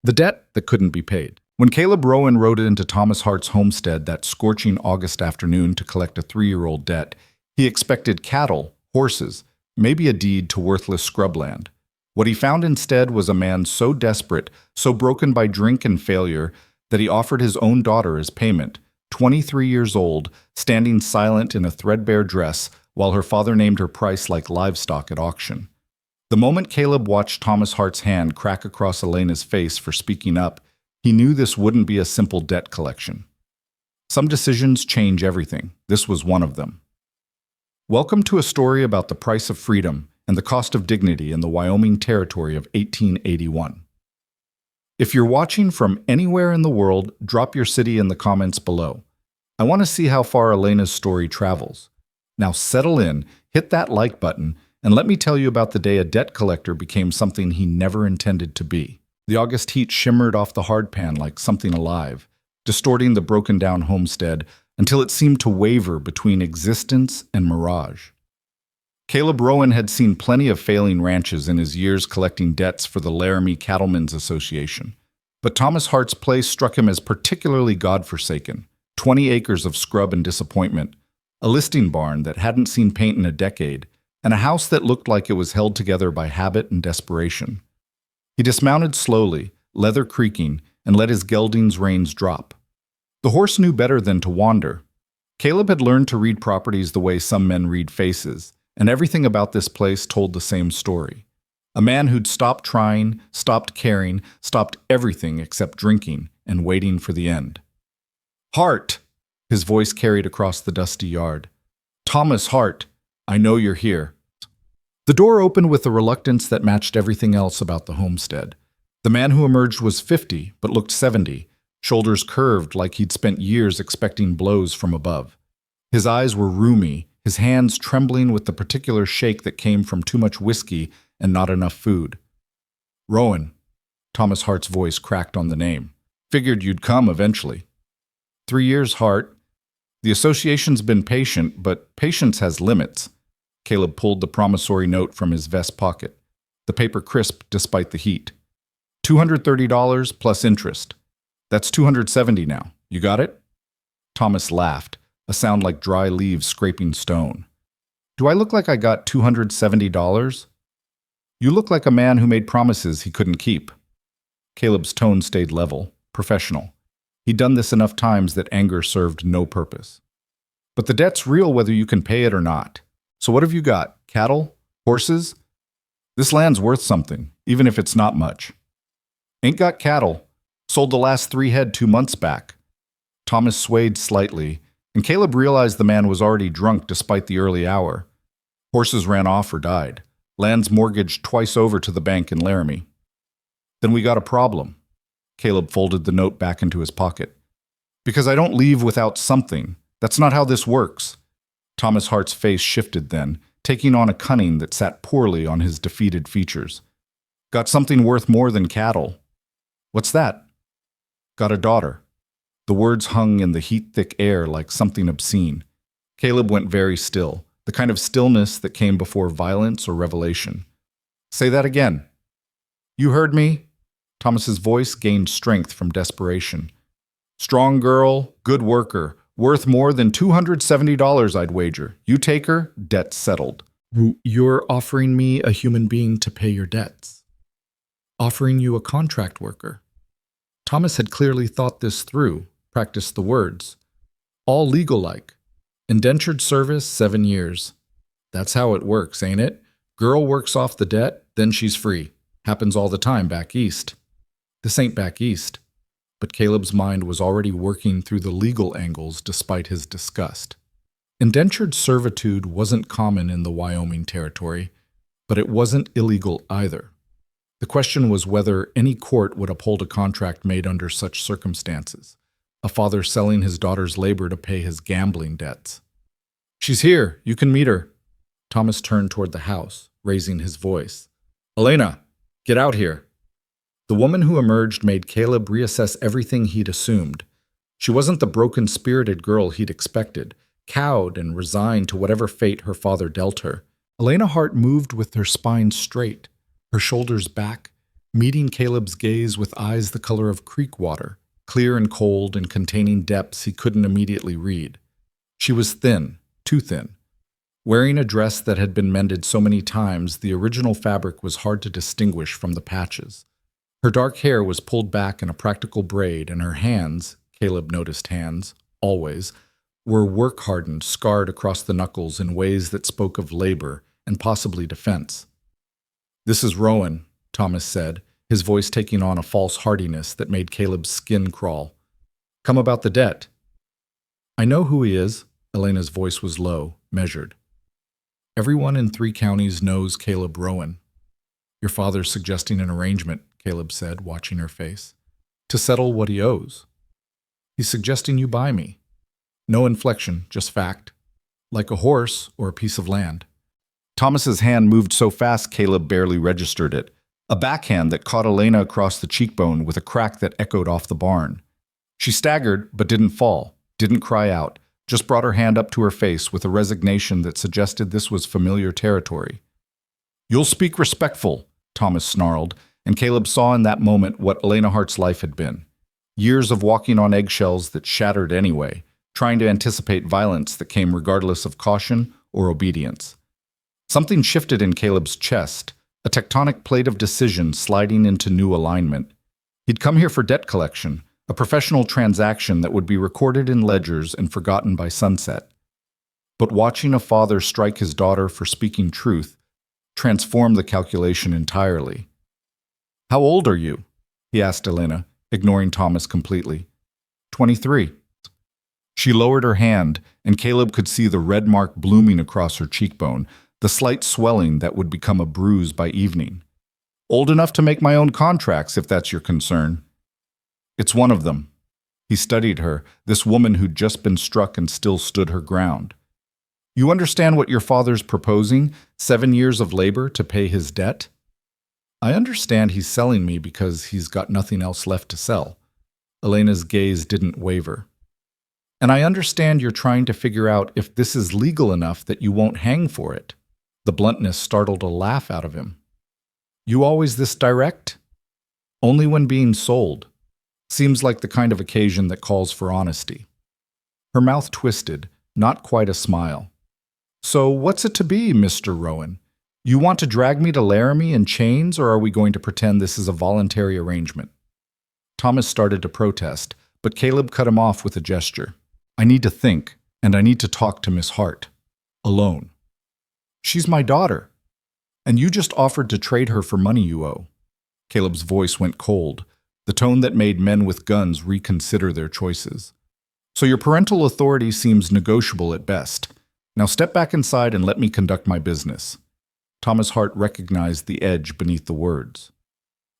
The debt that couldn't be paid. When Caleb Rowan rode into Thomas Hart's homestead that scorching August afternoon to collect a 3-year-old debt, he expected cattle, horses, maybe a deed to worthless scrubland. What he found instead was a man so desperate, so broken by drink and failure, that he offered his own daughter as payment, 23 years old, standing silent in a threadbare dress while her father named her price like livestock at auction. The moment Caleb watched Thomas Hart's hand crack across Elena's face for speaking up, he knew this wouldn't be a simple debt collection. Some decisions change everything. This was one of them. Welcome to a story about the price of freedom and the cost of dignity in the Wyoming Territory of 1881. If you're watching from anywhere in the world, drop your city in the comments below. I want to see how far Elena's story travels. Now settle in, hit that like button, and let me tell you about the day a debt collector became something he never intended to be. The August heat shimmered off the hardpan like something alive, distorting the broken-down homestead until it seemed to waver between existence and mirage. Caleb Rowan had seen plenty of failing ranches in his years collecting debts for the Laramie Cattlemen's Association, but Thomas Hart's place struck him as particularly godforsaken. 20 acres of scrub and disappointment, a listing barn that hadn't seen paint in a decade, and a house that looked like it was held together by habit and desperation. He dismounted slowly, leather creaking, and let his gelding's reins drop. The horse knew better than to wander. Caleb had learned to read properties the way some men read faces, and everything about this place told the same story. A man who'd stopped trying, stopped caring, stopped everything except drinking and waiting for the end. "Hart!" His voice carried across the dusty yard. "Thomas Hart, I know you're here." The door opened with a reluctance that matched everything else about the homestead. The man who emerged was 50, but looked 70, shoulders curved like he'd spent years expecting blows from above. His eyes were rheumy, his hands trembling with the particular shake that came from too much whiskey and not enough food. "Rowan," Thomas Hart's voice cracked on the name. "Figured you'd come eventually." 3 years, Hart. The association's been patient, but patience has limits. Caleb pulled the promissory note from his vest pocket, the paper crisp despite the heat. $230 plus interest. That's $270 now. You got it? Thomas laughed, a sound like dry leaves scraping stone. "Do I look like I got $270? You look like a man who made promises he couldn't keep." Caleb's tone stayed level, professional. He'd done this enough times that anger served no purpose. "But the debt's real whether you can pay it or not. So what have you got? Cattle? Horses? This land's worth something, even if it's not much." "Ain't got cattle. Sold the last 3 head 2 months back." Thomas swayed slightly, and Caleb realized the man was already drunk despite the early hour. "Horses ran off or died. Land's mortgaged twice over to the bank in Laramie." "Then we got a problem." Caleb folded the note back into his pocket. "Because I don't leave without something. That's not how this works." Thomas Hart's face shifted then, taking on a cunning that sat poorly on his defeated features. "Got something worth more than cattle." "What's that?" "Got a daughter." The words hung in the heat-thick air like something obscene. Caleb went very still, the kind of stillness that came before violence or revelation. "Say that again." "You heard me." Thomas's voice gained strength from desperation. "Strong girl, good worker, worth more than $270 I'd wager. You take her, debt settled." "You're offering me a human being to pay your debts. Offering you a contract worker." Thomas had clearly thought this through, practiced the words. "All legal-like. Indentured service, 7 years. That's how it works, ain't it? Girl works off the debt, then she's free. Happens all the time back east." This ain't back east. But Caleb's mind was already working through the legal angles despite his disgust. Indentured servitude wasn't common in the Wyoming Territory, but it wasn't illegal either. The question was whether any court would uphold a contract made under such circumstances, a father selling his daughter's labor to pay his gambling debts. "She's here. You can meet her." Thomas turned toward the house, raising his voice. "Elena, get out here." The woman who emerged made Caleb reassess everything he'd assumed. She wasn't the broken-spirited girl he'd expected, cowed and resigned to whatever fate her father dealt her. Elena Hart moved with her spine straight, her shoulders back, meeting Caleb's gaze with eyes the color of creek water, clear and cold and containing depths he couldn't immediately read. She was thin, too thin. Wearing a dress that had been mended so many times, the original fabric was hard to distinguish from the patches. Her dark hair was pulled back in a practical braid, and her hands, Caleb noticed hands, always, were work-hardened, scarred across the knuckles in ways that spoke of labor and possibly defense. "This is Rowan," Thomas said, his voice taking on a false heartiness that made Caleb's skin crawl. "Come about the debt." "I know who he is." Elena's voice was low, measured. "Everyone in 3 counties knows Caleb Rowan." "Your father's suggesting an arrangement," Caleb said, watching her face, "to settle what he owes. He's suggesting you buy me. No inflection, just fact. Like a horse or a piece of land." Thomas's hand moved so fast Caleb barely registered it, a backhand that caught Elena across the cheekbone with a crack that echoed off the barn. She staggered, but didn't fall, didn't cry out, just brought her hand up to her face with a resignation that suggested this was familiar territory. "You'll speak respectful," Thomas snarled, and Caleb saw in that moment what Elena Hart's life had been. Years of walking on eggshells that shattered anyway, trying to anticipate violence that came regardless of caution or obedience. Something shifted in Caleb's chest, a tectonic plate of decision sliding into new alignment. He'd come here for debt collection, a professional transaction that would be recorded in ledgers and forgotten by sunset. But watching a father strike his daughter for speaking truth transformed the calculation entirely. "How old are you?" he asked Elena, ignoring Thomas completely. 23. She lowered her hand, and Caleb could see the red mark blooming across her cheekbone, the slight swelling that would become a bruise by evening. "Old enough to make my own contracts, if that's your concern." "It's one of them." He studied her, this woman who'd just been struck and still stood her ground. "You understand what your father's proposing? 7 years of labor to pay his debt?" "I understand he's selling me because he's got nothing else left to sell." Elena's gaze didn't waver. "And I understand you're trying to figure out if this is legal enough that you won't hang for it." The bluntness startled a laugh out of him. "You always this direct?" "Only when being sold. Seems like the kind of occasion that calls for honesty." Her mouth twisted, not quite a smile. "So what's it to be, Mr. Rowan? You want to drag me to Laramie in chains, or are we going to pretend this is a voluntary arrangement?" Thomas started to protest, but Caleb cut him off with a gesture. "I need to think, and I need to talk to Miss Hart. Alone." "She's my daughter. And you just offered to trade her for money you owe." Caleb's voice went cold, the tone that made men with guns reconsider their choices. "So your parental authority seems negotiable at best. Now step back inside and let me conduct my business." Thomas Hart recognized the edge beneath the words.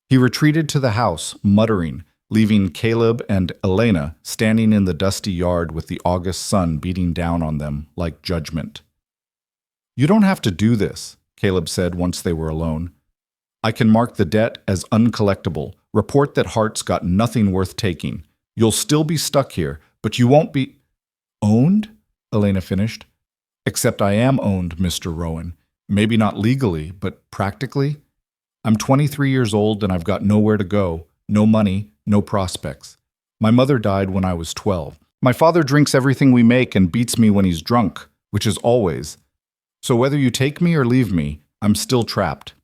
He retreated to the house, muttering, leaving Caleb and Elena standing in the dusty yard with the August sun beating down on them like judgment. "You don't have to do this," Caleb said once they were alone. "I can mark the debt as uncollectible, report that Hart's got nothing worth taking. You'll still be stuck here, but you won't be—" "Owned?" Elena finished. "Except I am owned, Mr. Rowan. Maybe not legally, but practically. I'm 23 years old and I've got nowhere to go, no money, no prospects. My mother died when I was 12. My father drinks everything we make and beats me when he's drunk, which is always. So whether you take me or leave me, I'm still trapped.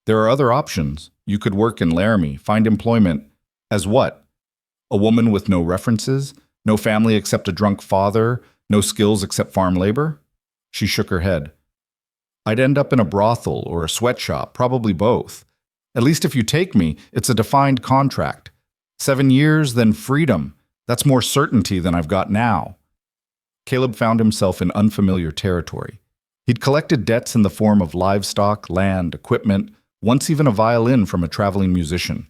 There are other options. You could work in Laramie, find employment. As what? A woman with no references, no family except a drunk father, no skills except farm labor?" She shook her head. "I'd end up in a brothel or a sweatshop, probably both. At least if you take me, it's a defined contract. 7 years, then freedom. That's more certainty than I've got now." Caleb found himself in unfamiliar territory. He'd collected debts in the form of livestock, land, equipment, once even a violin from a traveling musician.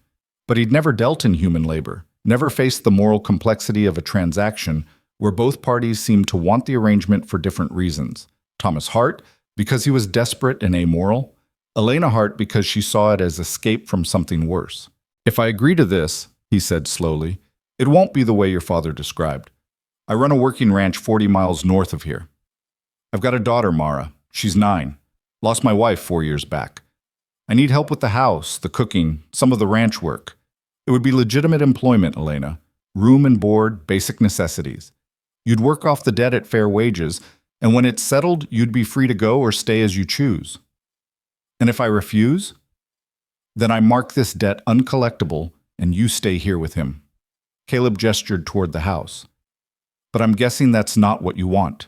But he'd never dealt in human labor, never faced the moral complexity of a transaction where both parties seemed to want the arrangement for different reasons. Thomas Hart, because he was desperate and amoral. Elena Hart, because she saw it as escape from something worse. "If I agree to this," he said slowly, "it won't be the way your father described. I run a working ranch 40 miles north of here. I've got a daughter, Mara. She's 9. Lost my wife 4 years back. I need help with the house, the cooking, some of the ranch work. It would be legitimate employment, Elena. Room and board, basic necessities. You'd work off the debt at fair wages, and when it's settled, you'd be free to go or stay as you choose. And if I refuse, then I mark this debt uncollectible and you stay here with him. Caleb gestured toward the house. But I'm guessing that's not what you want.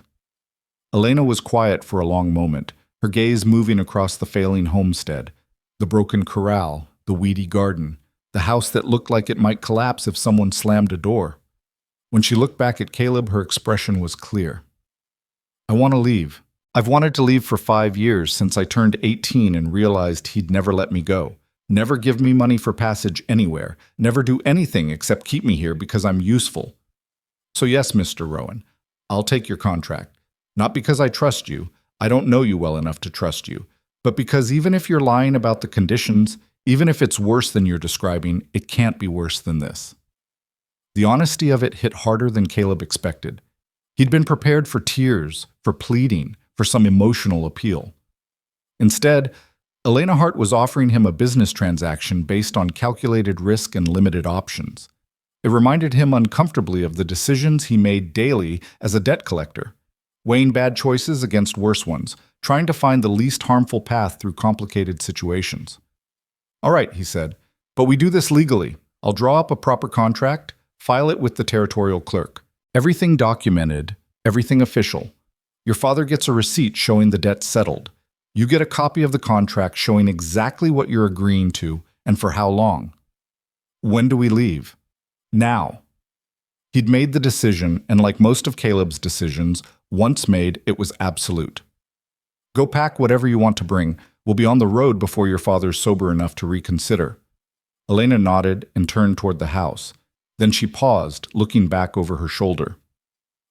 Elena was quiet for a long moment, her gaze moving across the failing homestead, the broken corral, the weedy garden, the house that looked like it might collapse if someone slammed a door. When she looked back at Caleb, her expression was clear. I want to leave. I've wanted to leave for 5 years, since I turned 18 and realized he'd never let me go. Never give me money for passage anywhere. Never do anything except keep me here because I'm useful. So yes, Mr. Rowan, I'll take your contract. Not because I trust you. I don't know you well enough to trust you. But because even if you're lying about the conditions, even if it's worse than you're describing, it can't be worse than this. The honesty of it hit harder than Caleb expected. He'd been prepared for tears, for pleading, for some emotional appeal. Instead, Elena Hart was offering him a business transaction based on calculated risk and limited options. It reminded him uncomfortably of the decisions he made daily as a debt collector, weighing bad choices against worse ones, trying to find the least harmful path through complicated situations. All right, he said, but we do this legally. I'll draw up a proper contract, file it with the territorial clerk. Everything documented, everything official. Your father gets a receipt showing the debt settled. You get a copy of the contract showing exactly what you're agreeing to and for how long. When do we leave? Now. He'd made the decision, and like most of Caleb's decisions, once made, it was absolute. Go pack whatever you want to bring. We'll be on the road before your father's sober enough to reconsider. Elena nodded and turned toward the house. Then she paused, looking back over her shoulder.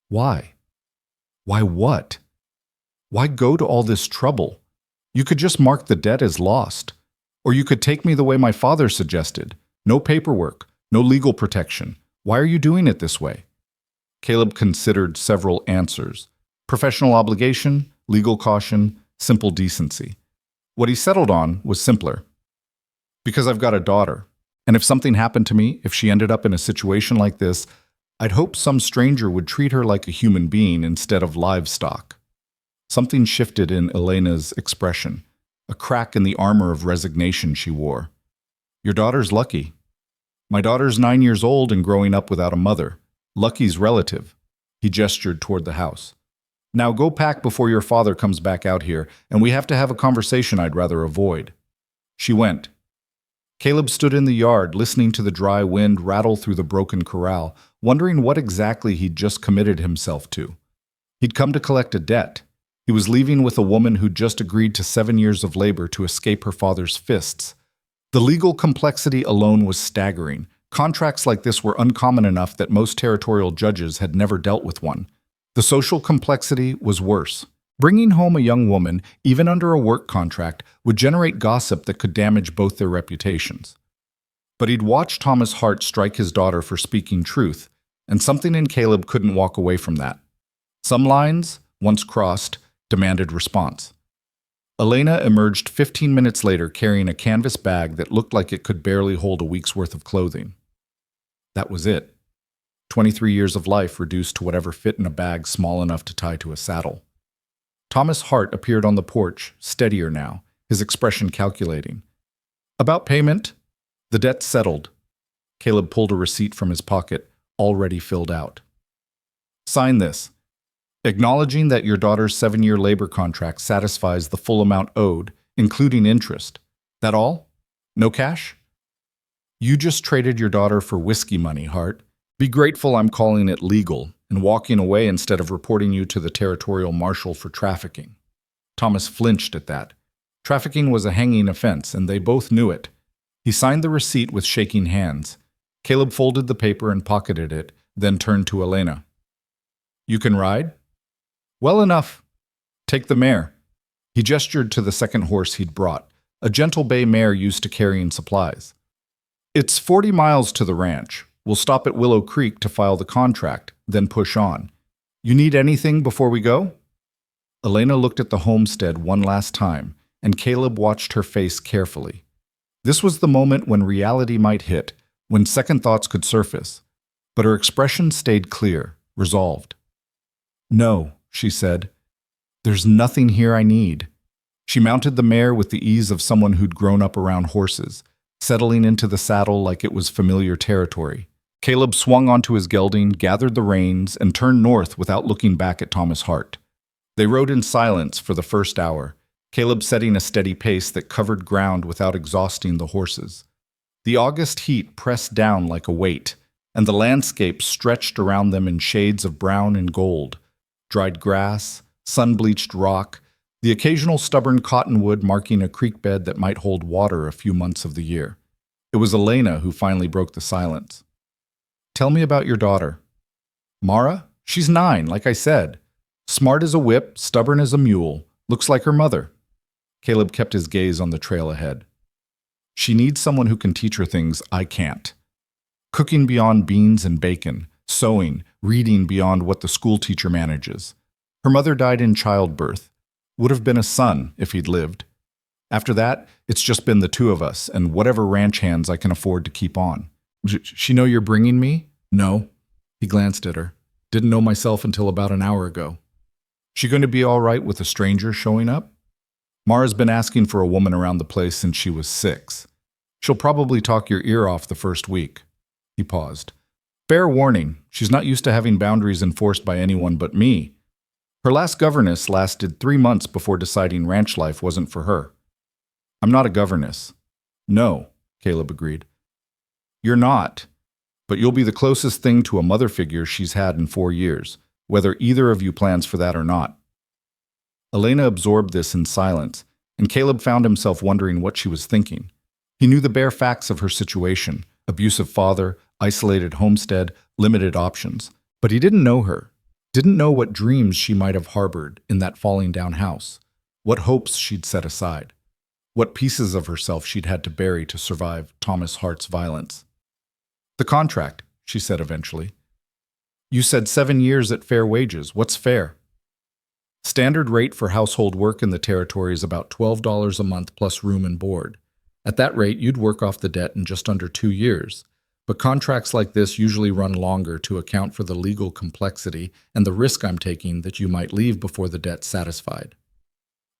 Why? Why what? Why go to all this trouble? You could just mark the debt as lost. Or you could take me the way my father suggested. No paperwork, no legal protection. Why are you doing it this way? Caleb considered several answers. Professional obligation, legal caution, simple decency. What he settled on was simpler. Because I've got a daughter. And if something happened to me, if she ended up in a situation like this, I'd hope some stranger would treat her like a human being instead of livestock. Something shifted in Elena's expression, a crack in the armor of resignation she wore. Your daughter's lucky. My daughter's 9 years old and growing up without a mother. Lucky's relative. He gestured toward the house. Now go pack before your father comes back out here, and we have to have a conversation I'd rather avoid. She went. Caleb stood in the yard, listening to the dry wind rattle through the broken corral, wondering what exactly he'd just committed himself to. He'd come to collect a debt. He was leaving with a woman who'd just agreed to 7 years of labor to escape her father's fists. The legal complexity alone was staggering. Contracts like this were uncommon enough that most territorial judges had never dealt with one. The social complexity was worse. Bringing home a young woman, even under a work contract, would generate gossip that could damage both their reputations. But he'd watched Thomas Hart strike his daughter for speaking truth, and something in Caleb couldn't walk away from that. Some lines, once crossed, demanded response. Elena emerged 15 minutes later carrying a canvas bag that looked like it could barely hold a week's worth of clothing. That was it. 23 years of life reduced to whatever fit in a bag small enough to tie to a saddle. Thomas Hart appeared on the porch, steadier now, his expression calculating. About payment? The debt settled. Caleb pulled a receipt from his pocket, already filled out. Sign this. Acknowledging that your daughter's 7-year labor contract satisfies the full amount owed, including interest. That all? No cash? You just traded your daughter for whiskey money, Hart. Be grateful I'm calling it legal and walking away instead of reporting you to the territorial marshal for trafficking. Thomas flinched at that. Trafficking was a hanging offense, and they both knew it. He signed the receipt with shaking hands. Caleb folded the paper and pocketed it, then turned to Elena. You can ride? Well enough. Take the mare. He gestured to the second horse he'd brought, a gentle bay mare used to carrying supplies. It's 40 miles to the ranch. We'll stop at Willow Creek to file the contract, then push on. You need anything before we go? Elena looked at the homestead one last time, and Caleb watched her face carefully. This was the moment when reality might hit, when second thoughts could surface. But her expression stayed clear, resolved. "No," she said. "There's nothing here I need." She mounted the mare with the ease of someone who'd grown up around horses, settling into the saddle like it was familiar territory. Caleb swung onto his gelding, gathered the reins, and turned north without looking back at Thomas Hart. They rode in silence for the first hour, Caleb setting a steady pace that covered ground without exhausting the horses. The August heat pressed down like a weight, and the landscape stretched around them in shades of brown and gold. Dried grass, sun-bleached rock, the occasional stubborn cottonwood marking a creek bed that might hold water a few months of the year. It was Elena who finally broke the silence. "Tell me about your daughter." "Mara? She's 9, like I said. Smart as a whip, stubborn as a mule. Looks like her mother." Caleb kept his gaze on the trail ahead. "She needs someone who can teach her things I can't. Cooking beyond beans and bacon, sewing, reading beyond what the school teacher manages. Her mother died in childbirth. Would have been a son if he'd lived. After that, it's just been the two of us and whatever ranch hands I can afford to keep on." "She know you're bringing me?" "No." He glanced at her. "Didn't know myself until about an hour ago." "She going to be all right with a stranger showing up?" "Mara's been asking for a woman around the place since she was 6. She'll probably talk your ear off the first week." He paused. "Fair warning, she's not used to having boundaries enforced by anyone but me. Her last governess lasted 3 months before deciding ranch life wasn't for her." "I'm not a governess." "No," Caleb agreed. "You're not, but you'll be the closest thing to a mother figure she's had in 4 years, whether either of you plans for that or not." Elena absorbed this in silence, and Caleb found himself wondering what she was thinking. He knew the bare facts of her situation: abusive father, isolated homestead, limited options. But he didn't know her, didn't know what dreams she might have harbored in that falling down house, what hopes she'd set aside, what pieces of herself she'd had to bury to survive Thomas Hart's violence. "The contract," she said eventually. "You said 7 years at fair wages. What's fair?" "Standard rate for household work in the territory is about $12 a month plus room and board. At that rate, you'd work off the debt in just under 2 years. But contracts like this usually run longer to account for the legal complexity and the risk I'm taking that you might leave before the debt's satisfied."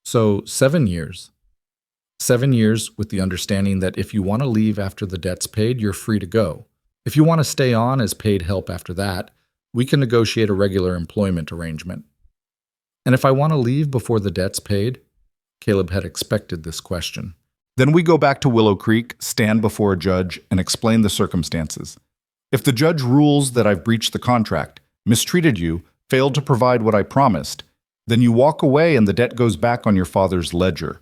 "So, 7 years. 7 years with the understanding that if you want to leave after the debt's paid, you're free to go. If you want to stay on as paid help after that, we can negotiate a regular employment arrangement." "And if I want to leave before the debt's paid?" Caleb had expected this question. "Then we go back to Willow Creek, stand before a judge, and explain the circumstances. If the judge rules that I've breached the contract, mistreated you, failed to provide what I promised, then you walk away and the debt goes back on your father's ledger.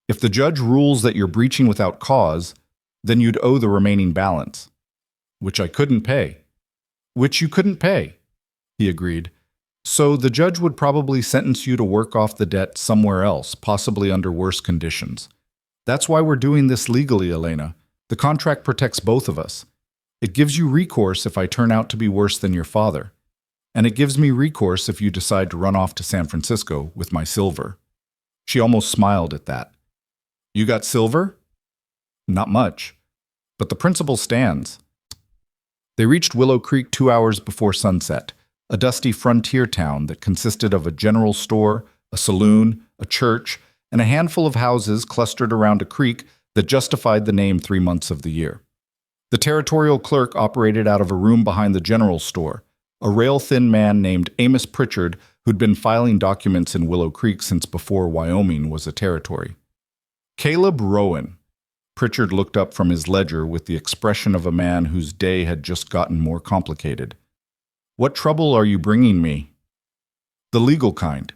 If the judge rules that you're breaching without cause, then you'd owe the remaining balance." "Which I couldn't pay." "Which you couldn't pay," he agreed. "So the judge would probably sentence you to work off the debt somewhere else, possibly under worse conditions. That's why we're doing this legally, Elena. The contract protects both of us. It gives you recourse if I turn out to be worse than your father. And it gives me recourse if you decide to run off to San Francisco with my silver." She almost smiled at that. "You got silver?" "Not much. But the principle stands." They reached Willow Creek 2 hours before sunset, a dusty frontier town that consisted of a general store, a saloon, a church, and a handful of houses clustered around a creek that justified the name 3 months of the year. The territorial clerk operated out of a room behind the general store, a rail-thin man named Amos Pritchard who'd been filing documents in Willow Creek since before Wyoming was a territory. "Caleb Rowan." Pritchard looked up from his ledger with the expression of a man whose day had just gotten more complicated. "What trouble are you bringing me?" "The legal kind."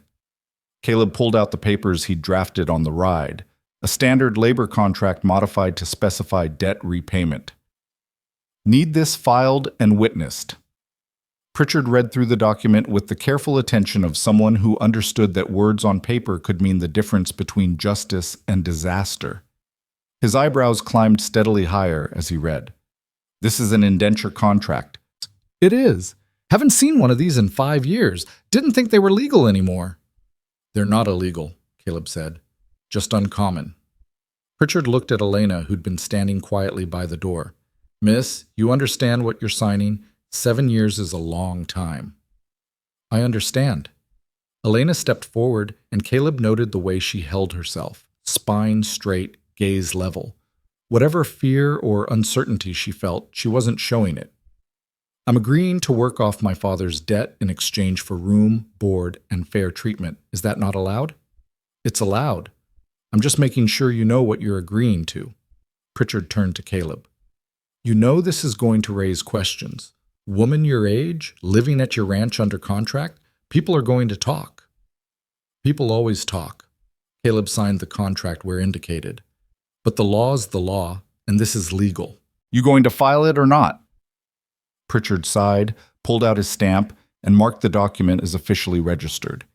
Caleb pulled out the papers he'd drafted on the ride, a standard labor contract modified to specify debt repayment. "Need this filed and witnessed." Pritchard read through the document with the careful attention of someone who understood that words on paper could mean the difference between justice and disaster. His eyebrows climbed steadily higher as he read. "This is an indenture contract." "It is. Haven't seen one of these in 5 years. Didn't think they were legal anymore." "They're not illegal," Caleb said. just uncommon. Pritchard looked at Elena, who'd been standing quietly by the door. Miss, you understand what you're signing? 7 years is a long time. I understand. Elena stepped forward, and Caleb noted the way she held herself, spine straight, gaze level. Whatever fear or uncertainty she felt, she wasn't showing it. I'm agreeing to work off my father's debt in exchange for room, board, and fair treatment. Is that not allowed? It's allowed. I'm just making sure you know what you're agreeing to. Pritchard turned to Caleb. You know this is going to raise questions. Woman your age, living at your ranch under contract, people are going to talk. People always talk. Caleb signed the contract where indicated. But the law's the law, and this is legal. You going to file it or not? Pritchard sighed, pulled out his stamp, and marked the document as officially registered.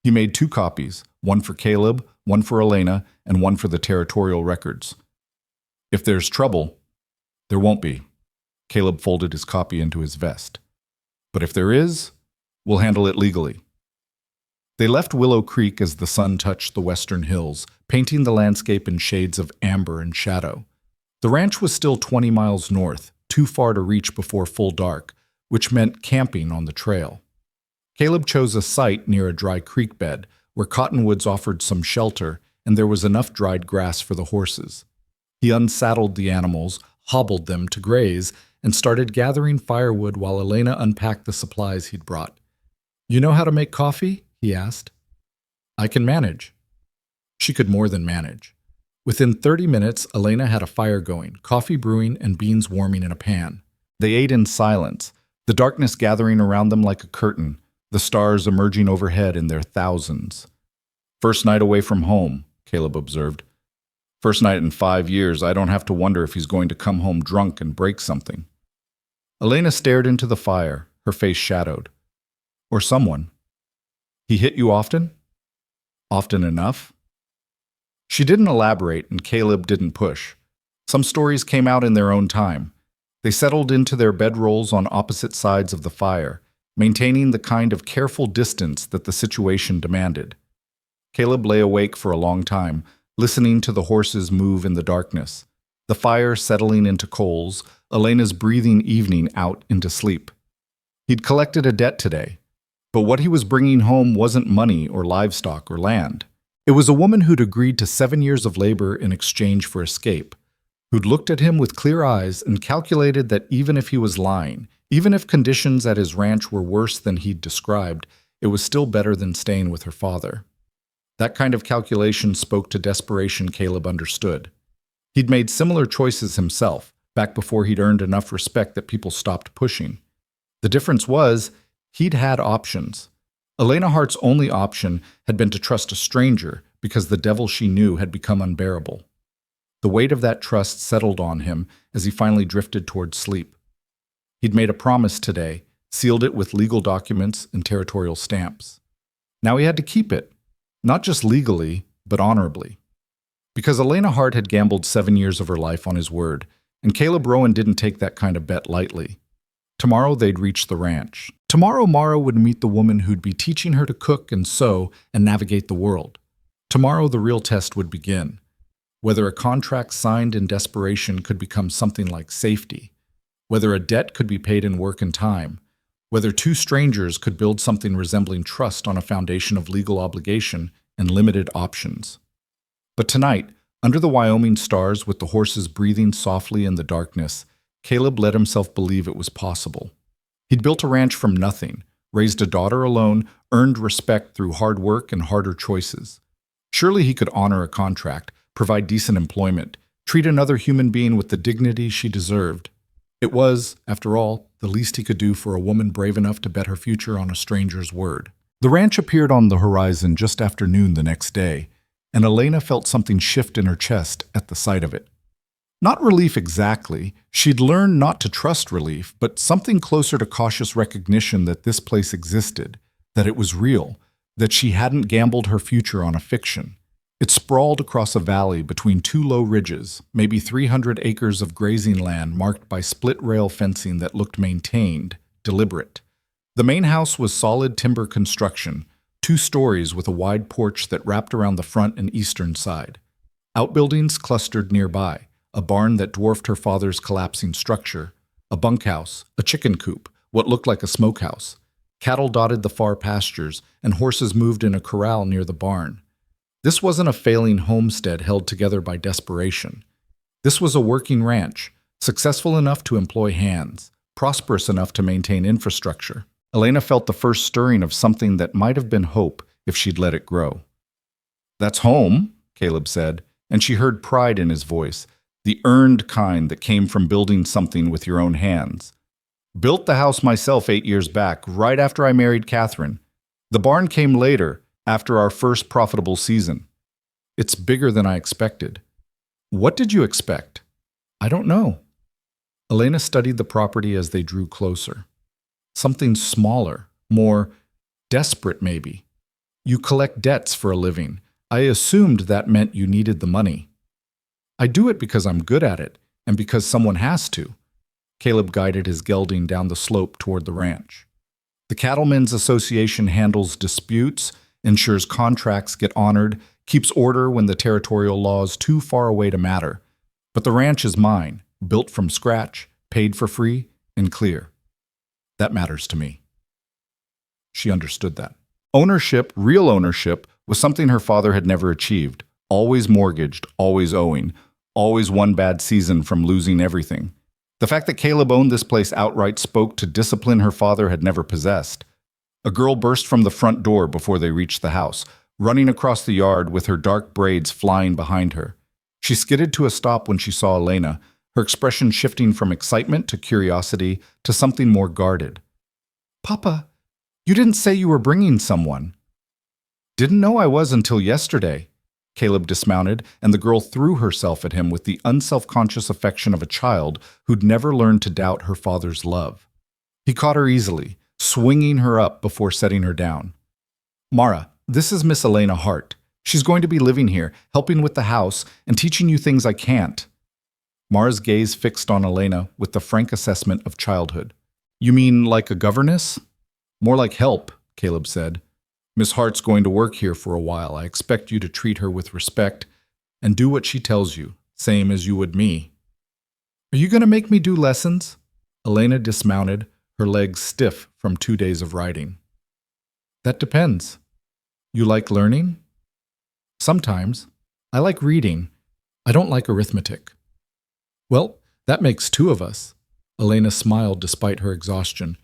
He made 2 copies, one for Caleb, one for Elena, and one for the territorial records. If there's trouble, there won't be. Caleb folded his copy into his vest. But if there is, we'll handle it legally. They left Willow Creek as the sun touched the western hills, painting the landscape in shades of amber and shadow. The ranch was still 20 miles north, too far to reach before full dark, which meant camping on the trail. Caleb chose a site near a dry creek bed, where cottonwoods offered some shelter and there was enough dried grass for the horses. He unsaddled the animals, hobbled them to graze, and started gathering firewood while Elena unpacked the supplies he'd brought. You know how to make coffee? He asked. I can manage. She could more than manage. Within 30 minutes, Elena had a fire going, coffee brewing, and beans warming in a pan. They ate in silence, the darkness gathering around them like a curtain, the stars emerging overhead in their thousands. First night away from home, Caleb observed. First night in 5 years, I don't have to wonder if he's going to come home drunk and break something. Elena stared into the fire, her face shadowed. Or someone. He hit you often? Often enough? She didn't elaborate, and Caleb didn't push. Some stories came out in their own time. They settled into their bedrolls on opposite sides of the fire, maintaining the kind of careful distance that the situation demanded. Caleb lay awake for a long time, listening to the horses move in the darkness, the fire settling into coals, Elena's breathing evening out into sleep. He'd collected a debt today, but what he was bringing home wasn't money or livestock or land. It was a woman who'd agreed to 7 years of labor in exchange for escape, who'd looked at him with clear eyes and calculated that even if he was lying, even if conditions at his ranch were worse than he'd described, it was still better than staying with her father. That kind of calculation spoke to desperation Caleb understood. He'd made similar choices himself, back before he'd earned enough respect that people stopped pushing. The difference was, he'd had options. Elena Hart's only option had been to trust a stranger because the devil she knew had become unbearable. The weight of that trust settled on him as he finally drifted toward sleep. He'd made a promise today, sealed it with legal documents and territorial stamps. Now he had to keep it, not just legally, but honorably. Because Elena Hart had gambled 7 years of her life on his word, and Caleb Rowan didn't take that kind of bet lightly. Tomorrow they'd reach the ranch. Tomorrow Mara would meet the woman who'd be teaching her to cook and sew and navigate the world. Tomorrow the real test would begin. Whether a contract signed in desperation could become something like safety. Whether a debt could be paid in work and time. Whether 2 strangers could build something resembling trust on a foundation of legal obligation and limited options. But tonight, under the Wyoming stars with the horses breathing softly in the darkness, Caleb let himself believe it was possible. He'd built a ranch from nothing, raised a daughter alone, earned respect through hard work and harder choices. Surely he could honor a contract, provide decent employment, treat another human being with the dignity she deserved. It was, after all, the least he could do for a woman brave enough to bet her future on a stranger's word. The ranch appeared on the horizon just after noon the next day, and Elena felt something shift in her chest at the sight of it. Not relief exactly. She'd learned not to trust relief, but something closer to cautious recognition that this place existed, that it was real, that she hadn't gambled her future on a fiction. It sprawled across a valley between 2 low ridges, maybe 300 acres of grazing land marked by split-rail fencing that looked maintained, deliberate. The main house was solid timber construction, 2 stories with a wide porch that wrapped around the front and eastern side. Outbuildings clustered nearby, a barn that dwarfed her father's collapsing structure, a bunkhouse, a chicken coop, what looked like a smokehouse. Cattle dotted the far pastures, and horses moved in a corral near the barn. This wasn't a failing homestead held together by desperation. This was a working ranch, successful enough to employ hands, prosperous enough to maintain infrastructure. Elena felt the first stirring of something that might have been hope if she'd let it grow. "That's home," Caleb said, and she heard pride in his voice, the earned kind that came from building something with your own hands. "Built the house myself 8 years back, right after I married Catherine. The barn came later, after our first profitable season. It's bigger than I expected." "What did you expect?" "I don't know." Elena studied the property as they drew closer. Something smaller, more desperate maybe. "You collect debts for a living. I assumed that meant you needed the money." "I do it because I'm good at it, and because someone has to." Caleb guided his gelding down the slope toward the ranch. "The Cattlemen's Association handles disputes, ensures contracts get honored, keeps order when the territorial law is too far away to matter. But the ranch is mine, built from scratch, paid for free, and clear. That matters to me." She understood that. Ownership, real ownership, was something her father had never achieved. Always mortgaged, always owing, always one bad season from losing everything. The fact that Caleb owned this place outright spoke to discipline her father had never possessed. A girl burst from the front door before they reached the house, running across the yard with her dark braids flying behind her. She skidded to a stop when she saw Elena, her expression shifting from excitement to curiosity to something more guarded. "Papa, you didn't say you were bringing someone." "Didn't know I was until yesterday." Caleb dismounted, and the girl threw herself at him with the unselfconscious affection of a child who'd never learned to doubt her father's love. He caught her easily, swinging her up before setting her down. "Mara, this is Miss Elena Hart. She's going to be living here, helping with the house, and teaching you things I can't." Mara's gaze fixed on Elena with the frank assessment of childhood. "You mean like a governess?" "More like help," Caleb said. "Miss Hart's going to work here for a while. I expect you to treat her with respect and do what she tells you, same as you would me." "Are you going to make me do lessons?" Elena dismounted, her legs stiff from 2 days of riding. "That depends. You like learning?" "Sometimes. I like reading. I don't like arithmetic." "Well, that makes 2 of us." Elena smiled despite her exhaustion.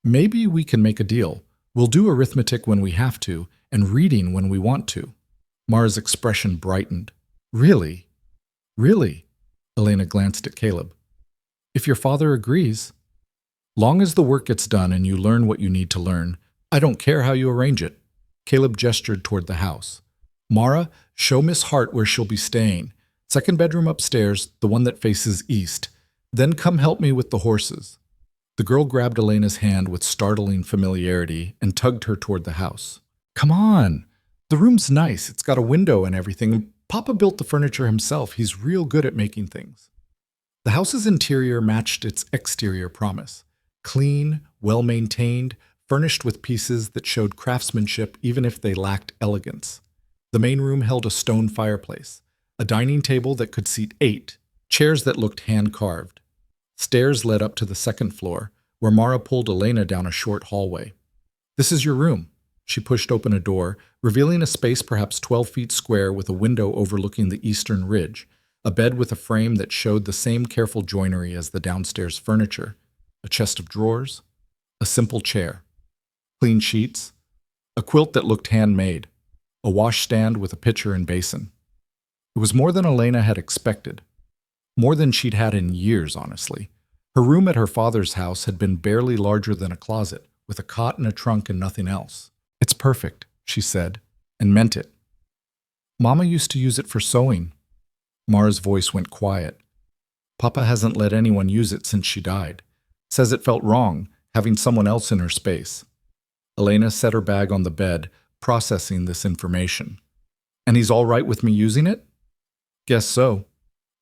"Maybe we can make a deal. We'll do arithmetic when we have to, and reading when we want to." Mara's expression brightened. "Really? Really?" Elena glanced at Caleb. "If your father agrees. Long as the work gets done and you learn what you need to learn, I don't care how you arrange it." Caleb gestured toward the house. "Mara, show Miss Hart where she'll be staying. 2nd bedroom upstairs, the one that faces east. Then come help me with the horses." The girl grabbed Elena's hand with startling familiarity and tugged her toward the house. "Come on. The room's nice. It's got a window and everything. Papa built the furniture himself. He's real good at making things." The house's interior matched its exterior promise. Clean, well-maintained, furnished with pieces that showed craftsmanship even if they lacked elegance. The main room held a stone fireplace, a dining table that could seat 8, chairs that looked hand-carved. Stairs led up to the 2nd floor, where Mara pulled Elena down a short hallway. "This is your room." She pushed open a door, revealing a space perhaps 12 feet square with a window overlooking the eastern ridge, a bed with a frame that showed the same careful joinery as the downstairs furniture, a chest of drawers, a simple chair, clean sheets, a quilt that looked handmade, a washstand with a pitcher and basin. It was more than Elena had expected. More than she'd had in years, honestly. Her room at her father's house had been barely larger than a closet, with a cot and a trunk and nothing else. "It's perfect," she said, and meant it. "Mama used to use it for sewing." Mara's voice went quiet. "Papa hasn't let anyone use it since she died. Says it felt wrong, having someone else in her space." Elena set her bag on the bed, processing this information. "And he's all right with me using it?" "Guess so.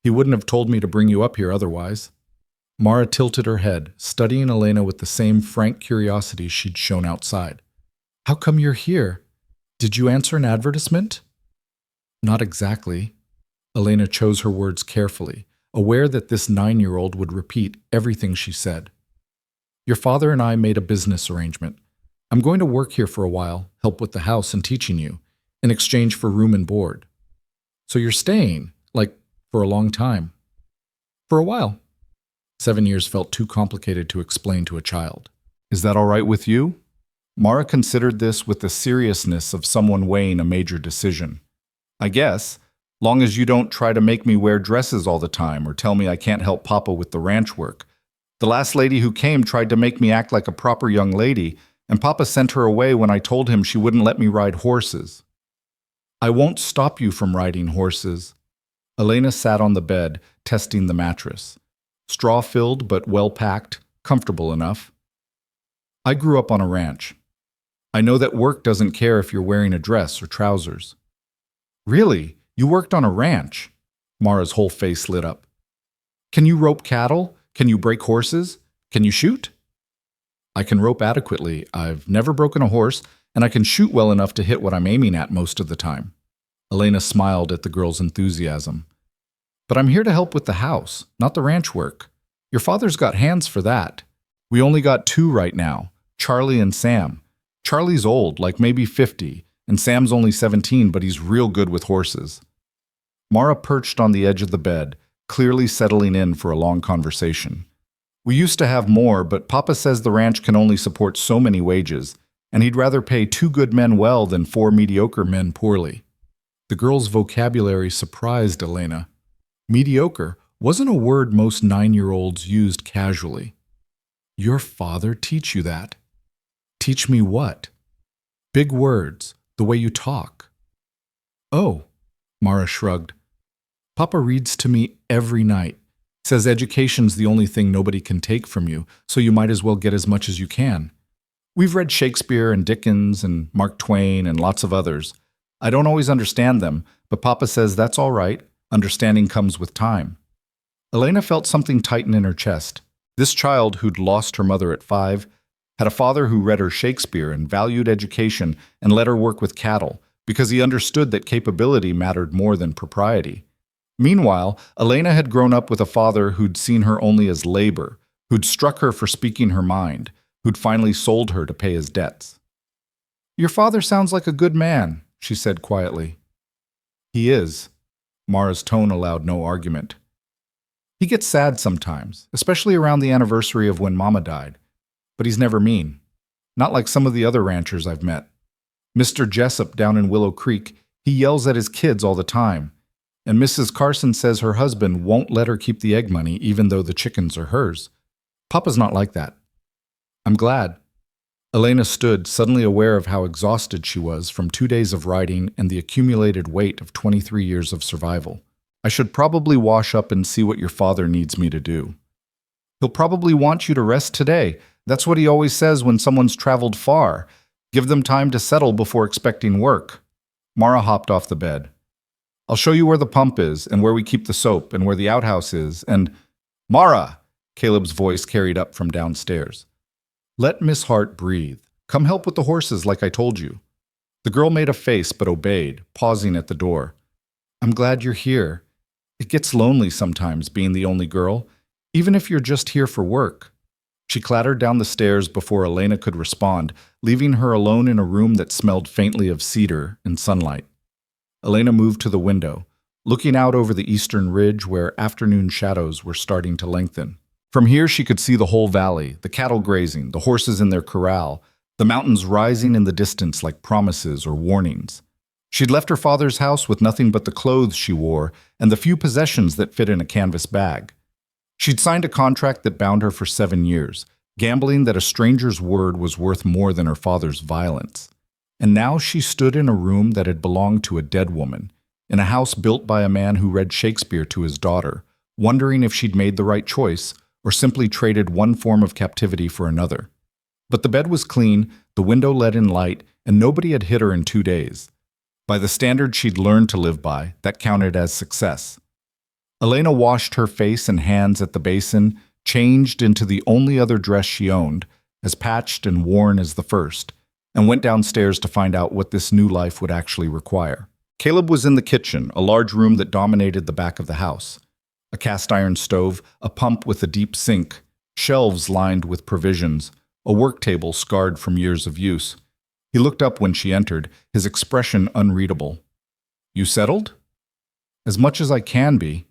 He wouldn't have told me to bring you up here otherwise." Mara tilted her head, studying Elena with the same frank curiosity she'd shown outside. "How come you're here?" Did you answer an advertisement? Not exactly. Elena chose her words carefully, aware that this 9-year-old would repeat everything she said. Your father and I made a business arrangement. I'm going to work here for a while, help with the house and teaching you, in exchange for room and board. So you're staying, like, for a long time. For a while. 7 years felt too complicated to explain to a child. Is that all right with you? Mara considered this with the seriousness of someone weighing a major decision. I guess, long as you don't try to make me wear dresses all the time or tell me I can't help Papa with the ranch work. The last lady who came tried to make me act like a proper young lady, and Papa sent her away when I told him she wouldn't let me ride horses. I won't stop you from riding horses. Elena sat on the bed, testing the mattress. Straw-filled but well-packed, comfortable enough. I grew up on a ranch. I know that work doesn't care if you're wearing a dress or trousers. Really? You worked on a ranch? Mara's whole face lit up. Can you rope cattle? Can you break horses? Can you shoot? I can rope adequately. I've never broken a horse, and I can shoot well enough to hit what I'm aiming at most of the time. Elena smiled at the girl's enthusiasm. But I'm here to help with the house, not the ranch work. Your father's got hands for that. We only got 2 right now, Charlie and Sam. Charlie's old, like maybe 50, and Sam's only 17, but he's real good with horses. Mara perched on the edge of the bed, clearly settling in for a long conversation. We used to have more, but Papa says the ranch can only support so many wages, and he'd rather pay 2 good men well than 4 mediocre men poorly. The girl's vocabulary surprised Elena. Mediocre wasn't a word most 9-year-olds used casually. Your father teach you that? Teach me what? Big words, the way you talk. Oh, Mara shrugged. Papa reads to me every night. Says education's the only thing nobody can take from you, so you might as well get as much as you can. We've read Shakespeare and Dickens and Mark Twain and lots of others. I don't always understand them, but Papa says that's all right. Understanding comes with time. Elena felt something tighten in her chest. This child, who'd lost her mother at 5, had a father who read her Shakespeare and valued education and let her work with cattle because he understood that capability mattered more than propriety. Meanwhile, Elena had grown up with a father who'd seen her only as labor, who'd struck her for speaking her mind, who'd finally sold her to pay his debts. Your father sounds like a good man, she said quietly. He is. Mara's tone allowed no argument. He gets sad sometimes, especially around the anniversary of when Mama died. But he's never mean. Not like some of the other ranchers I've met. Mr. Jessup down in Willow Creek, he yells at his kids all the time. And Mrs. Carson says her husband won't let her keep the egg money even though the chickens are hers. Papa's not like that. I'm glad. Elena stood, suddenly aware of how exhausted she was from 2 days of riding and the accumulated weight of 23 years of survival. I should probably wash up and see what your father needs me to do. He'll probably want you to rest today. That's what he always says when someone's traveled far. Give them time to settle before expecting work. Mara hopped off the bed. I'll show you where the pump is and where we keep the soap and where the outhouse is and… Mara! Caleb's voice carried up from downstairs. Let Miss Hart breathe. Come help with the horses like I told you. The girl made a face but obeyed, pausing at the door. I'm glad you're here. It gets lonely sometimes being the only girl, even if you're just here for work. She clattered down the stairs before Elena could respond, leaving her alone in a room that smelled faintly of cedar and sunlight. Elena moved to the window, looking out over the eastern ridge where afternoon shadows were starting to lengthen. From here she could see the whole valley, the cattle grazing, the horses in their corral, the mountains rising in the distance like promises or warnings. She'd left her father's house with nothing but the clothes she wore and the few possessions that fit in a canvas bag. She'd signed a contract that bound her for 7 years, gambling that a stranger's word was worth more than her father's violence. And now she stood in a room that had belonged to a dead woman, in a house built by a man who read Shakespeare to his daughter, wondering if she'd made the right choice or simply traded one form of captivity for another. But the bed was clean, the window let in light, and nobody had hit her in 2 days. By the standard she'd learned to live by, that counted as success. Elena washed her face and hands at the basin, changed into the only other dress she owned, as patched and worn as the first, and went downstairs to find out what this new life would actually require. Caleb was in the kitchen, a large room that dominated the back of the house. A cast-iron stove, a pump with a deep sink, shelves lined with provisions, a work table scarred from years of use. He looked up when she entered, his expression unreadable. "You settled?" "As much as I can be."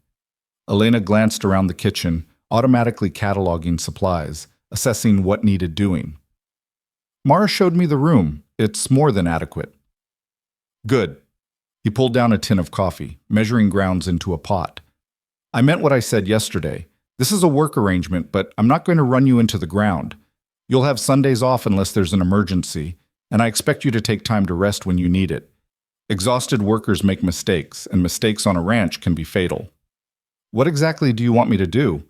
Elena glanced around the kitchen, automatically cataloging supplies, assessing what needed doing. "Mara showed me the room. It's more than adequate." "Good." He pulled down a tin of coffee, measuring grounds into a pot. "I meant what I said yesterday. This is a work arrangement, but I'm not going to run you into the ground. You'll have Sundays off unless there's an emergency, and I expect you to take time to rest when you need it. Exhausted workers make mistakes, and mistakes on a ranch can be fatal." "What exactly do you want me to do?"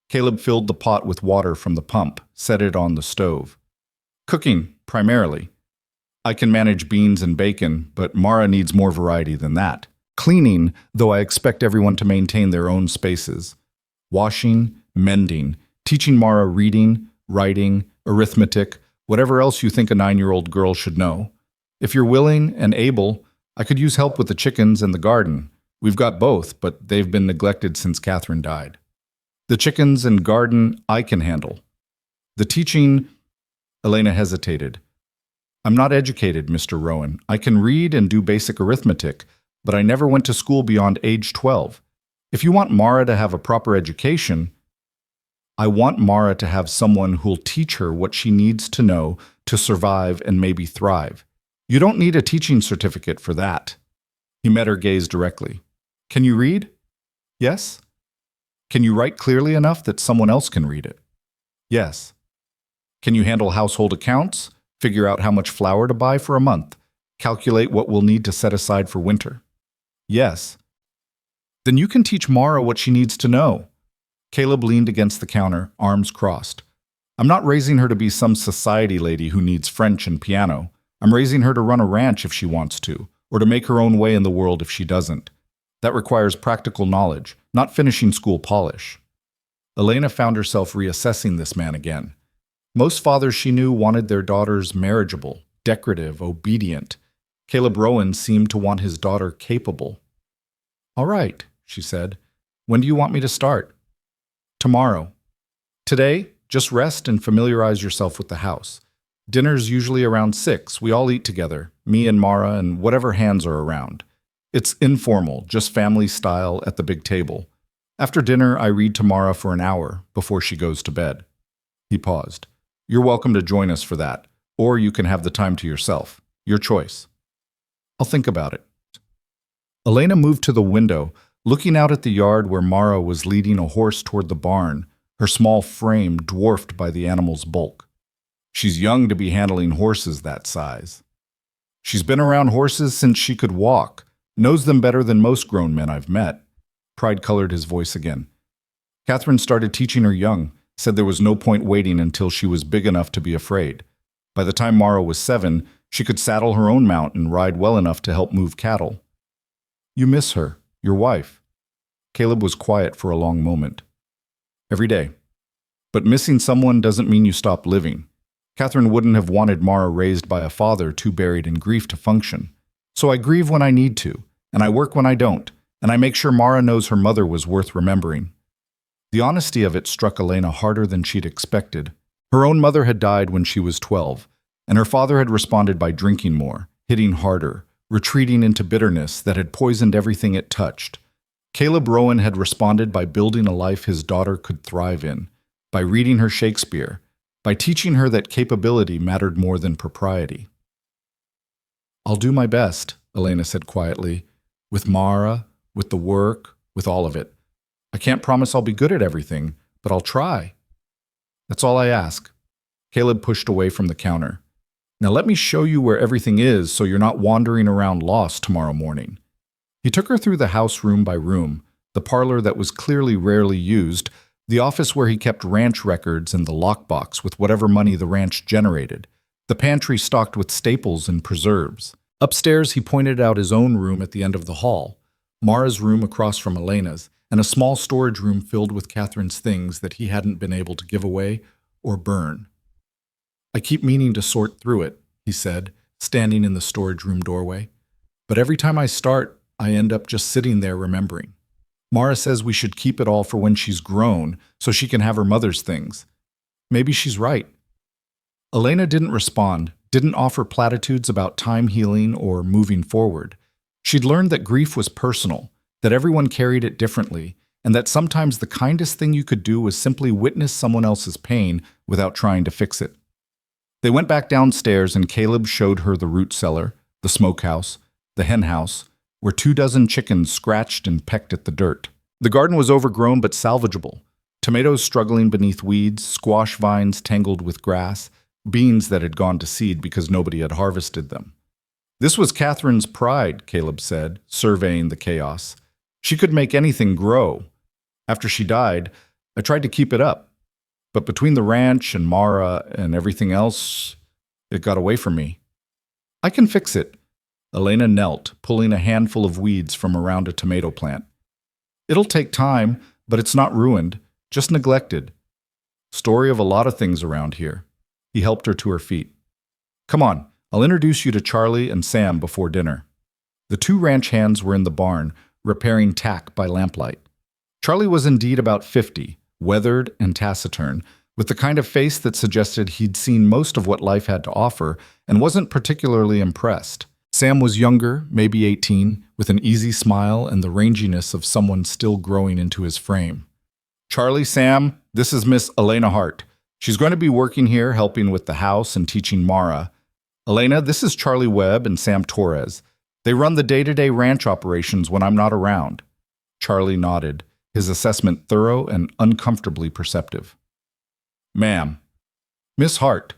Caleb filled the pot with water from the pump, set it on the stove. "Cooking, primarily. I can manage beans and bacon, but Mara needs more variety than that. Cleaning, though I expect everyone to maintain their own spaces. Washing, mending, teaching Mara reading, writing, arithmetic, whatever else you think a 9-year-old girl should know. If you're willing and able, I could use help with the chickens and the garden. We've got both, but they've been neglected since Catherine died. The chickens and garden I can handle. The teaching..." Elena hesitated. "I'm not educated, Mr. Rowan. I can read and do basic arithmetic, but I never went to school beyond age 12. If you want Mara to have a proper education..." "I want Mara to have someone who'll teach her what she needs to know to survive and maybe thrive. You don't need a teaching certificate for that." He met her gaze directly. "Can you read?" "Yes." "Can you write clearly enough that someone else can read it?" "Yes." "Can you handle household accounts? Figure out how much flour to buy for a month? Calculate what we'll need to set aside for winter?" "Yes." "Then you can teach Mara what she needs to know." Caleb leaned against the counter, arms crossed. "I'm not raising her to be some society lady who needs French and piano. I'm raising her to run a ranch if she wants to, or to make her own way in the world if she doesn't. That requires practical knowledge, not finishing school polish." Elena found herself reassessing this man again. Most fathers she knew wanted their daughters marriageable, decorative, obedient. Caleb Rowan seemed to want his daughter capable. "All right," she said. "When do you want me to start?" "Tomorrow." "Today, just rest and familiarize yourself with the house. Dinner's usually around 6. We all eat together, me and Mara and whatever hands are around. It's informal, just family style at the big table. After dinner, I read to Mara for an hour before she goes to bed." He paused. "You're welcome to join us for that, or you can have the time to yourself. Your choice." "I'll think about it." Elena moved to the window, looking out at the yard where Mara was leading a horse toward the barn, her small frame dwarfed by the animal's bulk. She's young to be handling horses that size. She's been around horses since she could walk, knows them better than most grown men I've met. Pride colored his voice again. Catherine started teaching her young, said there was no point waiting until she was big enough to be afraid. By the time Mara was 7, she could saddle her own mount and ride well enough to help move cattle. "You miss her, your wife." Caleb was quiet for a long moment. "Every day. But missing someone doesn't mean you stop living. Catherine wouldn't have wanted Mara raised by a father too buried in grief to function. So I grieve when I need to, and I work when I don't, and I make sure Mara knows her mother was worth remembering." The honesty of it struck Elena harder than she'd expected. Her own mother had died when she was 12, and her father had responded by drinking more, hitting harder, retreating into bitterness that had poisoned everything it touched. Caleb Rowan had responded by building a life his daughter could thrive in, by reading her Shakespeare, by teaching her that capability mattered more than propriety. "I'll do my best," Elena said quietly, "with Mara, with the work, with all of it. I can't promise I'll be good at everything, but I'll try. That's all I ask." Caleb pushed away from the counter. "Now let me show you where everything is so you're not wandering around lost tomorrow morning." He took her through the house room by room, the parlor that was clearly rarely used, the office where he kept ranch records and the lockbox with whatever money the ranch generated, the pantry stocked with staples and preserves. Upstairs, he pointed out his own room at the end of the hall, Mara's room across from Elena's, and a small storage room filled with Catherine's things that he hadn't been able to give away or burn. "I keep meaning to sort through it," he said, standing in the storage room doorway. But every time I start, I end up just sitting there remembering. Mara says we should keep it all for when she's grown so she can have her mother's things. Maybe she's right. Elena didn't respond, didn't offer platitudes about time healing or moving forward. She'd learned that grief was personal, that everyone carried it differently, and that sometimes the kindest thing you could do was simply witness someone else's pain without trying to fix it. They went back downstairs and Caleb showed her the root cellar, the smokehouse, the hen house, where 24 chickens scratched and pecked at the dirt. The garden was overgrown but salvageable. Tomatoes struggling beneath weeds, squash vines tangled with grass, beans that had gone to seed because nobody had harvested them. This was Catherine's pride, Caleb said, surveying the chaos. She could make anything grow. After she died, I tried to keep it up. But between the ranch and Mara and everything else, it got away from me. I can fix it. Elena knelt, pulling a handful of weeds from around a tomato plant. It'll take time, but it's not ruined, just neglected. Story of a lot of things around here. He helped her to her feet. Come on, I'll introduce you to Charlie and Sam before dinner. The two ranch hands were in the barn, repairing tack by lamplight. Charlie was indeed about 50, weathered and taciturn, with the kind of face that suggested he'd seen most of what life had to offer and wasn't particularly impressed. Sam was younger, maybe 18, with an easy smile and the ranginess of someone still growing into his frame. Charlie, Sam, this is Miss Elena Hart. She's going to be working here, helping with the house and teaching Mara. Elena, this is Charlie Webb and Sam Torres. They run the day-to-day ranch operations when I'm not around. Charlie nodded, his assessment thorough and uncomfortably perceptive. Ma'am. Miss Hart.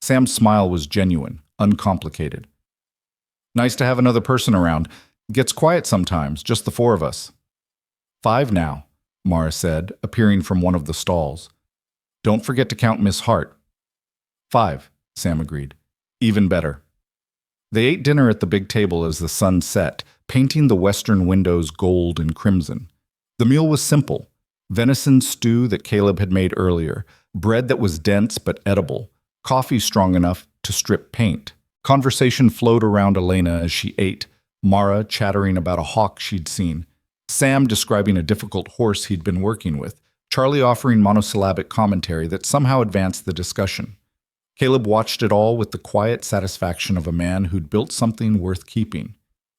Sam's smile was genuine, uncomplicated. Nice to have another person around. Gets quiet sometimes, just the four of us. 5 now, Mara said, appearing from one of the stalls. Don't forget to count Miss Hart. 5, Sam agreed. Even better. They ate dinner at the big table as the sun set, painting the western windows gold and crimson. The meal was simple. Venison stew that Caleb had made earlier, bread that was dense but edible, coffee strong enough to strip paint. Conversation flowed around Elena as she ate, Mara chattering about a hawk she'd seen, Sam describing a difficult horse he'd been working with, Charlie offering monosyllabic commentary that somehow advanced the discussion. Caleb watched it all with the quiet satisfaction of a man who'd built something worth keeping.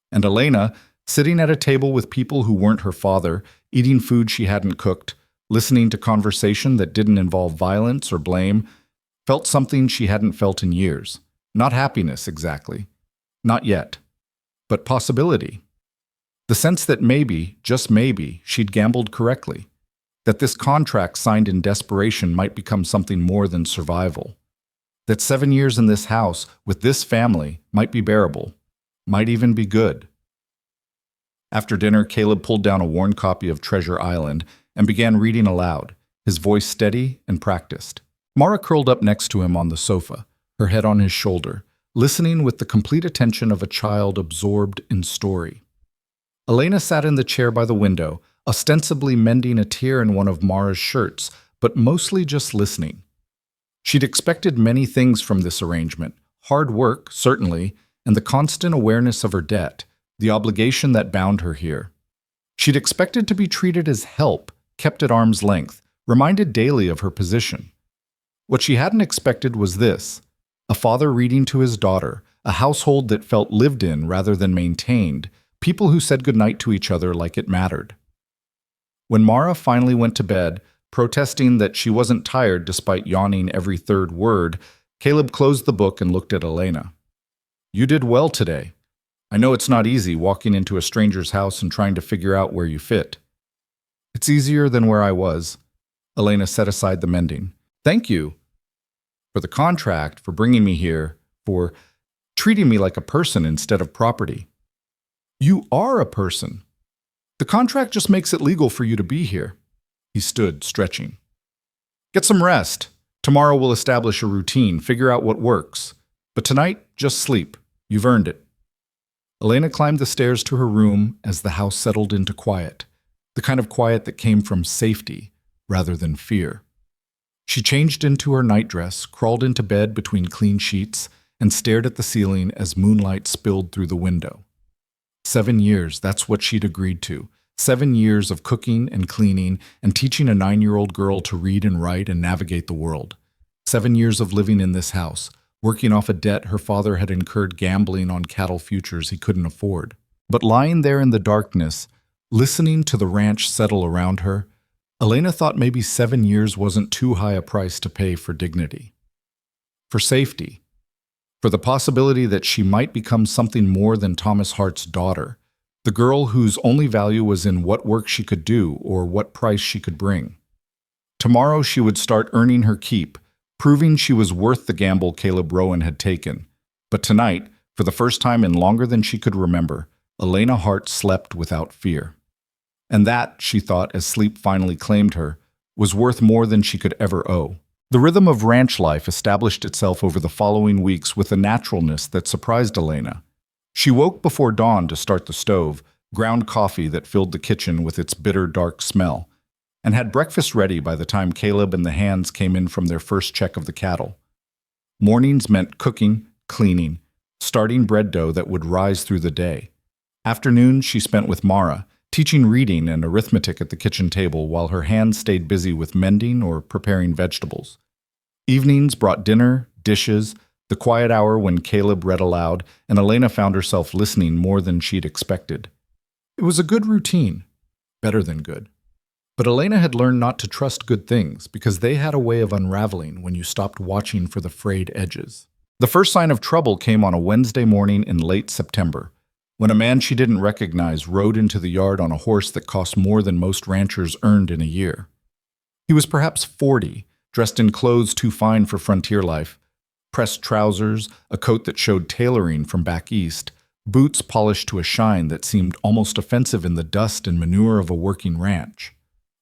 And Elena, sitting at a table with people who weren't her father, eating food she hadn't cooked, listening to conversation that didn't involve violence or blame, felt something she hadn't felt in years. Not happiness, exactly. Not yet. But possibility. The sense that maybe, just maybe, she'd gambled correctly. That this contract signed in desperation might become something more than survival. That 7 years in this house, with this family, might be bearable. Might even be good. After dinner, Caleb pulled down a worn copy of Treasure Island and began reading aloud, his voice steady and practiced. Mara curled up next to him on the sofa, her head on his shoulder, listening with the complete attention of a child absorbed in story. Elena sat in the chair by the window, ostensibly mending a tear in one of Mara's shirts, but mostly just listening. She'd expected many things from this arrangement, hard work, certainly, and the constant awareness of her debt, the obligation that bound her here. She'd expected to be treated as help, kept at arm's length, reminded daily of her position. What she hadn't expected was this: a father reading to his daughter, a household that felt lived in rather than maintained, people who said goodnight to each other like it mattered. When Mara finally went to bed, protesting that she wasn't tired despite yawning every third word, Caleb closed the book and looked at Elena. You did well today. I know it's not easy walking into a stranger's house and trying to figure out where you fit. It's easier than where I was. Elena set aside the mending. Thank you. For the contract, for bringing me here, for treating me like a person instead of property. You are a person. The contract just makes it legal for you to be here. He stood, stretching. Get some rest. Tomorrow we'll establish a routine, figure out what works. But tonight, just sleep. You've earned it. Elena climbed the stairs to her room as the house settled into quiet, the kind of quiet that came from safety rather than fear. She changed into her nightdress, crawled into bed between clean sheets, and stared at the ceiling as moonlight spilled through the window. 7 years, that's what she'd agreed to. 7 years of cooking and cleaning and teaching a 9-year-old girl to read and write and navigate the world. 7 years of living in this house, working off a debt her father had incurred gambling on cattle futures he couldn't afford. But lying there in the darkness, listening to the ranch settle around her, Elena thought maybe 7 years wasn't too high a price to pay for dignity. For safety. For the possibility that she might become something more than Thomas Hart's daughter, the girl whose only value was in what work she could do or what price she could bring. Tomorrow she would start earning her keep, proving she was worth the gamble Caleb Rowan had taken. But tonight, for the first time in longer than she could remember, Elena Hart slept without fear. And that, she thought as sleep finally claimed her, was worth more than she could ever owe. The rhythm of ranch life established itself over the following weeks with a naturalness that surprised Elena. She woke before dawn to start the stove, ground coffee that filled the kitchen with its bitter, dark smell, and had breakfast ready by the time Caleb and the hands came in from their first check of the cattle. Mornings meant cooking, cleaning, starting bread dough that would rise through the day. Afternoons she spent with Mara, teaching reading and arithmetic at the kitchen table while her hands stayed busy with mending or preparing vegetables. Evenings brought dinner, dishes, the quiet hour when Caleb read aloud, and Elena found herself listening more than she'd expected. It was a good routine, better than good. But Elena had learned not to trust good things because they had a way of unraveling when you stopped watching for the frayed edges. The first sign of trouble came on a Wednesday morning in late September, when a man she didn't recognize rode into the yard on a horse that cost more than most ranchers earned in a year. He was perhaps 40, dressed in clothes too fine for frontier life, pressed trousers, a coat that showed tailoring from back east, boots polished to a shine that seemed almost offensive in the dust and manure of a working ranch.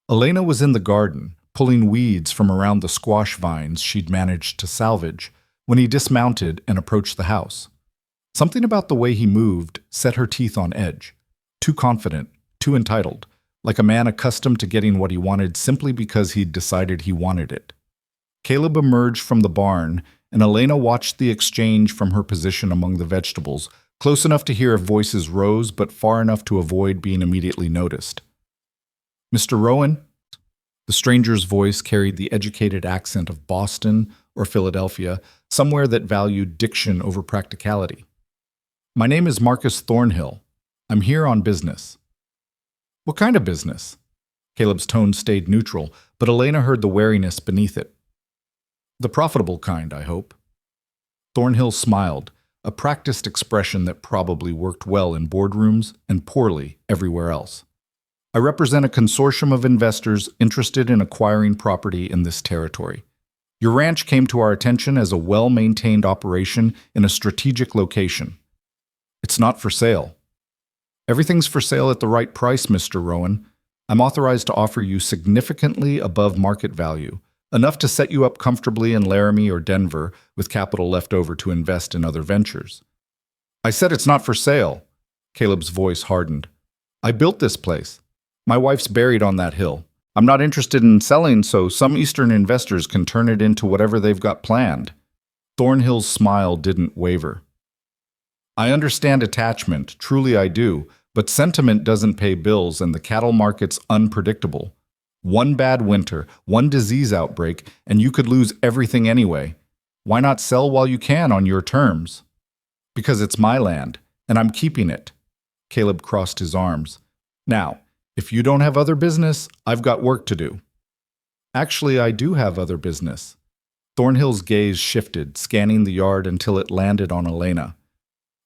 Elena was in the garden, pulling weeds from around the squash vines she'd managed to salvage, when he dismounted and approached the house. Something about the way he moved set her teeth on edge. Too confident, too entitled, like a man accustomed to getting what he wanted simply because he'd decided he wanted it. Caleb emerged from the barn, and Elena watched the exchange from her position among the vegetables, close enough to hear if voices rose but far enough to avoid being immediately noticed. "Mr. Rowan?" The stranger's voice carried the educated accent of Boston or Philadelphia, somewhere that valued diction over practicality. "My name is Marcus Thornhill. I'm here on business." "What kind of business?" Caleb's tone stayed neutral, but Elena heard the wariness beneath it. "The profitable kind, I hope." Thornhill smiled, a practiced expression that probably worked well in boardrooms and poorly everywhere else. "I represent a consortium of investors interested in acquiring property in this territory. Your ranch came to our attention as a well-maintained operation in a strategic location. It's not for sale." "Everything's for sale at the right price, Mr. Rowan. I'm authorized to offer you significantly above market value, enough to set you up comfortably in Laramie or Denver with capital left over to invest in other ventures." "I said it's not for sale." Caleb's voice hardened. "I built this place. My wife's buried on that hill. I'm not interested in selling so some Eastern investors can turn it into whatever they've got planned." Thornhill's smile didn't waver. "I understand attachment, truly I do, but sentiment doesn't pay bills and the cattle market's unpredictable. One bad winter, one disease outbreak, and you could lose everything anyway. Why not sell while you can on your terms?" "Because it's my land, and I'm keeping it." Caleb crossed his arms. "Now, if you don't have other business, I've got work to do." "Actually, I do have other business." Thornhill's gaze shifted, scanning the yard until it landed on Elena.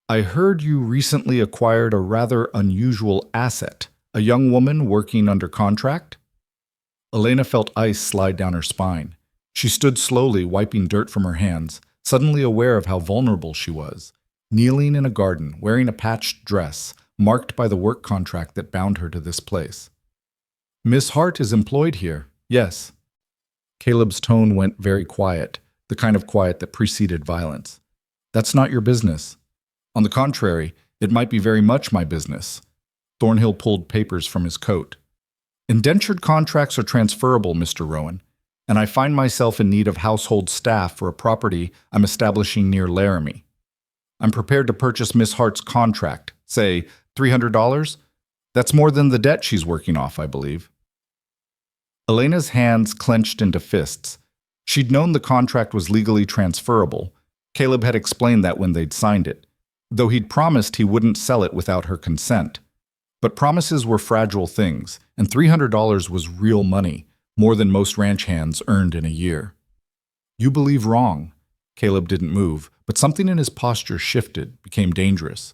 "I heard you recently acquired a rather unusual asset, a young woman working under contract?" Elena felt ice slide down her spine. She stood slowly, wiping dirt from her hands, suddenly aware of how vulnerable she was, kneeling in a garden, wearing a patched dress, marked by the work contract that bound her to this place. "Miss Hart is employed here, yes." Caleb's tone went very quiet, the kind of quiet that preceded violence. "That's not your business. On the contrary, it might be very much my business." Thornhill pulled papers from his coat. "Indentured contracts are transferable, Mr. Rowan. and I find myself in need of household staff for a property I'm establishing near Laramie. I'm prepared to purchase Miss Hart's contract, say $300. That's more than the debt she's working off, I believe. Elena's hands clenched into fists. She'd known the contract was legally transferable. Caleb had explained that when they'd signed it, though he'd promised he wouldn't sell it without her consent. But promises were fragile things, and $300 was real money, more than most ranch hands earned in a year. You believe wrong. Caleb didn't move, but something in his posture shifted, became dangerous.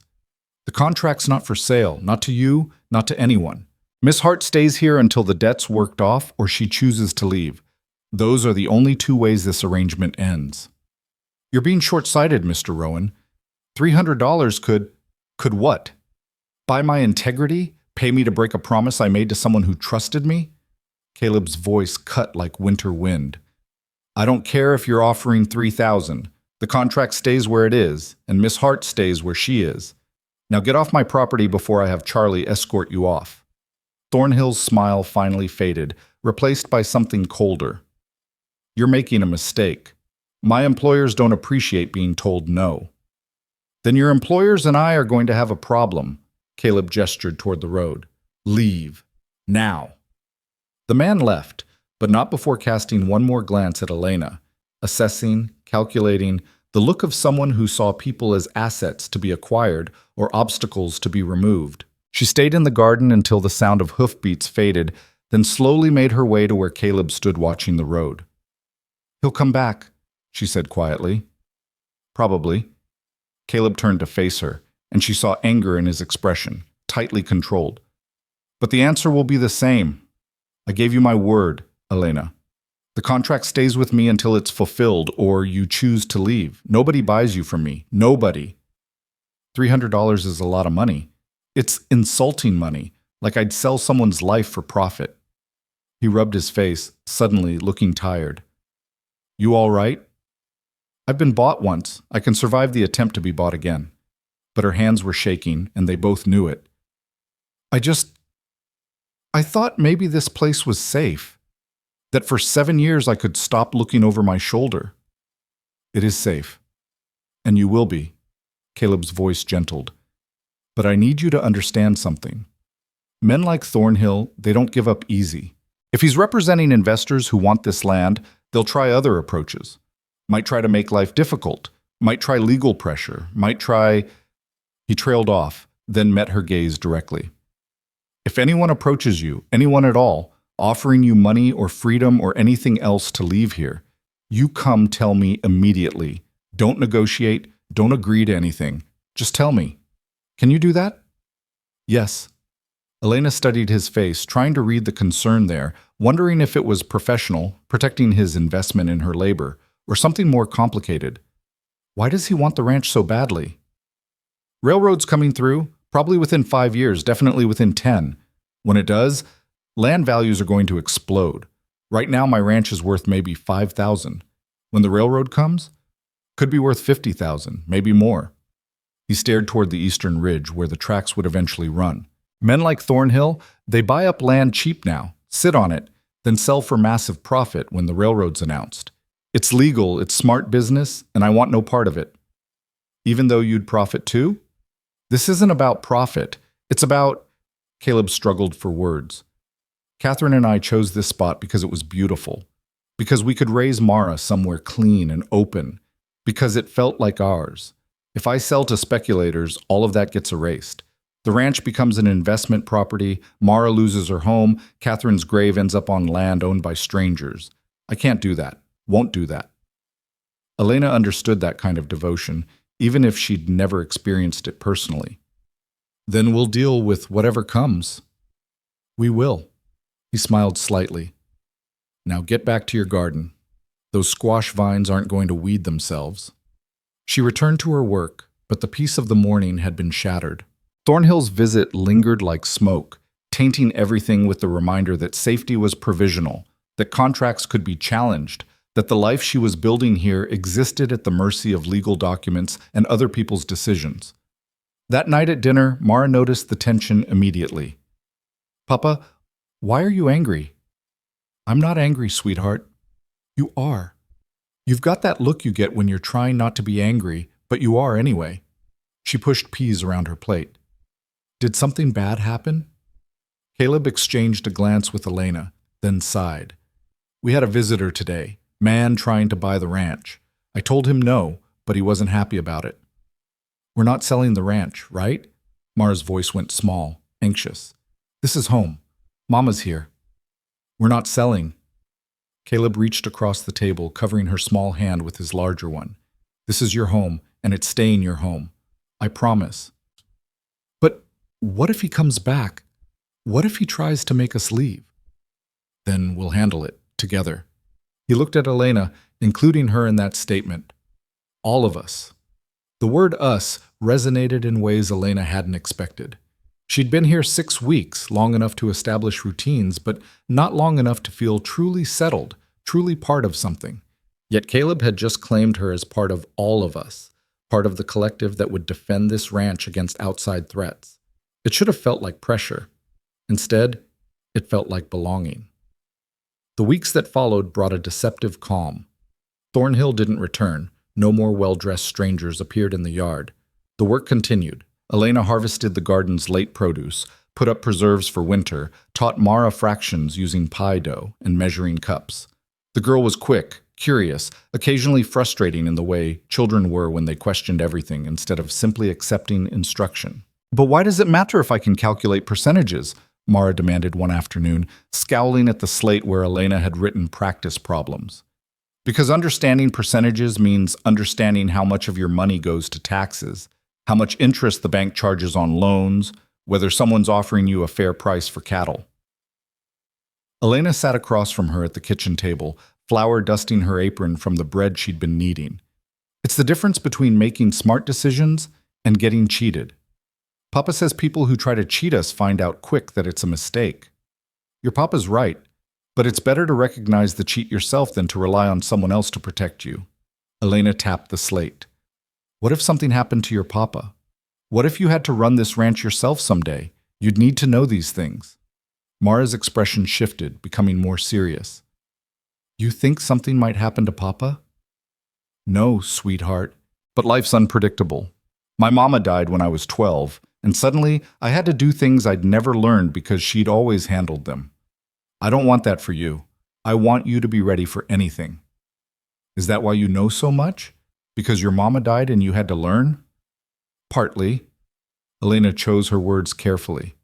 The contract's not for sale, not to you, not to anyone. Miss Hart stays here until the debt's worked off or she chooses to leave. Those are the only two ways this arrangement ends. You're being short-sighted, Mr. Rowan. $300 could what? Buy my integrity? Pay me to break a promise I made to someone who trusted me? Caleb's voice cut like winter wind. I don't care if you're offering $3,000. The contract stays where it is, and Miss Hart stays where she is. Now get off my property before I have Charlie escort you off. Thornhill's smile finally faded, replaced by something colder. You're making a mistake. My employers don't appreciate being told no. Then your employers and I are going to have a problem. Caleb gestured toward the road. Leave. Now. The man left, but not before casting one more glance at Elena, assessing, calculating, the look of someone who saw people as assets to be acquired or obstacles to be removed. She stayed in the garden until the sound of hoofbeats faded, then slowly made her way to where Caleb stood watching the road. He'll come back, she said quietly. Probably. Caleb turned to face her, and she saw anger in his expression, tightly controlled. But the answer will be the same. I gave you my word, Elena. The contract stays with me until it's fulfilled, or you choose to leave. Nobody buys you from me. Nobody. $300 is a lot of money. It's insulting money, like I'd sell someone's life for profit. He rubbed his face, suddenly looking tired. You all right? I've been bought once. I can survive the attempt to be bought again. But her hands were shaking, and they both knew it. I thought maybe this place was safe. That for 7 years I could stop looking over my shoulder. It is safe. And you will be. Caleb's voice gentled. But I need you to understand something. Men like Thornhill, they don't give up easy. If he's representing investors who want this land, they'll try other approaches. Might try to make life difficult. Might try legal pressure. Might try... He trailed off, then met her gaze directly. If anyone approaches you, anyone at all, offering you money or freedom or anything else to leave here, you come tell me immediately. Don't negotiate, don't agree to anything. Just tell me. Can you do that? Yes. Elena studied his face, trying to read the concern there, wondering if it was professional, protecting his investment in her labor, or something more complicated. Why does he want the ranch so badly? Railroad's coming through, probably within 5 years, definitely within 10. When it does, land values are going to explode. Right now, my ranch is worth maybe $5,000. When the railroad comes, could be worth $50,000, maybe more. He stared toward the eastern ridge where the tracks would eventually run. Men like Thornhill, they buy up land cheap now, sit on it, then sell for massive profit when the railroad's announced. It's legal, it's smart business, and I want no part of it. Even though you'd profit too? This isn't about profit. It's about... Caleb struggled for words. Catherine and I chose this spot because it was beautiful. Because we could raise Mara somewhere clean and open. Because it felt like ours. If I sell to speculators, all of that gets erased. The ranch becomes an investment property, Mara loses her home, Catherine's grave ends up on land owned by strangers. I can't do that. Won't do that. Elena understood that kind of devotion, even if she'd never experienced it personally. Then we'll deal with whatever comes. We will. He smiled slightly. Now get back to your garden. Those squash vines aren't going to weed themselves. She returned to her work, but the peace of the morning had been shattered. Thornhill's visit lingered like smoke, tainting everything with the reminder that safety was provisional, that contracts could be challenged, that the life she was building here existed at the mercy of legal documents and other people's decisions. That night at dinner, Mara noticed the tension immediately. Papa, why are you angry? I'm not angry, sweetheart. You are. You've got that look you get when you're trying not to be angry, but you are anyway. She pushed peas around her plate. Did something bad happen? Caleb exchanged a glance with Elena, then sighed. We had a visitor today, man trying to buy the ranch. I told him no, but he wasn't happy about it. We're not selling the ranch, right? Mara's voice went small, anxious. This is home. Mama's here. We're not selling. Caleb reached across the table, covering her small hand with his larger one. This is your home, and it's staying your home. I promise. But what if he comes back? What if he tries to make us leave? Then we'll handle it, together. He looked at Elena, including her in that statement. All of us. The word us resonated in ways Elena hadn't expected. She'd been here 6 weeks, long enough to establish routines, but not long enough to feel truly settled, truly part of something. Yet Caleb had just claimed her as part of all of us, part of the collective that would defend this ranch against outside threats. It should have felt like pressure. Instead, it felt like belonging. The weeks that followed brought a deceptive calm. Thornhill didn't return. No more well-dressed strangers appeared in the yard. The work continued. Elena harvested the garden's late produce, put up preserves for winter, taught Mara fractions using pie dough and measuring cups. The girl was quick, curious, occasionally frustrating in the way children were when they questioned everything instead of simply accepting instruction. But why does it matter if I can calculate percentages? Mara demanded one afternoon, scowling at the slate where Elena had written practice problems. Because understanding percentages means understanding how much of your money goes to taxes, how much interest the bank charges on loans, whether someone's offering you a fair price for cattle. Elena sat across from her at the kitchen table, flour dusting her apron from the bread she'd been kneading. It's the difference between making smart decisions and getting cheated. Papa says people who try to cheat us find out quick that it's a mistake. Your papa's right, but it's better to recognize the cheat yourself than to rely on someone else to protect you. Elena tapped the slate. What if something happened to your papa? What if you had to run this ranch yourself someday? You'd need to know these things. Mara's expression shifted, becoming more serious. You think something might happen to Papa? No, sweetheart, but life's unpredictable. My mama died when I was 12, and suddenly I had to do things I'd never learned because she'd always handled them. I don't want that for you. I want you to be ready for anything. Is that why you know so much? Because your mama died and you had to learn? Partly. Elena chose her words carefully.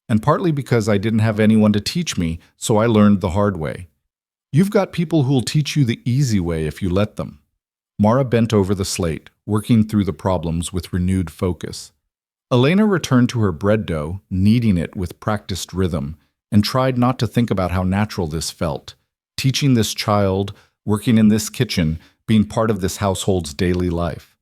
And partly because I didn't have anyone to teach me, so I learned the hard way. You've got people who'll teach you the easy way if you let them. Mara bent over the slate, working through the problems with renewed focus. Elena returned to her bread dough, kneading it with practiced rhythm, and tried not to think about how natural this felt. Teaching this child, working in this kitchen, being part of this household's daily life.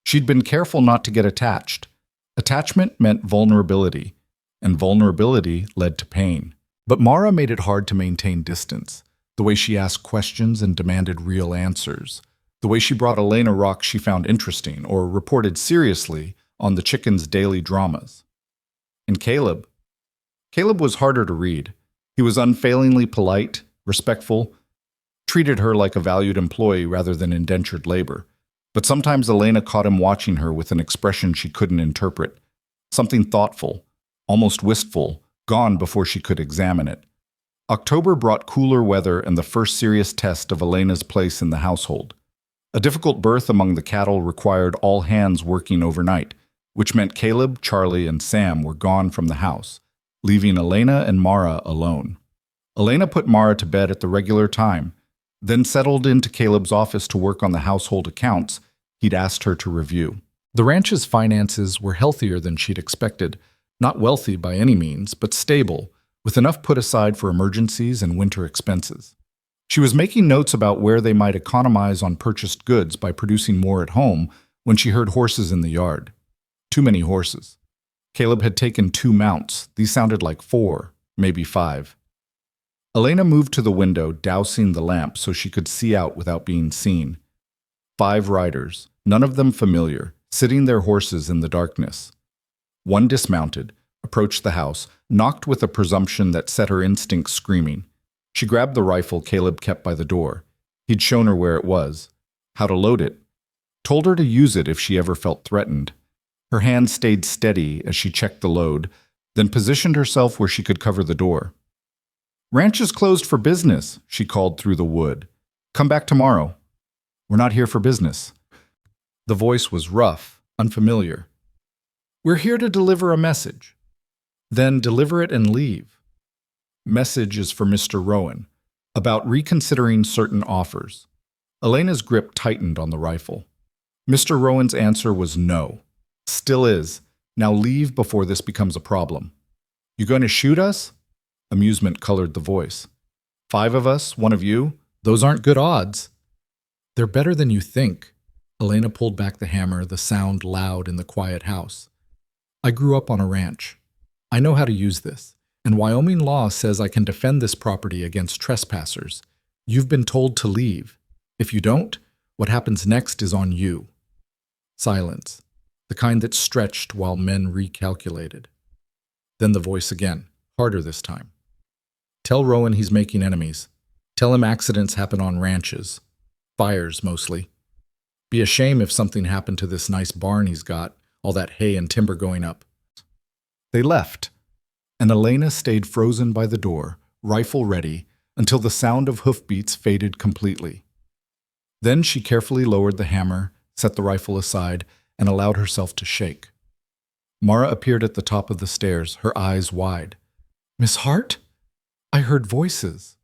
She'd been careful not to get attached. Attachment meant vulnerability, and vulnerability led to pain. But Mara made it hard to maintain distance. The way she asked questions and demanded real answers. The way she brought Elena rocks she found interesting or reported seriously on the chicken's daily dramas. And Caleb was harder to read. He was unfailingly polite, respectful, treated her like a valued employee rather than indentured labor. But sometimes Elena caught him watching her with an expression she couldn't interpret. Something thoughtful, almost wistful, gone before she could examine it. October brought cooler weather and the first serious test of Elena's place in the household. A difficult birth among the cattle required all hands working overnight, which meant Caleb, Charlie, and Sam were gone from the house, leaving Elena and Mara alone. Elena put Mara to bed at the regular time, then settled into Caleb's office to work on the household accounts he'd asked her to review. The ranch's finances were healthier than she'd expected, not wealthy by any means, but stable, with enough put aside for emergencies and winter expenses. She was making notes about where they might economize on purchased goods by producing more at home when she heard horses in the yard. Too many horses. Caleb had taken 2 mounts. These sounded like 4, maybe 5. Elena moved to the window, dousing the lamp so she could see out without being seen. 5 riders, none of them familiar, sitting their horses in the darkness. One dismounted, approached the house, knocked with a presumption that set her instincts screaming. She grabbed the rifle Caleb kept by the door. He'd shown her where it was, how to load it, told her to use it if she ever felt threatened. Her hand stayed steady as she checked the load, then positioned herself where she could cover the door. "Ranch is closed for business," she called through the wood. "Come back tomorrow. We're not here for business." The voice was rough, unfamiliar. "We're here to deliver a message." "Then deliver it and leave." "Message is for Mr. Rowan, about reconsidering certain offers." Elena's grip tightened on the rifle. Mr. Rowan's answer was no. "Still is. Now leave before this becomes a problem." "You going to shoot us?" Amusement colored the voice. "5 of us, 1 of you? Those aren't good odds." "They're better than you think." Elena pulled back the hammer, the sound loud in the quiet house. "I grew up on a ranch. I know how to use this, and Wyoming law says I can defend this property against trespassers. You've been told to leave. If you don't, what happens next is on you." Silence, the kind that stretched while men recalculated. Then the voice again, harder this time. "Tell Rowan he's making enemies. Tell him accidents happen on ranches. Fires, mostly. Be a shame if something happened to this nice barn he's got, all that hay and timber going up." They left, and Elena stayed frozen by the door, rifle ready, until the sound of hoofbeats faded completely. Then she carefully lowered the hammer, set the rifle aside, and allowed herself to shake. Mara appeared at the top of the stairs, her eyes wide. "Miss Hart? I heard voices."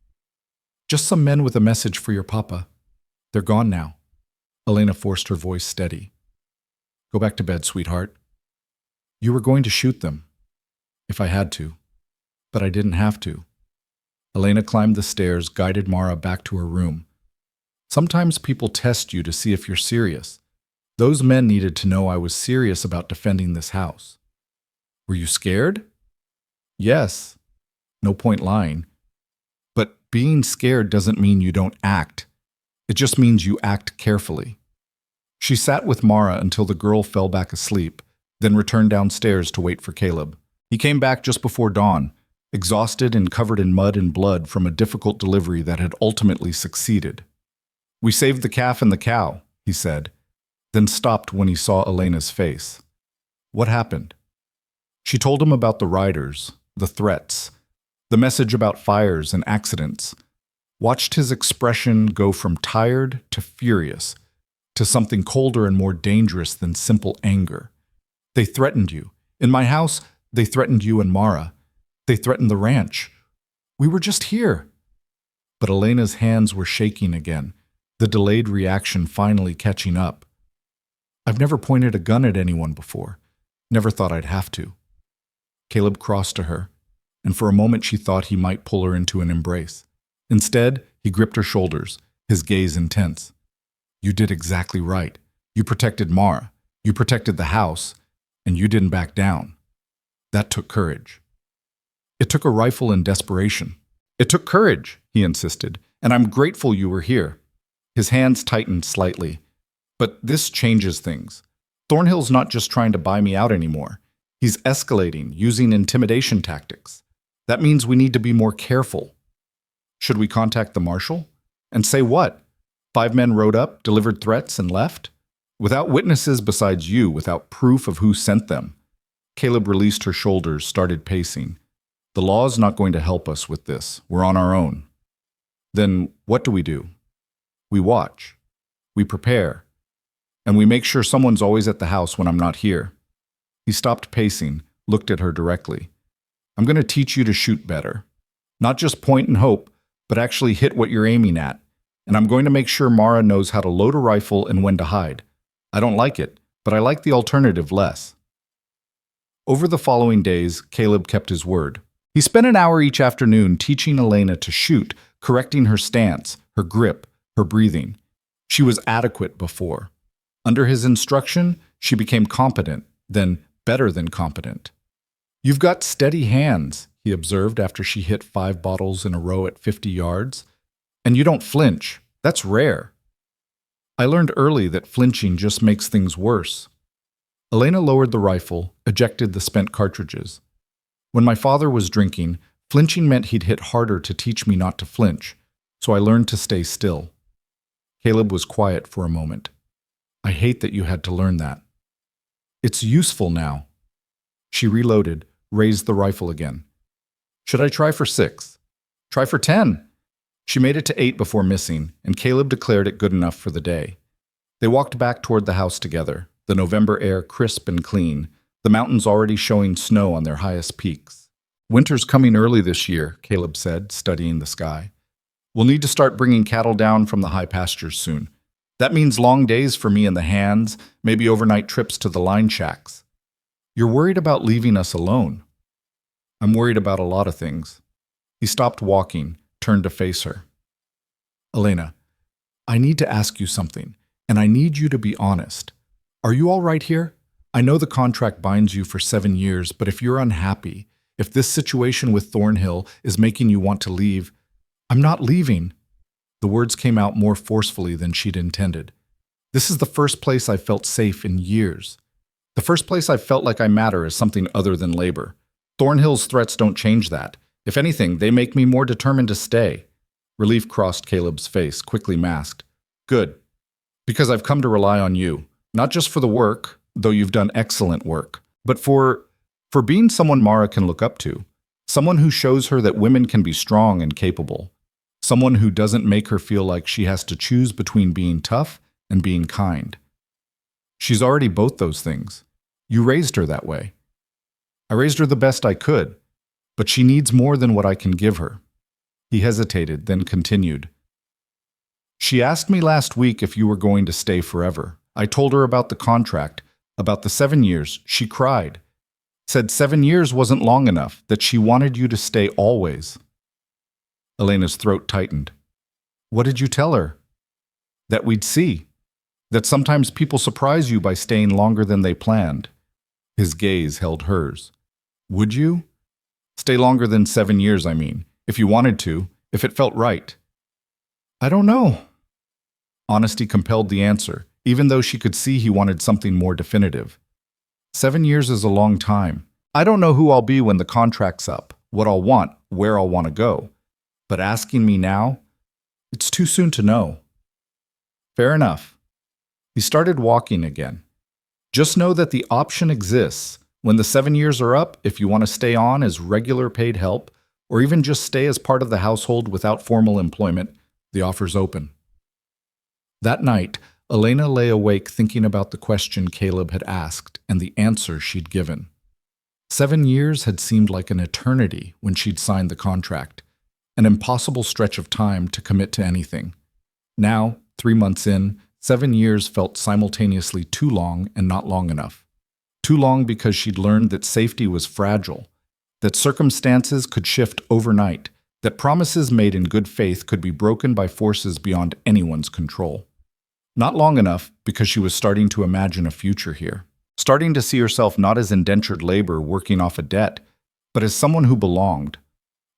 "Just some men with a message for your papa. They're gone now." Elena forced her voice steady. "Go back to bed, sweetheart. You were going to shoot them." "If I had to. But I didn't have to." Elena climbed the stairs, guided Mara back to her room. "Sometimes people test you to see if you're serious. Those men needed to know I was serious about defending this house." "Were you scared?" "Yes. No point lying. But being scared doesn't mean you don't act. It just means you act carefully." She sat with Mara until the girl fell back asleep, then returned downstairs to wait for Caleb. He came back just before dawn, exhausted and covered in mud and blood from a difficult delivery that had ultimately succeeded. "We saved the calf and the cow," he said, then stopped when he saw Elena's face. "What happened?" She told him about the riders, the threats, the message about fires and accidents, watched his expression go from tired to furious, to something colder and more dangerous than simple anger. "They threatened you. In my house, they threatened you and Mara. They threatened the ranch. We were just here." But Elena's hands were shaking again, the delayed reaction finally catching up. "I've never pointed a gun at anyone before. Never thought I'd have to." Caleb crossed to her, and for a moment she thought he might pull her into an embrace. Instead, he gripped her shoulders, his gaze intense. "You did exactly right. You protected Mara. You protected the house, and you didn't back down. That took courage." "It took a rifle and desperation." "It took courage," he insisted, "and I'm grateful you were here." His hands tightened slightly. "But this changes things. Thornhill's not just trying to buy me out anymore. He's escalating, using intimidation tactics. That means we need to be more careful." "Should we contact the marshal? And say what? 5 men rode up, delivered threats, and left? Without witnesses besides you, without proof of who sent them." Caleb released her shoulders, started pacing. "The law's not going to help us with this. We're on our own." "Then what do? We watch. We prepare. And we make sure someone's always at the house when I'm not here." He stopped pacing, looked at her directly. "I'm going to teach you to shoot better. Not just point and hope, but actually hit what you're aiming at. And I'm going to make sure Mara knows how to load a rifle and when to hide. I don't like it, but I like the alternative less." Over the following days, Caleb kept his word. He spent an hour each afternoon teaching Elena to shoot, correcting her stance, her grip, her breathing. She was adequate before. Under his instruction, she became competent, then better than competent. "You've got steady hands," he observed after she hit 5 bottles in a row at 50 yards. "And you don't flinch. That's rare." "I learned early that flinching just makes things worse." Elena lowered the rifle, ejected the spent cartridges. "When my father was drinking, flinching meant he'd hit harder to teach me not to flinch, so I learned to stay still." Caleb was quiet for a moment. I hate that you had to learn that. It's useful now. She reloaded, raised the rifle again. Should I try for 6? Try for 10. She made it to 8 before missing, and Caleb declared it good enough for the day. They walked back toward the house together, the November air crisp and clean, the mountains already showing snow on their highest peaks. Winter's coming early this year, Caleb said, studying the sky. We'll need to start bringing cattle down from the high pastures soon. That means long days for me in the hands, maybe overnight trips to the line shacks. You're worried about leaving us alone. I'm worried about a lot of things. He stopped walking, turned to face her. Elena, I need to ask you something, and I need you to be honest. Are you all right here? I know the contract binds you for 7 years, but if you're unhappy, if this situation with Thornhill is making you want to leave, I'm not leaving. The words came out more forcefully than she'd intended. This is the first place I've felt safe in years. The first place I've felt like I matter as something other than labor. Thornhill's threats don't change that. If anything, they make me more determined to stay. Relief crossed Caleb's face, quickly masked. Good. Because I've come to rely on you. Not just for the work, though you've done excellent work, but for being someone Mara can look up to. Someone who shows her that women can be strong and capable. Someone who doesn't make her feel like she has to choose between being tough and being kind. She's already both those things. You raised her that way. I raised her the best I could, but she needs more than what I can give her. He hesitated, then continued. She asked me last week if you were going to stay forever. I told her about the contract, about the 7 years. She cried. Said 7 years wasn't long enough, that she wanted you to stay always. Elena's throat tightened. What did you tell her? That we'd see. That sometimes people surprise you by staying longer than they planned. His gaze held hers. Would you? Stay longer than 7 years, I mean. If you wanted to, if it felt right. I don't know. Honesty compelled the answer, even though she could see he wanted something more definitive. 7 years is a long time. I don't know who I'll be when the contract's up, what I'll want, where I'll want to go. But asking me now? It's too soon to know. Fair enough. He started walking again. Just know that the option exists. When the 7 years are up, if you want to stay on as regular paid help, or even just stay as part of the household without formal employment, the offer's open. That night, Elena lay awake thinking about the question Caleb had asked and the answer she'd given. 7 years had seemed like an eternity when she'd signed the contract, an impossible stretch of time to commit to anything. Now, 3 months in, 7 years felt simultaneously too long and not long enough. Too long because she'd learned that safety was fragile, that circumstances could shift overnight, that promises made in good faith could be broken by forces beyond anyone's control. Not long enough because she was starting to imagine a future here, starting to see herself not as indentured labor working off a debt, but as someone who belonged,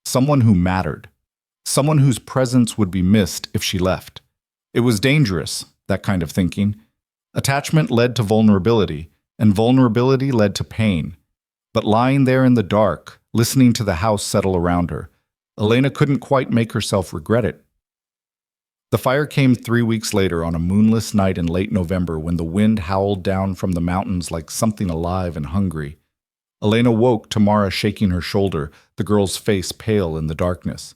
someone who mattered, someone whose presence would be missed if she left. It was dangerous, that kind of thinking. Attachment led to vulnerability, and vulnerability led to pain. But lying there in the dark, listening to the house settle around her, Elena couldn't quite make herself regret it. The fire came 3 weeks later on a moonless night in late November when the wind howled down from the mountains like something alive and hungry. Elena woke, Tamara shaking her shoulder, the girl's face pale in the darkness.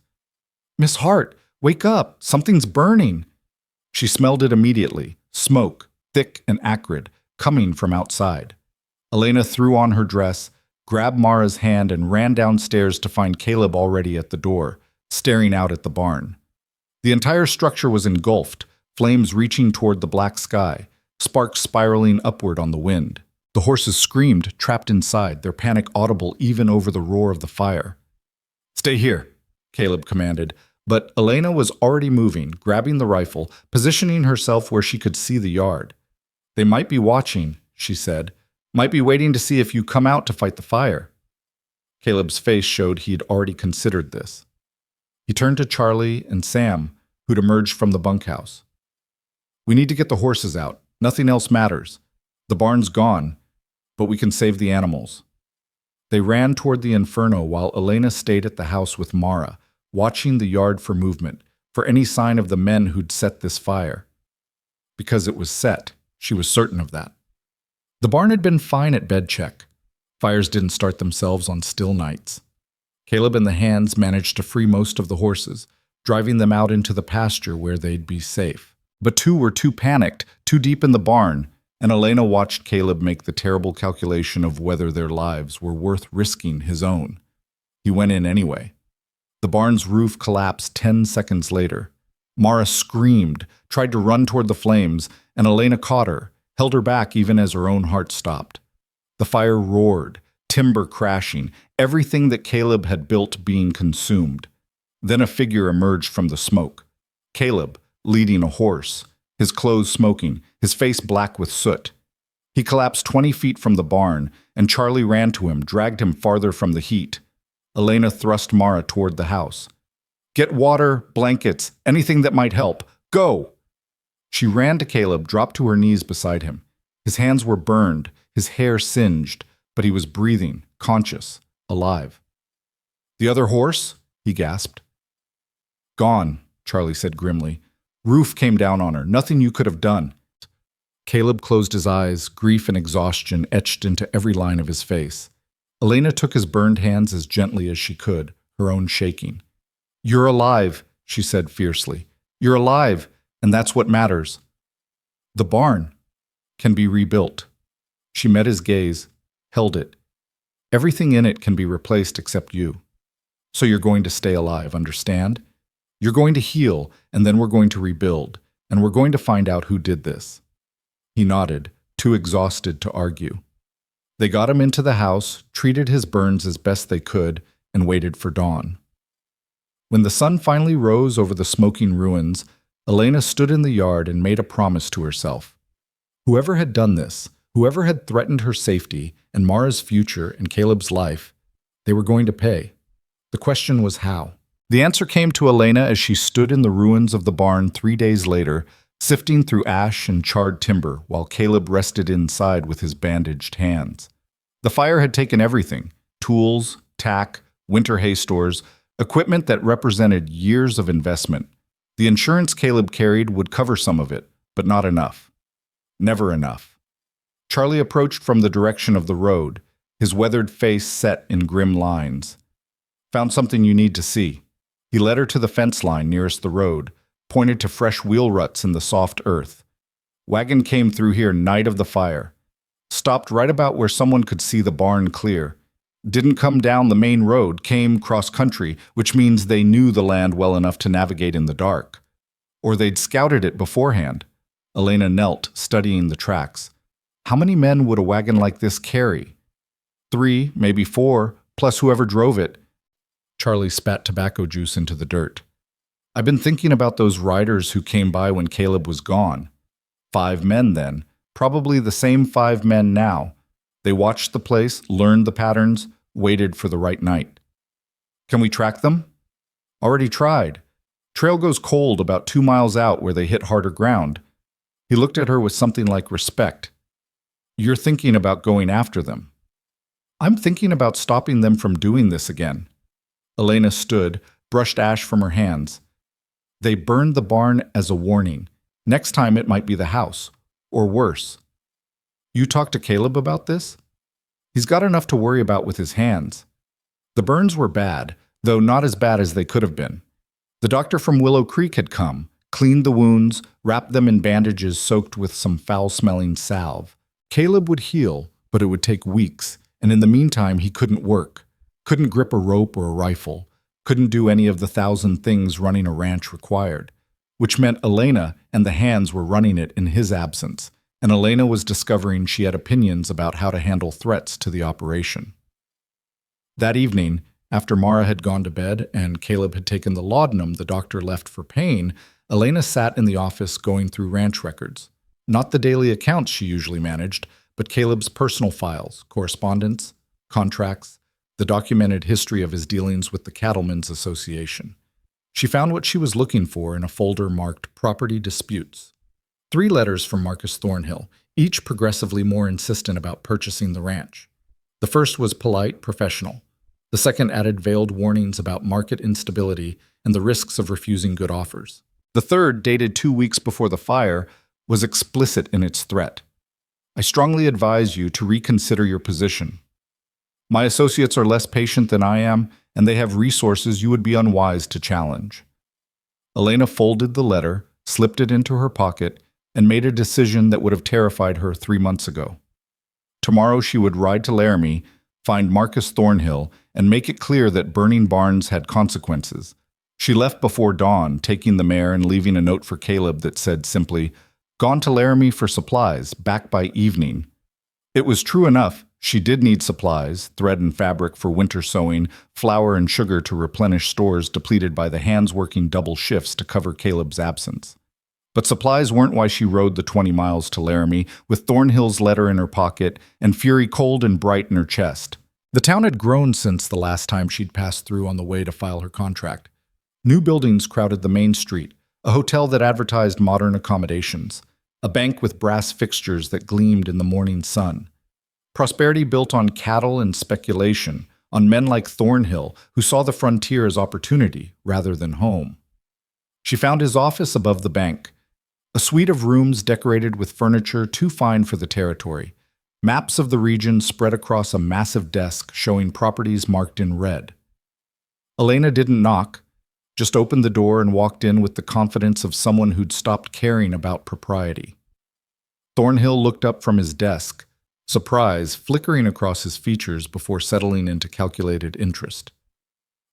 Miss Hart, wake up! Something's burning! She smelled it immediately, smoke, thick and acrid, coming from outside. Elena threw on her dress, grabbed Mara's hand and ran downstairs to find Caleb already at the door, staring out at the barn. The entire structure was engulfed, flames reaching toward the black sky, sparks spiraling upward on the wind. The horses screamed, trapped inside, their panic audible even over the roar of the fire. Stay here, Caleb commanded, but Elena was already moving, grabbing the rifle, positioning herself where she could see the yard. They might be watching, she said, might be waiting to see if you come out to fight the fire. Caleb's face showed he'd already considered this. He turned to Charlie and Sam, who'd emerged from the bunkhouse. We need to get the horses out. Nothing else matters. The barn's gone, but we can save the animals. They ran toward the inferno while Elena stayed at the house with Mara, watching the yard for movement, for any sign of the men who'd set this fire. because it was set. She was certain of that. The barn had been fine at bed check. Fires didn't start themselves on still nights. Caleb and the hands managed to free most of the horses, driving them out into the pasture where they'd be safe. But two were too panicked, too deep in the barn, and Elena watched Caleb make the terrible calculation of whether their lives were worth risking his own. He went in anyway. The barn's roof collapsed 10 seconds later. Mara screamed, tried to run toward the flames, and Elena caught her, held her back even as her own heart stopped. The fire roared, timber crashing, everything that Caleb had built being consumed. Then a figure emerged from the smoke. Caleb, leading a horse, his clothes smoking, his face black with soot. He collapsed 20 feet from the barn, and Charlie ran to him, dragged him farther from the heat. Elena thrust Mara toward the house. "Get water, blankets, anything that might help. Go!" She ran to Caleb, dropped to her knees beside him. His hands were burned, his hair singed, but he was breathing, conscious, alive. "The other horse?" he gasped. "Gone," Charlie said grimly. "Roof came down on her. Nothing you could have done." Caleb closed his eyes, grief and exhaustion etched into every line of his face. Elena took his burned hands as gently as she could, her own shaking. "You're alive," she said fiercely. "You're alive, and that's what matters. The barn can be rebuilt." She met his gaze, held it. "Everything in it can be replaced except you. So you're going to stay alive, understand? You're going to heal, and then we're going to rebuild, and we're going to find out who did this." He nodded, too exhausted to argue. They got him into the house, treated his burns as best they could, and waited for dawn. When the sun finally rose over the smoking ruins, Elena stood in the yard and made a promise to herself. Whoever had done this, whoever had threatened her safety and Mara's future and Caleb's life, they were going to pay. The question was how. The answer came to Elena as she stood in the ruins of the barn 3 days later, sifting through ash and charred timber while Caleb rested inside with his bandaged hands. The fire had taken everything: tools, tack, winter hay stores, equipment that represented years of investment. The insurance Caleb carried would cover some of it, but not enough. Never enough. Charlie approached from the direction of the road, his weathered face set in grim lines. "Found something you need to see." He led her to the fence line nearest the road, pointed to fresh wheel ruts in the soft earth. "Wagon came through here night of the fire. Stopped right about where someone could see the barn clear. Didn't come down the main road, came cross-country, which means they knew the land well enough to navigate in the dark. Or they'd scouted it beforehand." Elena knelt, studying the tracks. "How many men would a wagon like this carry?" 3, maybe 4, plus whoever drove it." Charlie spat tobacco juice into the dirt. "I've been thinking about those riders who came by when Caleb was gone. 5 men then, probably the same 5 men now. They watched the place, learned the patterns, waited for the right night." "Can we track them?" "Already tried. Trail goes cold about 2 miles out where they hit harder ground." He looked at her with something like respect. "You're thinking about going after them." "I'm thinking about stopping them from doing this again." Elena stood, brushed ash from her hands. "They burned the barn as a warning. Next time it might be the house, or worse." "You talked to Caleb about this?" "He's got enough to worry about with his hands." The burns were bad, though not as bad as they could have been. The doctor from Willow Creek had come, cleaned the wounds, wrapped them in bandages soaked with some foul-smelling salve. Caleb would heal, but it would take weeks, and in the meantime he couldn't work, couldn't grip a rope or a rifle, couldn't do any of the 1,000 things running a ranch required, which meant Elena and the hands were running it in his absence, and Elena was discovering she had opinions about how to handle threats to the operation. That evening, after Mara had gone to bed and Caleb had taken the laudanum the doctor left for pain, Elena sat in the office going through ranch records. Not the daily accounts she usually managed, but Caleb's personal files, correspondence, contracts, the documented history of his dealings with the Cattlemen's Association. She found what she was looking for in a folder marked Property Disputes. 3 letters from Marcus Thornhill, each progressively more insistent about purchasing the ranch. The first was polite, professional. The second added veiled warnings about market instability and the risks of refusing good offers. The third, dated 2 weeks before the fire, was explicit in its threat. I strongly advise you to reconsider your position. My associates are less patient than I am, and they have resources you would be unwise to challenge. Elena folded the letter, slipped it into her pocket, and made a decision that would have terrified her 3 months ago. Tomorrow she would ride to Laramie, find Marcus Thornhill, and make it clear that burning barns had consequences. She left before dawn, taking the mare and leaving a note for Caleb that said simply, "Gone to Laramie for supplies, back by evening." It was true enough. She did need supplies, thread and fabric for winter sewing, flour and sugar to replenish stores depleted by the hands working double shifts to cover Caleb's absence. But supplies weren't why she rode the 20 miles to Laramie, with Thornhill's letter in her pocket and fury cold and bright in her chest. The town had grown since the last time she'd passed through on the way to file her contract. New buildings crowded the main street, a hotel that advertised modern accommodations, a bank with brass fixtures that gleamed in the morning sun. Prosperity built on cattle and speculation, on men like Thornhill, who saw the frontier as opportunity rather than home. She found his office above the bank, a suite of rooms decorated with furniture too fine for the territory, maps of the region spread across a massive desk showing properties marked in red. Elena didn't knock, just opened the door and walked in with the confidence of someone who'd stopped caring about propriety. Thornhill looked up from his desk, surprise flickering across his features before settling into calculated interest.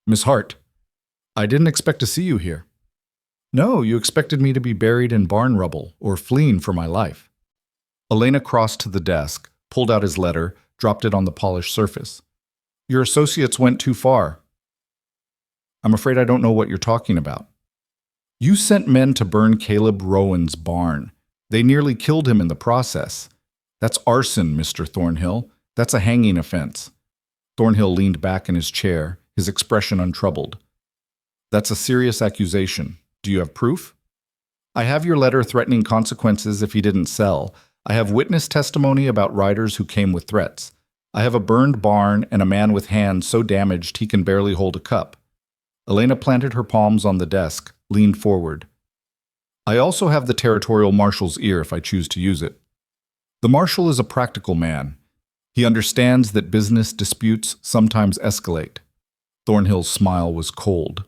"Miss Hart, I didn't expect to see you here." "No, you expected me to be buried in barn rubble or fleeing for my life." Elena crossed to the desk, pulled out his letter, dropped it on the polished surface. "Your associates went too far." "I'm afraid I don't know what you're talking about." "You sent men to burn Caleb Rowan's barn. They nearly killed him in the process. That's arson, Mr. Thornhill. That's a hanging offense." Thornhill leaned back in his chair, his expression untroubled. "That's a serious accusation. Do you have proof?" "I have your letter threatening consequences if he didn't sell. I have witness testimony about riders who came with threats. I have a burned barn and a man with hands so damaged he can barely hold a cup." Elena planted her palms on the desk, leaned forward. "I also have the territorial marshal's ear if I choose to use it. The marshal is a practical man. He understands that business disputes sometimes escalate." Thornhill's smile was cold.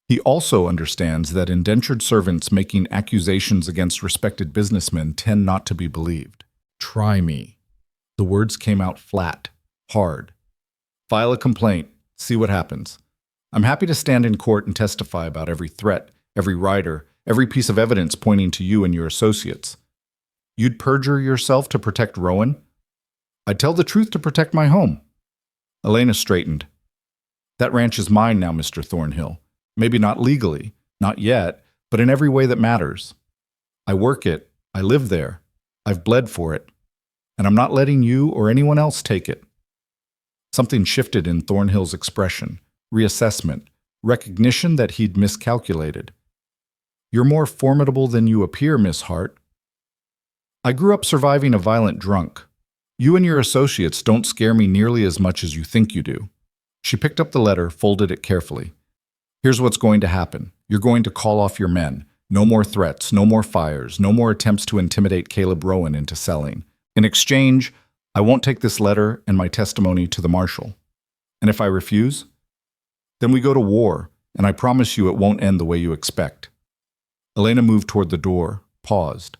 "He also understands that indentured servants making accusations against respected businessmen tend not to be believed." "Try me." The words came out flat, hard. "File a complaint. See what happens. I'm happy to stand in court and testify about every threat, every rider, every piece of evidence pointing to you and your associates." "You'd perjure yourself to protect Rowan?" "I'd tell the truth to protect my home." Elena straightened. "That ranch is mine now, Mr. Thornhill. Maybe not legally, not yet, but in every way that matters. I work it, I live there, I've bled for it, and I'm not letting you or anyone else take it." Something shifted in Thornhill's expression, reassessment, recognition that he'd miscalculated. "You're more formidable than you appear, Miss Hart." "I grew up surviving a violent drunk. You and your associates don't scare me nearly as much as you think you do." She picked up the letter, folded it carefully. "Here's what's going to happen. You're going to call off your men. No more threats, no more fires, no more attempts to intimidate Caleb Rowan into selling. In exchange, I won't take this letter and my testimony to the marshal. And if I refuse, then we go to war, and I promise you it won't end the way you expect." Elena moved toward the door, paused.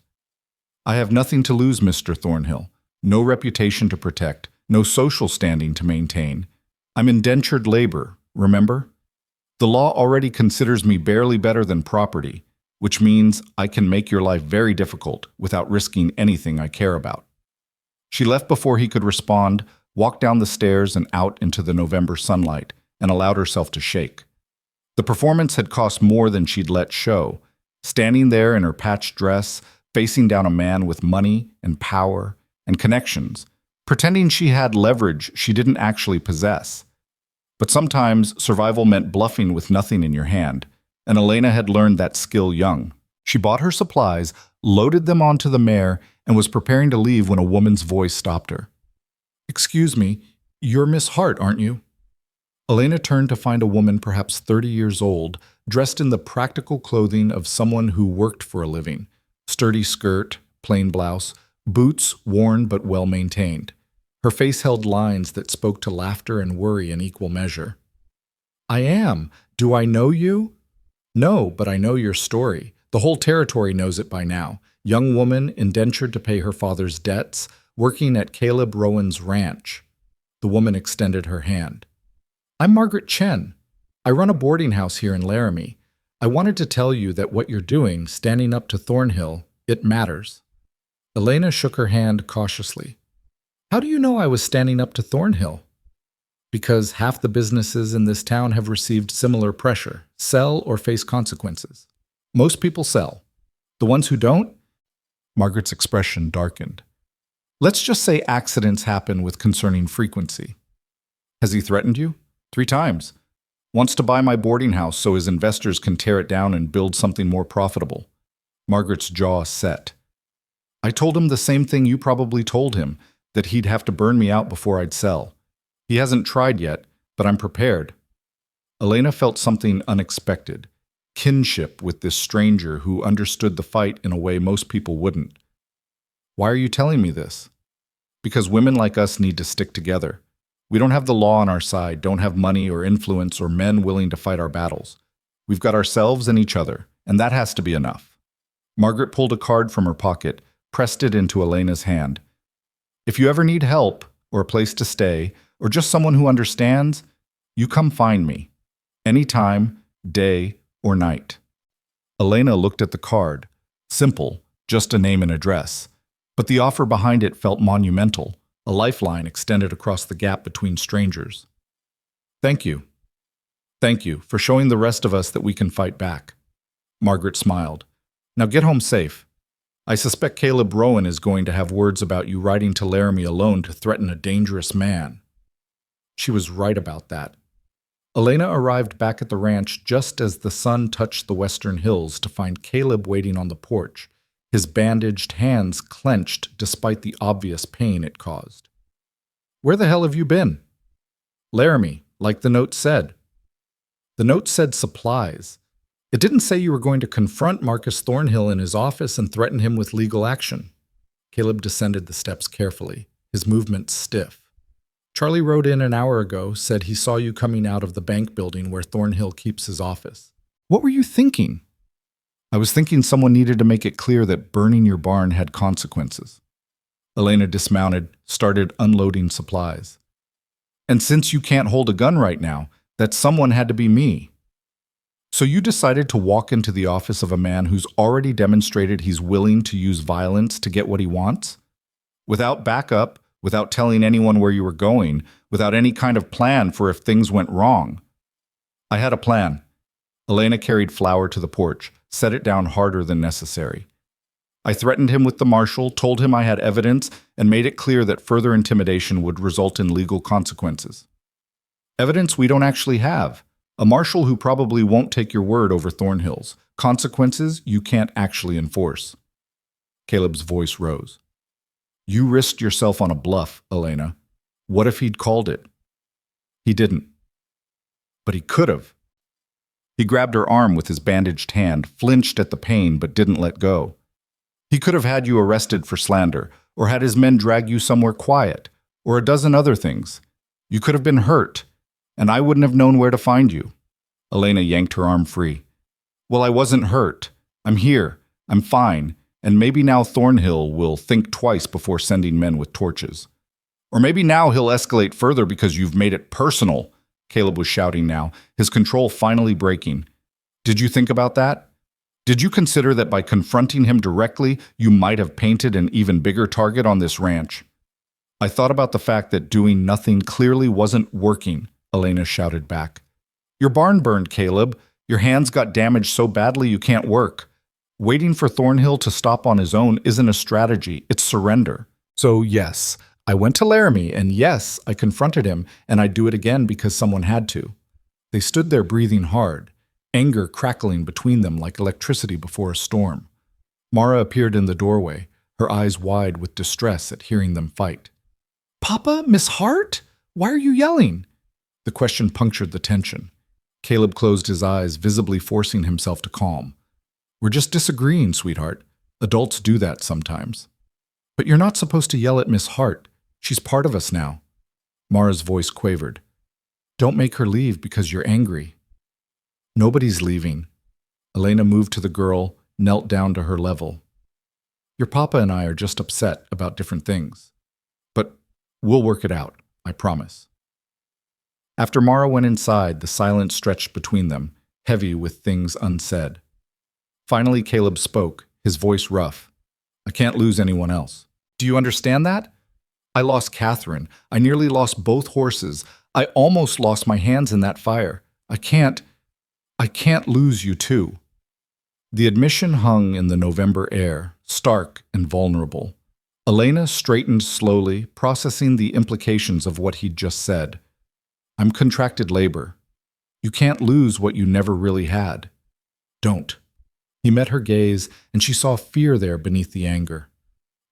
"I have nothing to lose, Mr. Thornhill. No reputation to protect, no social standing to maintain. I'm indentured labor, remember? The law already considers me barely better than property, which means I can make your life very difficult without risking anything I care about." She left before he could respond, walked down the stairs and out into the November sunlight, and allowed herself to shake. The performance had cost more than she'd let show. Standing there in her patched dress, facing down a man with money and power and connections, pretending she had leverage she didn't actually possess. But sometimes survival meant bluffing with nothing in your hand, and Elena had learned that skill young. She bought her supplies, loaded them onto the mare, and was preparing to leave when a woman's voice stopped her. "Excuse me, you're Miss Hart, aren't you?" Elena turned to find a woman perhaps 30 years old, dressed in the practical clothing of someone who worked for a living. Sturdy skirt, plain blouse, boots worn but well-maintained. Her face held lines that spoke to laughter and worry in equal measure. "I am. Do I know you?" "No, but I know your story. The whole territory knows it by now. Young woman indentured to pay her father's debts, working at Caleb Rowan's ranch." The woman extended her hand. "I'm Margaret Chen. I run a boarding house here in Laramie. I wanted to tell you that what you're doing, standing up to Thornhill, it matters." Elena shook her hand cautiously. "How do you know I was standing up to Thornhill?" "Because half the businesses in this town have received similar pressure. Sell or face consequences. Most people sell. The ones who don't?" Margaret's expression darkened. "Let's just say accidents happen with concerning frequency." "Has he threatened you?" "3 times. Wants to buy my boarding house so his investors can tear it down and build something more profitable." Margaret's jaw set. "I told him the same thing you probably told him, that he'd have to burn me out before I'd sell. He hasn't tried yet, but I'm prepared." Elena felt something unexpected, kinship with this stranger who understood the fight in a way most people wouldn't. "Why are you telling me this?" "Because women like us need to stick together. We don't have the law on our side, don't have money or influence or men willing to fight our battles. We've got ourselves and each other, and that has to be enough." Margaret pulled a card from her pocket, pressed it into Elena's hand. "If you ever need help, or a place to stay, or just someone who understands, you come find me. Anytime, day or night." Elena looked at the card. Simple, just a name and address. But the offer behind it felt monumental, a lifeline extended across the gap between strangers. "Thank you. Thank you for showing the rest of us that we can fight back." Margaret smiled. "Now get home safe. I suspect Caleb Rowan is going to have words about you riding to Laramie alone to threaten a dangerous man." She was right about that. Elena arrived back at the ranch just as the sun touched the western hills to find Caleb waiting on the porch, his bandaged hands clenched despite the obvious pain it caused. "Where the hell have you been?" "Laramie, like the note said." "The note said supplies. It didn't say you were going to confront Marcus Thornhill in his office and threaten him with legal action." Caleb descended the steps carefully, his movements stiff. "Charlie rode in an hour ago, said he saw you coming out of the bank building where Thornhill keeps his office." "What were you thinking?" "I was thinking someone needed to make it clear that burning your barn had consequences." Elena dismounted, started unloading supplies. "And since you can't hold a gun right now, that someone had to be me." "So you decided to walk into the office of a man who's already demonstrated he's willing to use violence to get what he wants? Without backup, without telling anyone where you were going, without any kind of plan for if things went wrong." "I had a plan." Elena carried flour to the porch, set it down harder than necessary. "I threatened him with the marshal, told him I had evidence, and made it clear that further intimidation would result in legal consequences. Evidence we don't actually have. A marshal who probably won't take your word over Thornhill's. Consequences you can't actually enforce." Caleb's voice rose. "You risked yourself on a bluff, Elena. What if he'd called it?" "He didn't." "But he could have." He grabbed her arm with his bandaged hand, flinched at the pain but didn't let go. "He could have had you arrested for slander, or had his men drag you somewhere quiet, or a dozen other things. You could have been hurt, and I wouldn't have known where to find you." Elena yanked her arm free. "Well, I wasn't hurt. I'm here. I'm fine. And maybe now Thornhill will think twice before sending men with torches. Or maybe now he'll escalate further because you've made it personal." Caleb was shouting now, his control finally breaking. "Did you think about that? Did you consider that by confronting him directly, you might have painted an even bigger target on this ranch?" "I thought about the fact that doing nothing clearly wasn't working," Elena shouted back. "Your barn burned, Caleb. Your hands got damaged so badly you can't work. Waiting for Thornhill to stop on his own isn't a strategy, it's surrender. So yes, I went to Laramie, and yes, I confronted him, and I'd do it again because someone had to." They stood there breathing hard, anger crackling between them like electricity before a storm. Mara appeared in the doorway, her eyes wide with distress at hearing them fight. "Papa, Miss Hart? Why are you yelling?" The question punctured the tension. Caleb closed his eyes, visibly forcing himself to calm. "We're just disagreeing, sweetheart." Adults do that sometimes. But you're not supposed to yell at Miss Hart. She's part of us now. Mara's voice quavered. Don't make her leave because you're angry. Nobody's leaving. Elena moved to the girl, knelt down to her level. Your papa and I are just upset about different things. But we'll work it out, I promise. After Mara went inside, the silence stretched between them, heavy with things unsaid. Finally, Caleb spoke, his voice rough. I can't lose anyone else. Do you understand that? I lost Catherine. I nearly lost both horses. I almost lost my hands in that fire. I can't lose you too. The admission hung in the November air, stark and vulnerable. Elena straightened slowly, processing the implications of what he'd just said. I'm contracted labor. You can't lose what you never really had. Don't. He met her gaze, and she saw fear there beneath the anger.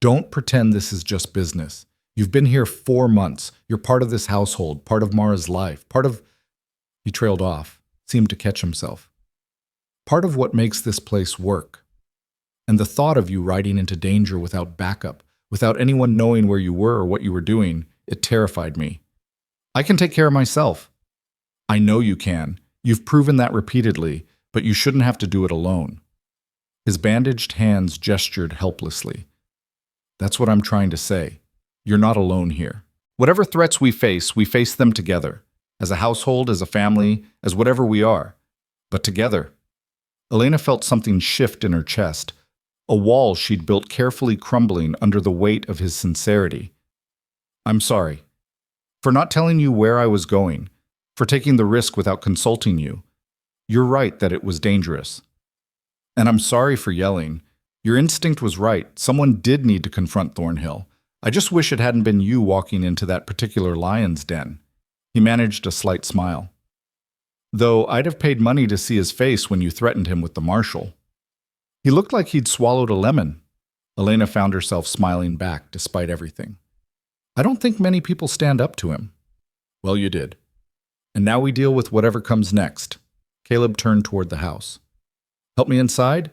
Don't pretend this is just business. You've been here 4 months. You're part of this household, part of Mara's life, part of... He trailed off, seemed to catch himself. Part of what makes this place work. And the thought of you riding into danger without backup, without anyone knowing where you were or what you were doing, it terrified me. I can take care of myself. I know you can. You've proven that repeatedly, but you shouldn't have to do it alone. His bandaged hands gestured helplessly. That's what I'm trying to say. You're not alone here. Whatever threats we face them together. As a household, as a family, as whatever we are. But together. Elena felt something shift in her chest. A wall she'd built carefully crumbling under the weight of his sincerity. I'm sorry. For not telling you where I was going. For taking the risk without consulting you. You're right that it was dangerous. And I'm sorry for yelling. Your instinct was right. Someone did need to confront Thornhill. I just wish it hadn't been you walking into that particular lion's den. He managed a slight smile. Though I'd have paid money to see his face when you threatened him with the marshal. He looked like he'd swallowed a lemon. Elena found herself smiling back despite everything. I don't think many people stand up to him. Well, you did. And now we deal with whatever comes next. Caleb turned toward the house. Help me inside?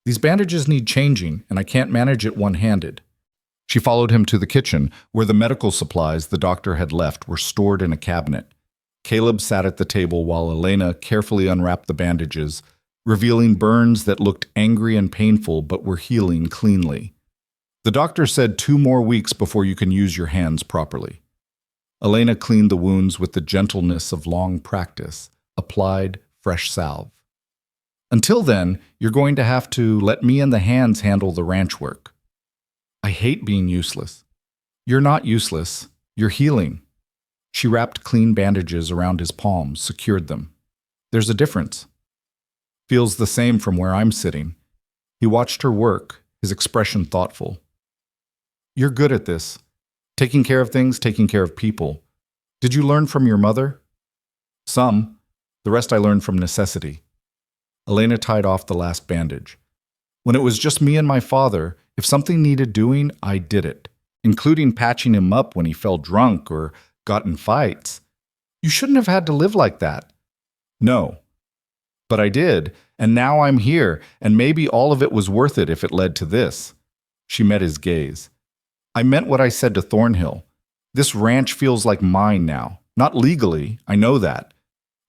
These bandages need changing, and I can't manage it one-handed. She followed him to the kitchen, where the medical supplies the doctor had left were stored in a cabinet. Caleb sat at the table while Elena carefully unwrapped the bandages, revealing burns that looked angry and painful but were healing cleanly. The doctor said 2 more weeks before you can use your hands properly. Elena cleaned the wounds with the gentleness of long practice, applied fresh salve. Until then, you're going to have to let me and the hands handle the ranch work. I hate being useless. You're not useless. You're healing. She wrapped clean bandages around his palms, secured them. There's a difference. Feels the same from where I'm sitting. He watched her work, his expression thoughtful. You're good at this. Taking care of things, taking care of people. Did you learn from your mother? Some. The rest I learned from necessity. Elena tied off the last bandage. When it was just me and my father, if something needed doing, I did it, including patching him up when he fell drunk or got in fights. You shouldn't have had to live like that. No. But I did, and now I'm here, and maybe all of it was worth it if it led to this. She met his gaze. I meant what I said to Thornhill. This ranch feels like mine now. Not legally, I know that.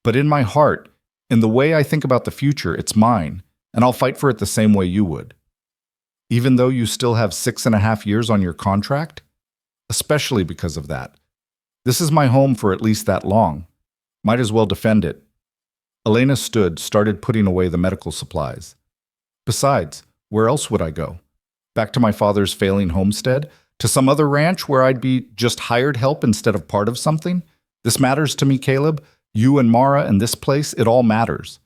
But in my heart, in the way I think about the future, it's mine, and I'll fight for it the same way you would. Even though you still have 6.5 years on your contract? Especially because of that. This is my home for at least that long. Might as well defend it. Elena stood, started putting away the medical supplies. Besides, where else would I go? Back to my father's failing homestead? To some other ranch where I'd be just hired help instead of part of something? This matters to me, Caleb. You and Mara and this place, it all matters.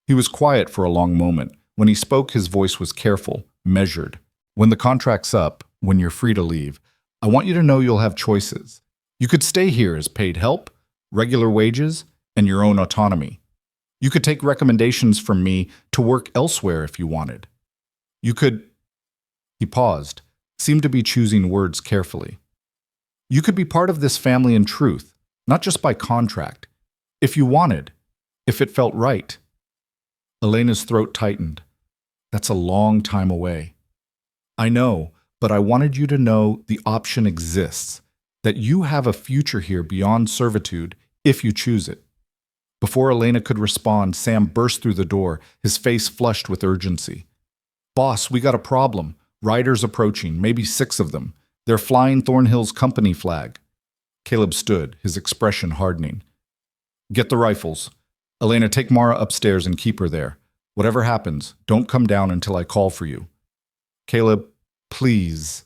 He was quiet for a long moment. When he spoke, his voice was careful, measured. When the contract's up, when you're free to leave, I want you to know you'll have choices. You could stay here as paid help, regular wages, and your own autonomy. You could take recommendations from me to work elsewhere if you wanted. You could... He paused, seemed to be choosing words carefully. You could be part of this family in truth, not just by contract. If you wanted, if it felt right. Elena's throat tightened. That's a long time away. I know, but I wanted you to know the option exists, that you have a future here beyond servitude if you choose it. Before Elena could respond, Sam burst through the door, his face flushed with urgency. Boss, we got a problem. Riders approaching, maybe 6 of them. They're flying Thornhill's company flag. Caleb stood, his expression hardening. Get the rifles. Elena, take Mara upstairs and keep her there. Whatever happens, don't come down until I call for you. Caleb, please.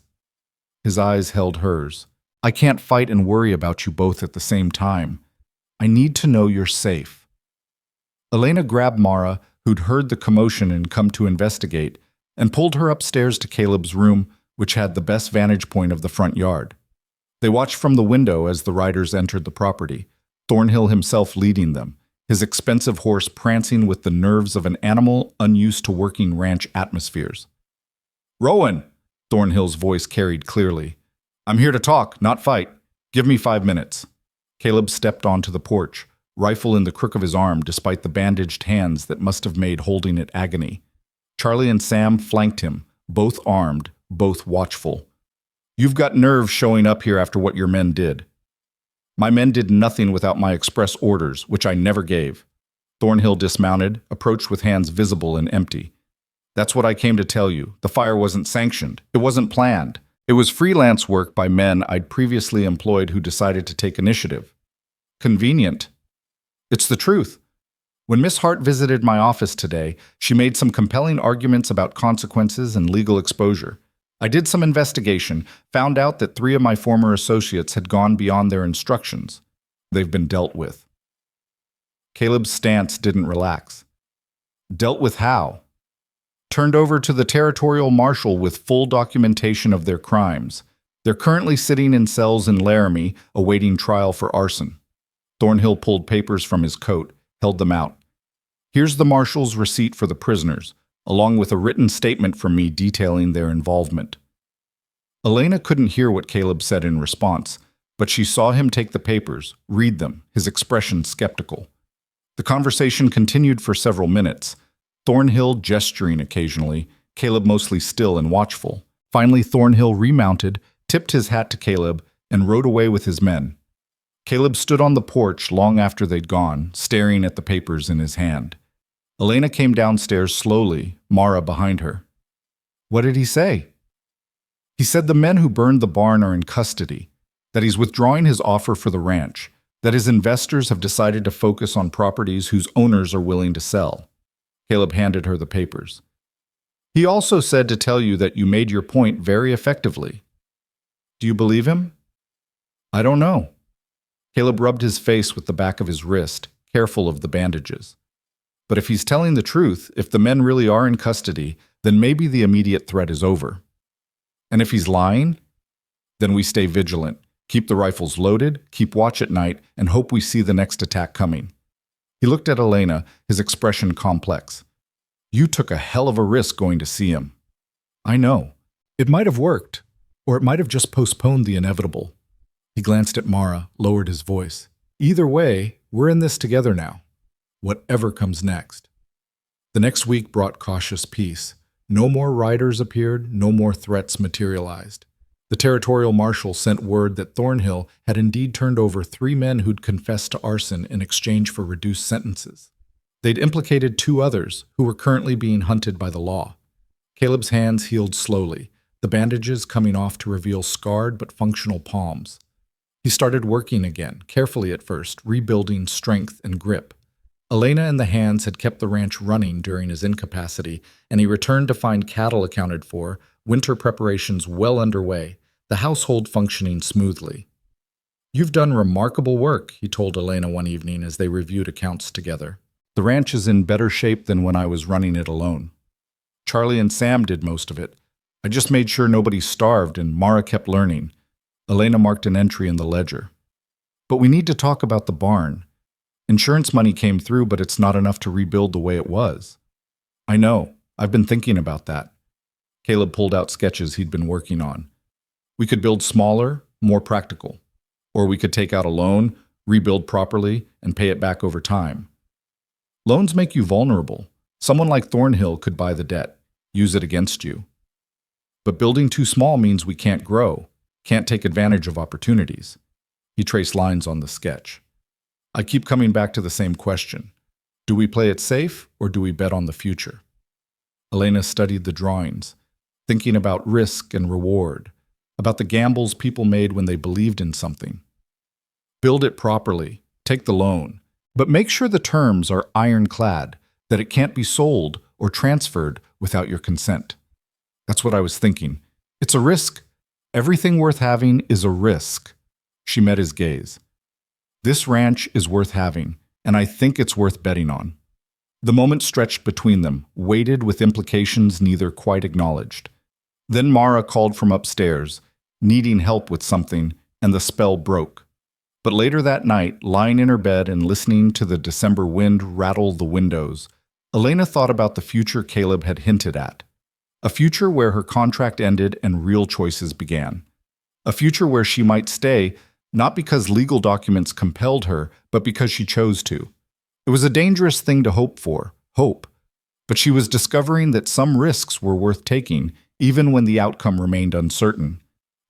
His eyes held hers. I can't fight and worry about you both at the same time. I need to know you're safe. Elena grabbed Mara, who'd heard the commotion and come to investigate, and pulled her upstairs to Caleb's room, which had the best vantage point of the front yard. They watched from the window as the riders entered the property, Thornhill himself leading them, his expensive horse prancing with the nerves of an animal unused to working ranch atmospheres. Rowan, Thornhill's voice carried clearly. I'm here to talk, not fight. Give me 5 minutes. Caleb stepped onto the porch, rifle in the crook of his arm despite the bandaged hands that must have made holding it agony. Charlie and Sam flanked him, both armed, both watchful. You've got nerve showing up here after what your men did. My men did nothing without my express orders, which I never gave. Thornhill dismounted, approached with hands visible and empty. That's what I came to tell you. The fire wasn't sanctioned. It wasn't planned. It was freelance work by men I'd previously employed who decided to take initiative. Convenient. It's the truth. When Miss Hart visited my office today, she made some compelling arguments about consequences and legal exposure. I did some investigation, found out that 3 of my former associates had gone beyond their instructions. They've been dealt with. Caleb's stance didn't relax. Dealt with how? Turned over to the territorial marshal with full documentation of their crimes. They're currently sitting in cells in Laramie, awaiting trial for arson. Thornhill pulled papers from his coat, held them out. Here's the marshal's receipt for the prisoners, along with a written statement from me detailing their involvement. Elena couldn't hear what Caleb said in response, but she saw him take the papers, read them, his expression skeptical. The conversation continued for several minutes, Thornhill gesturing occasionally, Caleb mostly still and watchful. Finally, Thornhill remounted, tipped his hat to Caleb, and rode away with his men. Caleb stood on the porch long after they'd gone, staring at the papers in his hand. Elena came downstairs slowly, Mara behind her. What did he say? He said the men who burned the barn are in custody, that he's withdrawing his offer for the ranch, that his investors have decided to focus on properties whose owners are willing to sell. Caleb handed her the papers. He also said to tell you that you made your point very effectively. Do you believe him? I don't know. Caleb rubbed his face with the back of his wrist, careful of the bandages. But if he's telling the truth, if the men really are in custody, then maybe the immediate threat is over. And if he's lying, then we stay vigilant, keep the rifles loaded, keep watch at night, and hope we see the next attack coming. He looked at Elena, his expression complex. You took a hell of a risk going to see him. I know. It might have worked, or it might have just postponed the inevitable. He glanced at Mara, lowered his voice. Either way, we're in this together now. Whatever comes next. The next week brought cautious peace. No more riders appeared, no more threats materialized. The territorial marshal sent word that Thornhill had indeed turned over 3 men who'd confessed to arson in exchange for reduced sentences. They'd implicated 2 others who were currently being hunted by the law. Caleb's hands healed slowly, the bandages coming off to reveal scarred but functional palms. He started working again, carefully at first, rebuilding strength and grip. Elena and the hands had kept the ranch running during his incapacity, and he returned to find cattle accounted for, winter preparations well underway, the household functioning smoothly. You've done remarkable work, he told Elena one evening as they reviewed accounts together. The ranch is in better shape than when I was running it alone. Charlie and Sam did most of it. I just made sure nobody starved and Mara kept learning. Elena marked an entry in the ledger. But we need to talk about the barn. Insurance money came through, but it's not enough to rebuild the way it was. I know. I've been thinking about that. Caleb pulled out sketches he'd been working on. We could build smaller, more practical. Or we could take out a loan, rebuild properly, and pay it back over time. Loans make you vulnerable. Someone like Thornhill could buy the debt, use it against you. but building too small means we can't grow, can't take advantage of opportunities. He traced lines on the sketch. I keep coming back to the same question. Do we play it safe or do we bet on the future? Elena studied the drawings, thinking about risk and reward, about the gambles people made when they believed in something. Build it properly, take the loan, but make sure the terms are ironclad, that it can't be sold or transferred without your consent. That's what I was thinking. It's a risk. Everything worth having is a risk. She met his gaze. This ranch is worth having, and I think it's worth betting on. The moment stretched between them, weighted with implications neither quite acknowledged. Then Mara called from upstairs, needing help with something, and the spell broke. But later that night, lying in her bed and listening to the December wind rattle the windows, Elena thought about the future Caleb had hinted at. A future where her contract ended and real choices began. A future where she might stay, not because legal documents compelled her, but because she chose to. It was a dangerous thing to hope for, but she was discovering that some risks were worth taking, even when the outcome remained uncertain,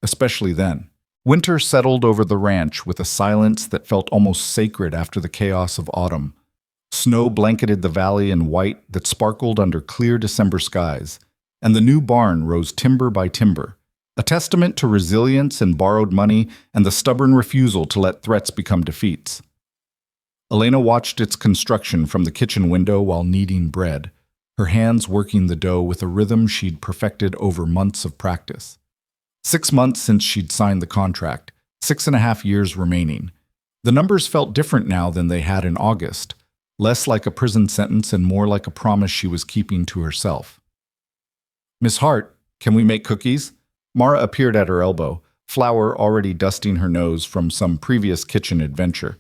especially then. Winter settled over the ranch with a silence that felt almost sacred after the chaos of autumn. Snow blanketed the valley in white that sparkled under clear December skies, and the new barn rose timber by timber, a testament to resilience and borrowed money and the stubborn refusal to let threats become defeats. Elena watched its construction from the kitchen window while kneading bread, her hands working the dough with a rhythm she'd perfected over months of practice. 6 months since she'd signed the contract, 6.5 years remaining. The numbers felt different now than they had in August, less like a prison sentence and more like a promise she was keeping to herself. "Miss Hart, can we make cookies?" Mara appeared at her elbow, flour already dusting her nose from some previous kitchen adventure.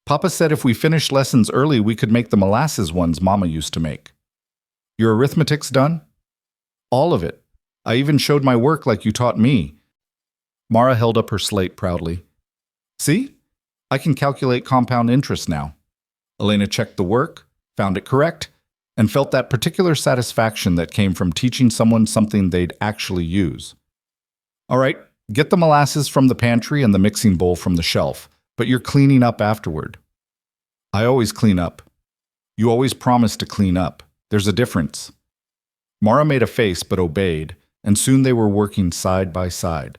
"Papa said if we finished lessons early, we could make the molasses ones Mama used to make." "Your arithmetic's done?" "All of it. I even showed my work like you taught me." Mara held up her slate proudly. "See? I can calculate compound interest now." Elena checked the work, found it correct, and felt that particular satisfaction that came from teaching someone something they'd actually use. "All right, get the molasses from the pantry and the mixing bowl from the shelf, but you're cleaning up afterward." "I always clean up." "You always promise to clean up. There's a difference." Mara made a face but obeyed, and soon they were working side by side,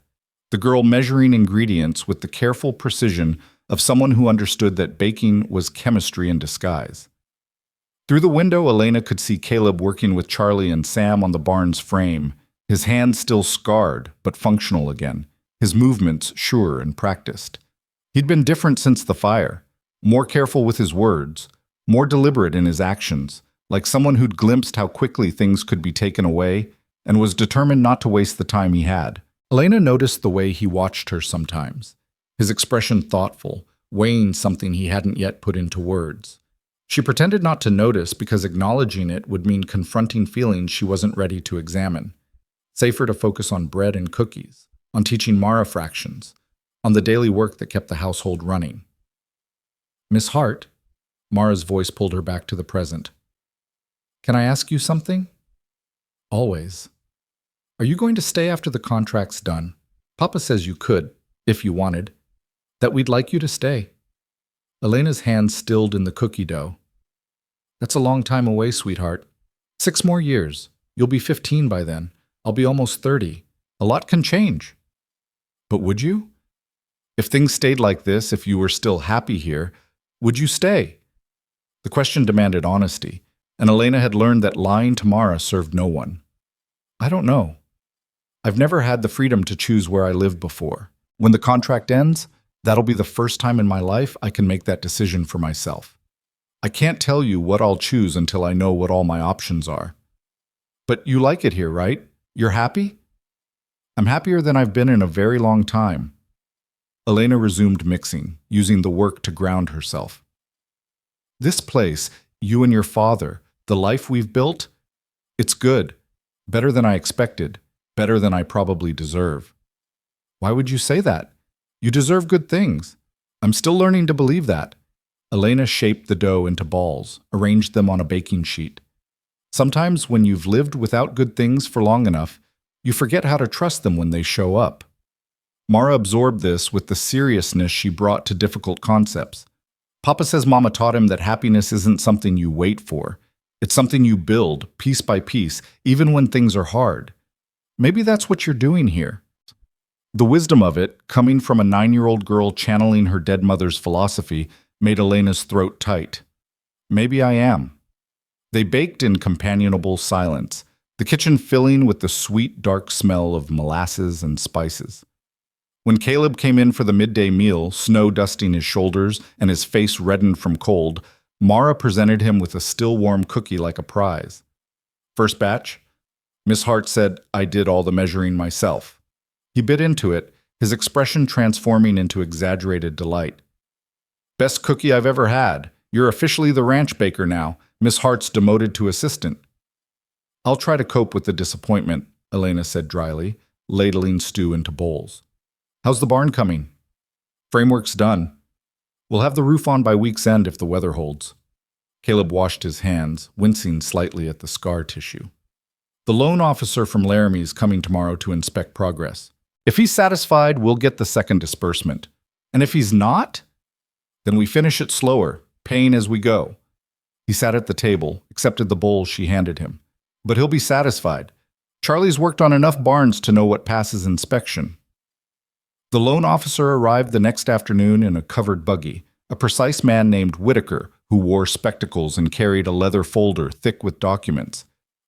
the girl measuring ingredients with the careful precision of someone who understood that baking was chemistry in disguise. Through the window, Elena could see Caleb working with Charlie and Sam on the barn's frame, his hands still scarred but functional again, his movements sure and practiced. He'd been different since the fire, more careful with his words, more deliberate in his actions, like someone who'd glimpsed how quickly things could be taken away and was determined not to waste the time he had. Elena noticed the way he watched her sometimes, his expression thoughtful, weighing something he hadn't yet put into words. She pretended not to notice because acknowledging it would mean confronting feelings she wasn't ready to examine. Safer to focus on bread and cookies, on teaching Mara fractions, on the daily work that kept the household running. "Miss Hart," Mara's voice pulled her back to the present. "Can I ask you something?" "Always." "Are you going to stay after the contract's done? Papa says you could, if you wanted. That we'd like you to stay." Elena's hand stilled in the cookie dough. "That's a long time away, sweetheart. 6 more years. You'll be 15 by then. I'll be almost 30. A lot can change." "But would you? If things stayed like this, if you were still happy here, would you stay?" The question demanded honesty, and Elena had learned that lying to Mara served no one. "I don't know. I've never had the freedom to choose where I lived before. When the contract ends, that'll be the first time in my life I can make that decision for myself. I can't tell you what I'll choose until I know what all my options are." "But you like it here, right? You're happy?" "I'm happier than I've been in a very long time." Elena resumed mixing, using the work to ground herself. "This place, you and your father, the life we've built, it's good. Better than I expected. Better than I probably deserve." "Why would you say that? You deserve good things." "I'm still learning to believe that." Elena shaped the dough into balls, arranged them on a baking sheet. "Sometimes when you've lived without good things for long enough, You forget how to trust them when they show up. Mara absorbed this with the seriousness she brought to difficult concepts. Papa says Mama taught him that happiness isn't something you wait for. It's something you build, piece by piece, even when things are hard. Maybe that's what you're doing here. The wisdom of it, coming from a 9-year-old girl channeling her dead mother's philosophy, made Elena's throat tight. Maybe I am. They baked in companionable silence, the kitchen filling with the sweet, dark smell of molasses and spices. When Caleb came in for the midday meal, snow dusting his shoulders and his face reddened from cold, Mara presented him with a still warm cookie like a prize. First batch? Miss Hart said, I did all the measuring myself. He bit into it, his expression transforming into exaggerated delight. Best cookie I've ever had. You're officially the ranch baker now. Miss Hart's demoted to assistant. I'll try to cope with the disappointment, Elena said dryly, ladling stew into bowls. How's the barn coming? Framework's done. We'll have the roof on by week's end if the weather holds. Caleb washed his hands, wincing slightly at the scar tissue. The loan officer from Laramie is coming tomorrow to inspect progress. If he's satisfied, we'll get the second disbursement. And if he's not, then we finish it slower, paying as we go. He sat at the table, accepted the bowl she handed him. But he'll be satisfied. Charlie's worked on enough barns to know what passes inspection. The loan officer arrived the next afternoon in a covered buggy, a precise man named Whitaker, who wore spectacles and carried a leather folder thick with documents.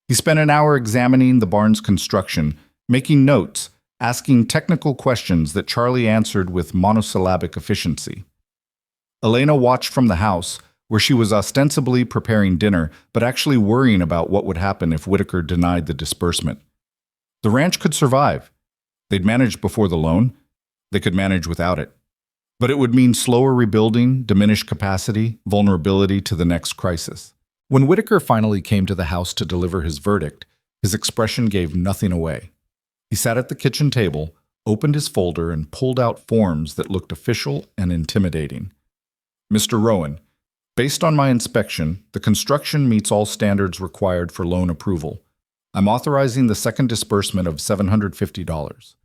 He spent an hour examining the barn's construction, making notes, asking technical questions that Charlie answered with monosyllabic efficiency. Elena watched from the house, where she was ostensibly preparing dinner, but actually worrying about what would happen if Whitaker denied the disbursement. The ranch could survive. They'd managed before the loan. They could manage without it. But it would mean slower rebuilding, diminished capacity, vulnerability to the next crisis. When Whitaker finally came to the house to deliver his verdict, his expression gave nothing away. He sat at the kitchen table, opened his folder, and pulled out forms that looked official and intimidating. Mr. Rowan, based on my inspection, the construction meets all standards required for loan approval. I'm authorizing the second disbursement of $750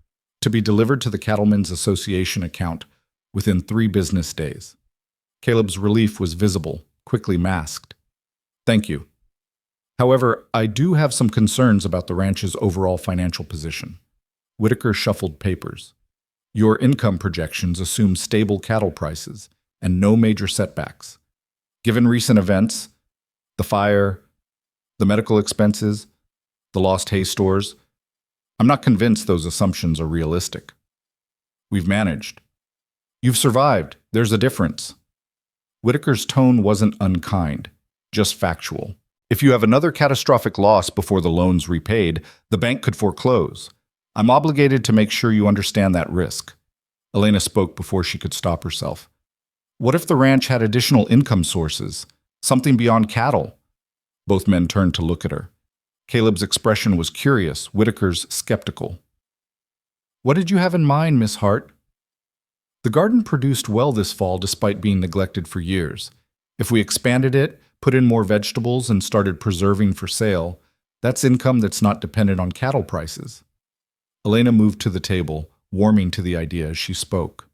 to be delivered to the Cattlemen's Association account within 3 business days. Caleb's relief was visible, quickly masked. Thank you. However, I do have some concerns about the ranch's overall financial position. Whitaker shuffled papers. Your income projections assume stable cattle prices and no major setbacks. Given recent events, the fire, the medical expenses, the lost hay stores, I'm not convinced those assumptions are realistic. We've managed. You've survived. There's a difference. Whitaker's tone wasn't unkind, just factual. If you have another catastrophic loss before the loan's repaid, the bank could foreclose. I'm obligated to make sure you understand that risk. Elena spoke before she could stop herself. What if the ranch had additional income sources, something beyond cattle? Both men turned to look at her. Caleb's expression was curious, Whitaker's skeptical. What did you have in mind, Miss Hart? The garden produced well this fall despite being neglected for years. If we expanded it, put in more vegetables, and started preserving for sale, that's income that's not dependent on cattle prices. Elena moved to the table, warming to the idea as she spoke.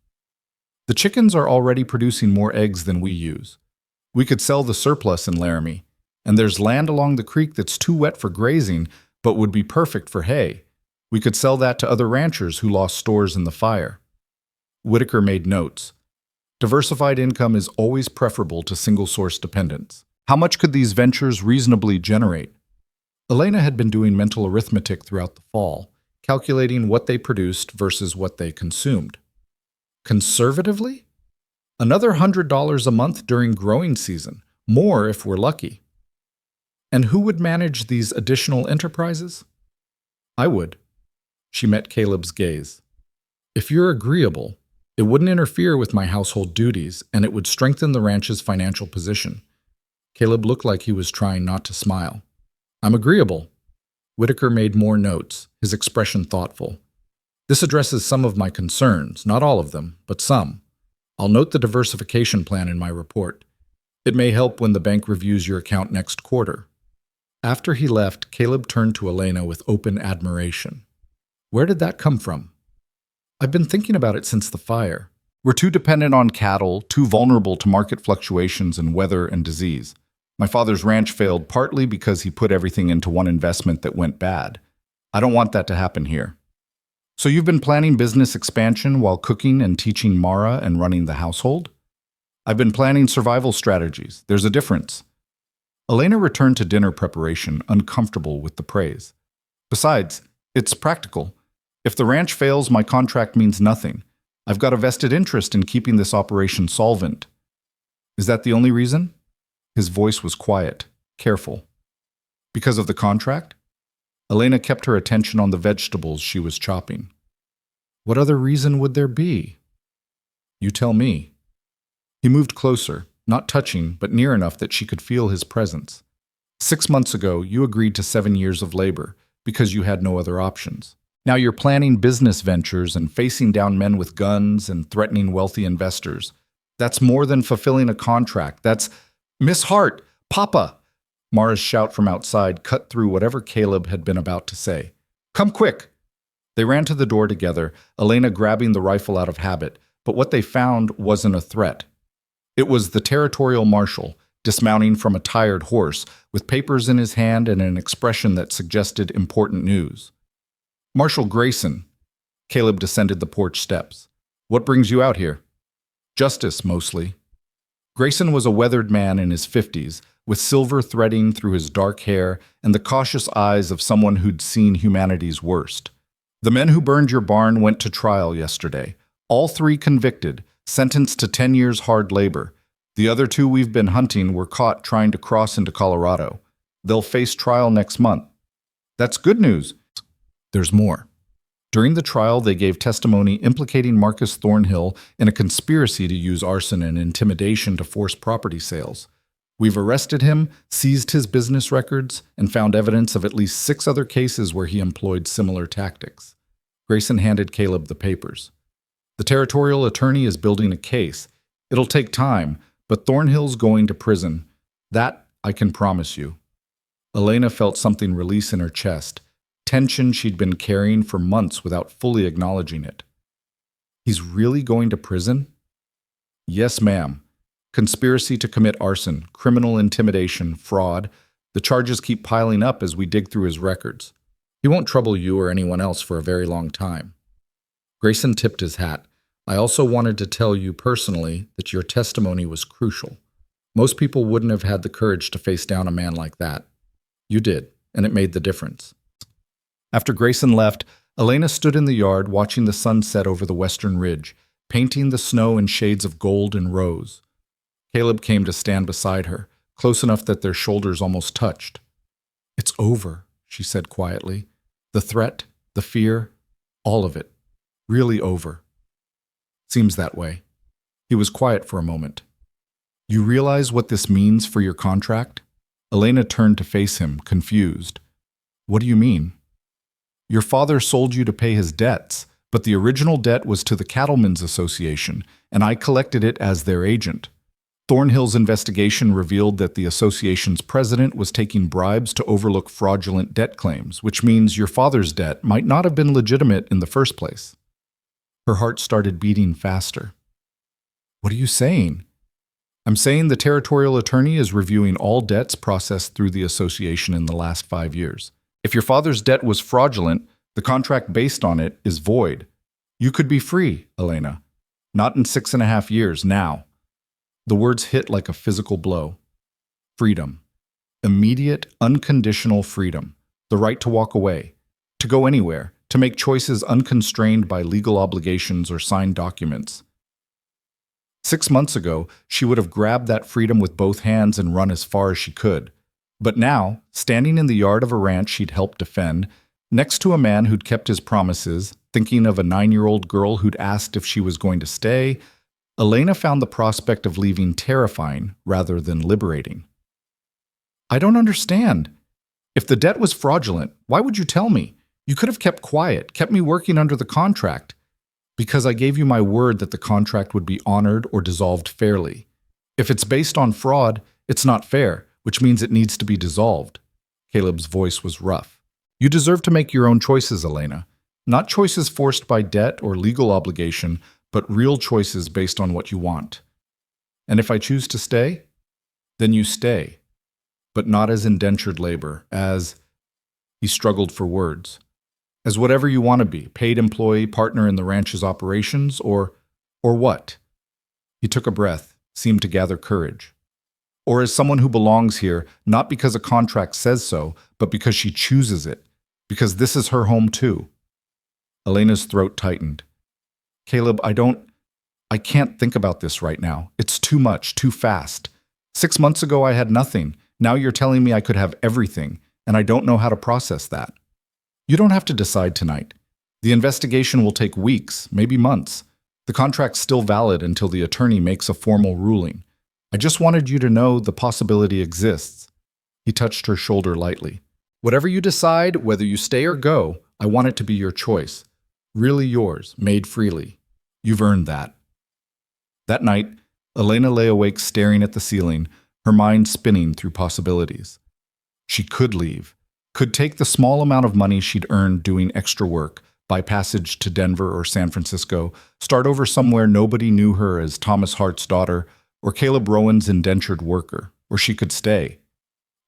The chickens are already producing more eggs than we use. We could sell the surplus in Laramie, and there's land along the creek that's too wet for grazing, but would be perfect for hay. We could sell that to other ranchers who lost stores in the fire. Whitaker made notes. Diversified income is always preferable to single-source dependence. How much could these ventures reasonably generate? Elena had been doing mental arithmetic throughout the fall, calculating what they produced versus what they consumed. Conservatively? Another $100 a month during growing season, more if we're lucky. And who would manage these additional enterprises? I would. She met Caleb's gaze. If you're agreeable, it wouldn't interfere with my household duties, and it would strengthen the ranch's financial position. Caleb looked like he was trying not to smile. I'm agreeable. Whitaker made more notes, his expression thoughtful. This addresses some of my concerns, not all of them, but some. I'll note the diversification plan in my report. It may help when the bank reviews your account next quarter. After he left, Caleb turned to Elena with open admiration. Where did that come from? I've been thinking about it since the fire. We're too dependent on cattle, too vulnerable to market fluctuations and weather and disease. My father's ranch failed partly because he put everything into one investment that went bad. I don't want that to happen here. So you've been planning business expansion while cooking and teaching Mara and running the household? I've been planning survival strategies. There's a difference. Elena returned to dinner preparation, uncomfortable with the praise. Besides, it's practical. If the ranch fails, my contract means nothing. I've got a vested interest in keeping this operation solvent. Is that the only reason? His voice was quiet, careful. Because of the contract? Elena kept her attention on the vegetables she was chopping. What other reason would there be? You tell me. He moved closer, not touching, but near enough that she could feel his presence. 6 months ago, you agreed to 7 years of labor because you had no other options. Now you're planning business ventures and facing down men with guns and threatening wealthy investors. That's more than fulfilling a contract. That's Miss Hart, Papa! Mara's shout from outside cut through whatever Caleb had been about to say. Come quick! They ran to the door together, Elena grabbing the rifle out of habit, but what they found wasn't a threat. It was the territorial marshal, dismounting from a tired horse, with papers in his hand and an expression that suggested important news. Marshal Grayson. Caleb descended the porch steps. What brings you out here? Justice, mostly. Grayson was a weathered man in his 50s, with silver threading through his dark hair and the cautious eyes of someone who'd seen humanity's worst. The men who burned your barn went to trial yesterday. All 3 convicted, sentenced to 10 years hard labor. The other 2 we've been hunting were caught trying to cross into Colorado. They'll face trial next month. That's good news. There's more. During the trial, they gave testimony implicating Marcus Thornhill in a conspiracy to use arson and intimidation to force property sales. We've arrested him, seized his business records, and found evidence of at least 6 other cases where he employed similar tactics. Grayson handed Caleb the papers. The territorial attorney is building a case. It'll take time, but Thornhill's going to prison. That I can promise you. Elena felt something release in her chest. Tension she'd been carrying for months without fully acknowledging it. He's really going to prison? Yes, ma'am. Conspiracy to commit arson, criminal intimidation, fraud. The charges keep piling up as we dig through his records. He won't trouble you or anyone else for a very long time. Grayson tipped his hat. I also wanted to tell you personally that your testimony was crucial. Most people wouldn't have had the courage to face down a man like that. You did, and it made the difference. After Grayson left, Elena stood in the yard watching the sun set over the western ridge, painting the snow in shades of gold and rose. Caleb came to stand beside her, close enough that their shoulders almost touched. It's over, she said quietly. The threat, the fear, all of it. Really over. Seems that way. He was quiet for a moment. You realize what this means for your contract? Elena turned to face him, confused. What do you mean? Your father sold you to pay his debts, but the original debt was to the Cattlemen's Association, and I collected it as their agent. Thornhill's investigation revealed that the association's president was taking bribes to overlook fraudulent debt claims, which means your father's debt might not have been legitimate in the first place. Her heart started beating faster. What are you saying? I'm saying the territorial attorney is reviewing all debts processed through the association in the last 5 years. If your father's debt was fraudulent, the contract based on it is void. You could be free, Elena. Not in 6.5 years, now. The words hit like a physical blow. Freedom. Immediate, unconditional freedom. The right to walk away. To go anywhere. To make choices unconstrained by legal obligations or signed documents. 6 months ago, she would have grabbed that freedom with both hands and run as far as she could. But now, standing in the yard of a ranch she'd helped defend, next to a man who'd kept his promises, thinking of a 9-year-old girl who'd asked if she was going to stay, Elena found the prospect of leaving terrifying rather than liberating. I don't understand. If the debt was fraudulent, why would you tell me? You could have kept quiet, kept me working under the contract. Because I gave you my word that the contract would be honored or dissolved fairly. If it's based on fraud, it's not fair, which means it needs to be dissolved. Caleb's voice was rough. You deserve to make your own choices, Elena. Not choices forced by debt or legal obligation, but real choices based on what you want. And if I choose to stay, then you stay, but not as indentured labor, as, he struggled for words, as whatever you want to be, paid employee, partner in the ranch's operations, or what? He took a breath, seemed to gather courage. Or as someone who belongs here, not because a contract says so, but because she chooses it, because this is her home too. Elena's throat tightened. Caleb, I can't think about this right now. It's too much, too fast. 6 months ago I had nothing. Now you're telling me I could have everything, and I don't know how to process that. You don't have to decide tonight. The investigation will take weeks, maybe months. The contract's still valid until the attorney makes a formal ruling. I just wanted you to know the possibility exists. He touched her shoulder lightly. Whatever you decide, whether you stay or go, I want it to be your choice. Really yours, made freely. You've earned that. That night, Elena lay awake staring at the ceiling, her mind spinning through possibilities. She could leave, could take the small amount of money she'd earned doing extra work, buy passage to Denver or San Francisco, start over somewhere nobody knew her as Thomas Hart's daughter or Caleb Rowan's indentured worker, or she could stay.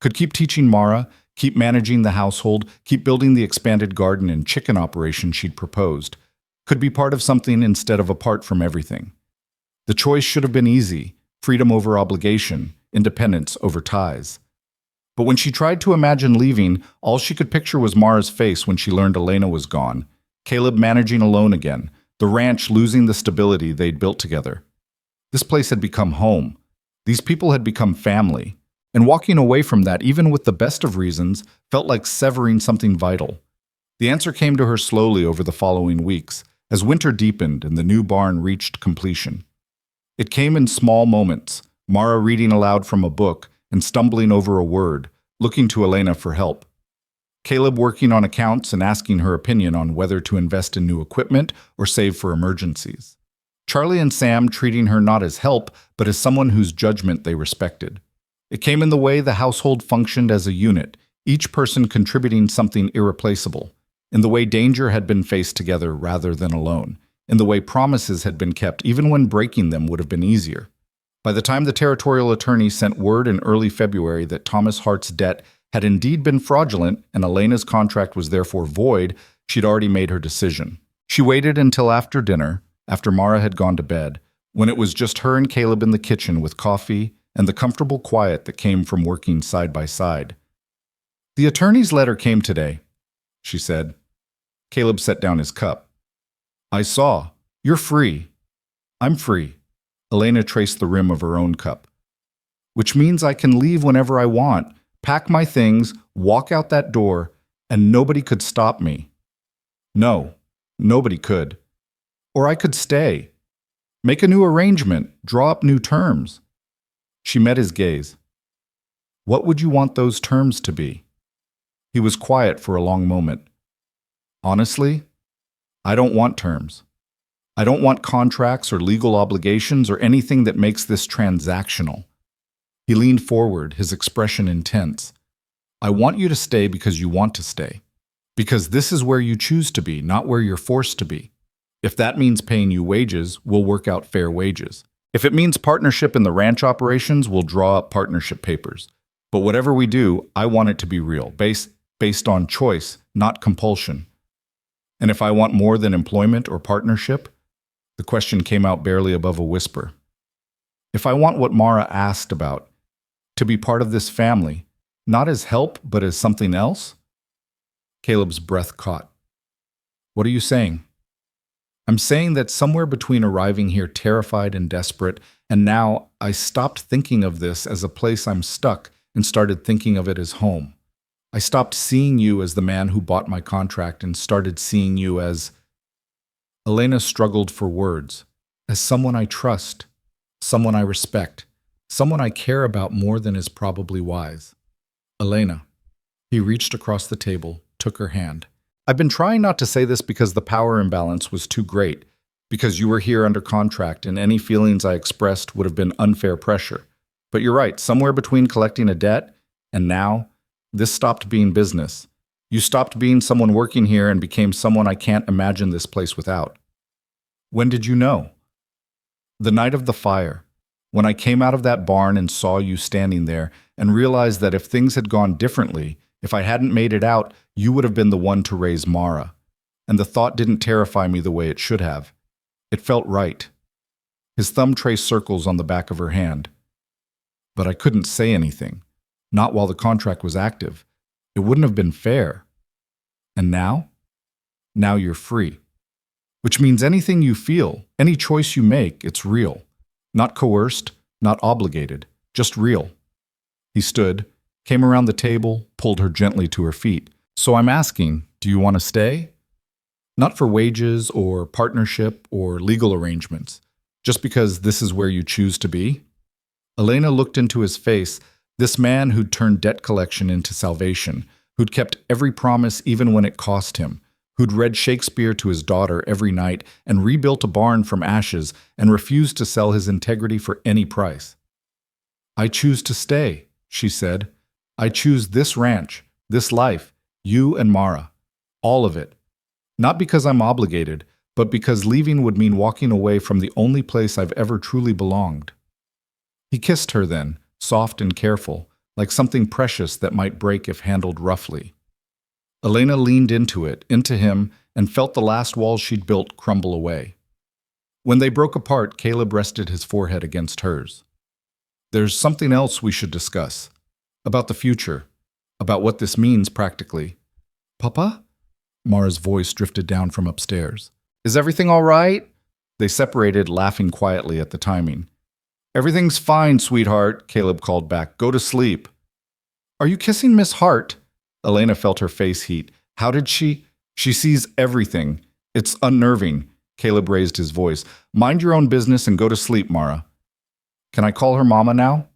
Could keep teaching Mara, keep managing the household, keep building the expanded garden and chicken operation she'd proposed. Could be part of something instead of apart from everything. The choice should have been easy, freedom over obligation, independence over ties. But when she tried to imagine leaving, all she could picture was Mara's face when she learned Elena was gone, Caleb managing alone again, the ranch losing the stability they'd built together. This place had become home. These people had become family. And walking away from that, even with the best of reasons, felt like severing something vital. The answer came to her slowly over the following weeks, as winter deepened and the new barn reached completion. It came in small moments, Mara reading aloud from a book and stumbling over a word, looking to Elena for help. Caleb working on accounts and asking her opinion on whether to invest in new equipment or save for emergencies. Charlie and Sam treating her not as help, but as someone whose judgment they respected. It came in the way the household functioned as a unit, each person contributing something irreplaceable, in the way danger had been faced together rather than alone, in the way promises had been kept even when breaking them would have been easier. By the time the territorial attorney sent word in early February that Thomas Hart's debt had indeed been fraudulent and Elena's contract was therefore void, she'd already made her decision. She waited until after dinner, after Mara had gone to bed, when it was just her and Caleb in the kitchen with coffee and the comfortable quiet that came from working side by side. The attorney's letter came today, she said. Caleb set down his cup. I saw. You're free. I'm free. Elena traced the rim of her own cup. Which means I can leave whenever I want, pack my things, walk out that door, and nobody could stop me. No, nobody could. Or I could stay. Make a new arrangement, draw up new terms. She met his gaze. What would you want those terms to be? He was quiet for a long moment. Honestly, I don't want terms. I don't want contracts or legal obligations or anything that makes this transactional. He leaned forward, his expression intense. I want you to stay because you want to stay. Because this is where you choose to be, not where you're forced to be. If that means paying you wages, we'll work out fair wages. If it means partnership in the ranch operations, we'll draw up partnership papers. But whatever we do, I want it to be real, based on choice, not compulsion. And if I want more than employment or partnership, the question came out barely above a whisper. If I want what Mara asked about, to be part of this family, not as help, but as something else? Caleb's breath caught. What are you saying? I'm saying that somewhere between arriving here terrified and desperate, and now I stopped thinking of this as a place I'm stuck and started thinking of it as home. I stopped seeing you as the man who bought my contract and started seeing you as... Elena struggled for words. As someone I trust, someone I respect, someone I care about more than is probably wise. Elena. He reached across the table, took her hand. I've been trying not to say this because the power imbalance was too great, because you were here under contract and any feelings I expressed would have been unfair pressure. But you're right, somewhere between collecting a debt and now, this stopped being business. You stopped being someone working here and became someone I can't imagine this place without. When did you know? The night of the fire, when I came out of that barn and saw you standing there and realized that if things had gone differently, if I hadn't made it out, you would have been the one to raise Mara. And the thought didn't terrify me the way it should have. It felt right. His thumb traced circles on the back of her hand. But I couldn't say anything, not while the contract was active. It wouldn't have been fair. And now? Now you're free. Which means anything you feel, any choice you make, it's real. Not coerced, not obligated, just real. He stood, came around the table, pulled her gently to her feet. So I'm asking, do you want to stay? Not for wages or partnership or legal arrangements, just because this is where you choose to be? Elena looked into his face, this man who'd turned debt collection into salvation, who'd kept every promise even when it cost him, who'd read Shakespeare to his daughter every night and rebuilt a barn from ashes and refused to sell his integrity for any price. I choose to stay, she said. I choose this ranch, this life, you and Mara, all of it. Not because I'm obligated, but because leaving would mean walking away from the only place I've ever truly belonged. He kissed her then, soft and careful, like something precious that might break if handled roughly. Elena leaned into it, into him, and felt the last walls she'd built crumble away. When they broke apart, Caleb rested his forehead against hers. There's something else we should discuss. About the future. About what this means practically. Papa? Mara's voice drifted down from upstairs. Is everything all right? They separated, laughing quietly at the timing. Everything's fine, sweetheart, Caleb called back. Go to sleep. Are you kissing Miss Hart? Elena felt her face heat. How did she? She sees everything. It's unnerving. Caleb raised his voice. Mind your own business and go to sleep, Mara. Can I call her Mama now?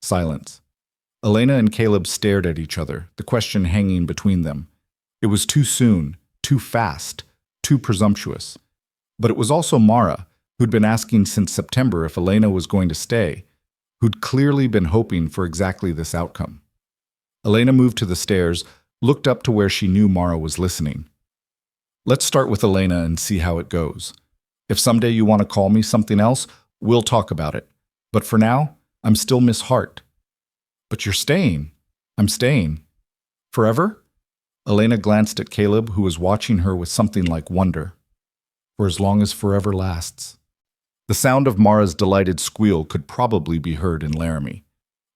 Silence. Elena and Caleb stared at each other, the question hanging between them. It was too soon, too fast, too presumptuous. But it was also Mara, who'd been asking since September if Elena was going to stay, who'd clearly been hoping for exactly this outcome. Elena moved to the stairs, looked up to where she knew Mara was listening. Let's start with Elena and see how it goes. If someday you want to call me something else, we'll talk about it. But for now, I'm still Miss Hart. But you're staying. I'm staying. Forever? Elena glanced at Caleb, who was watching her with something like wonder. For as long as forever lasts. The sound of Mara's delighted squeal could probably be heard in Laramie.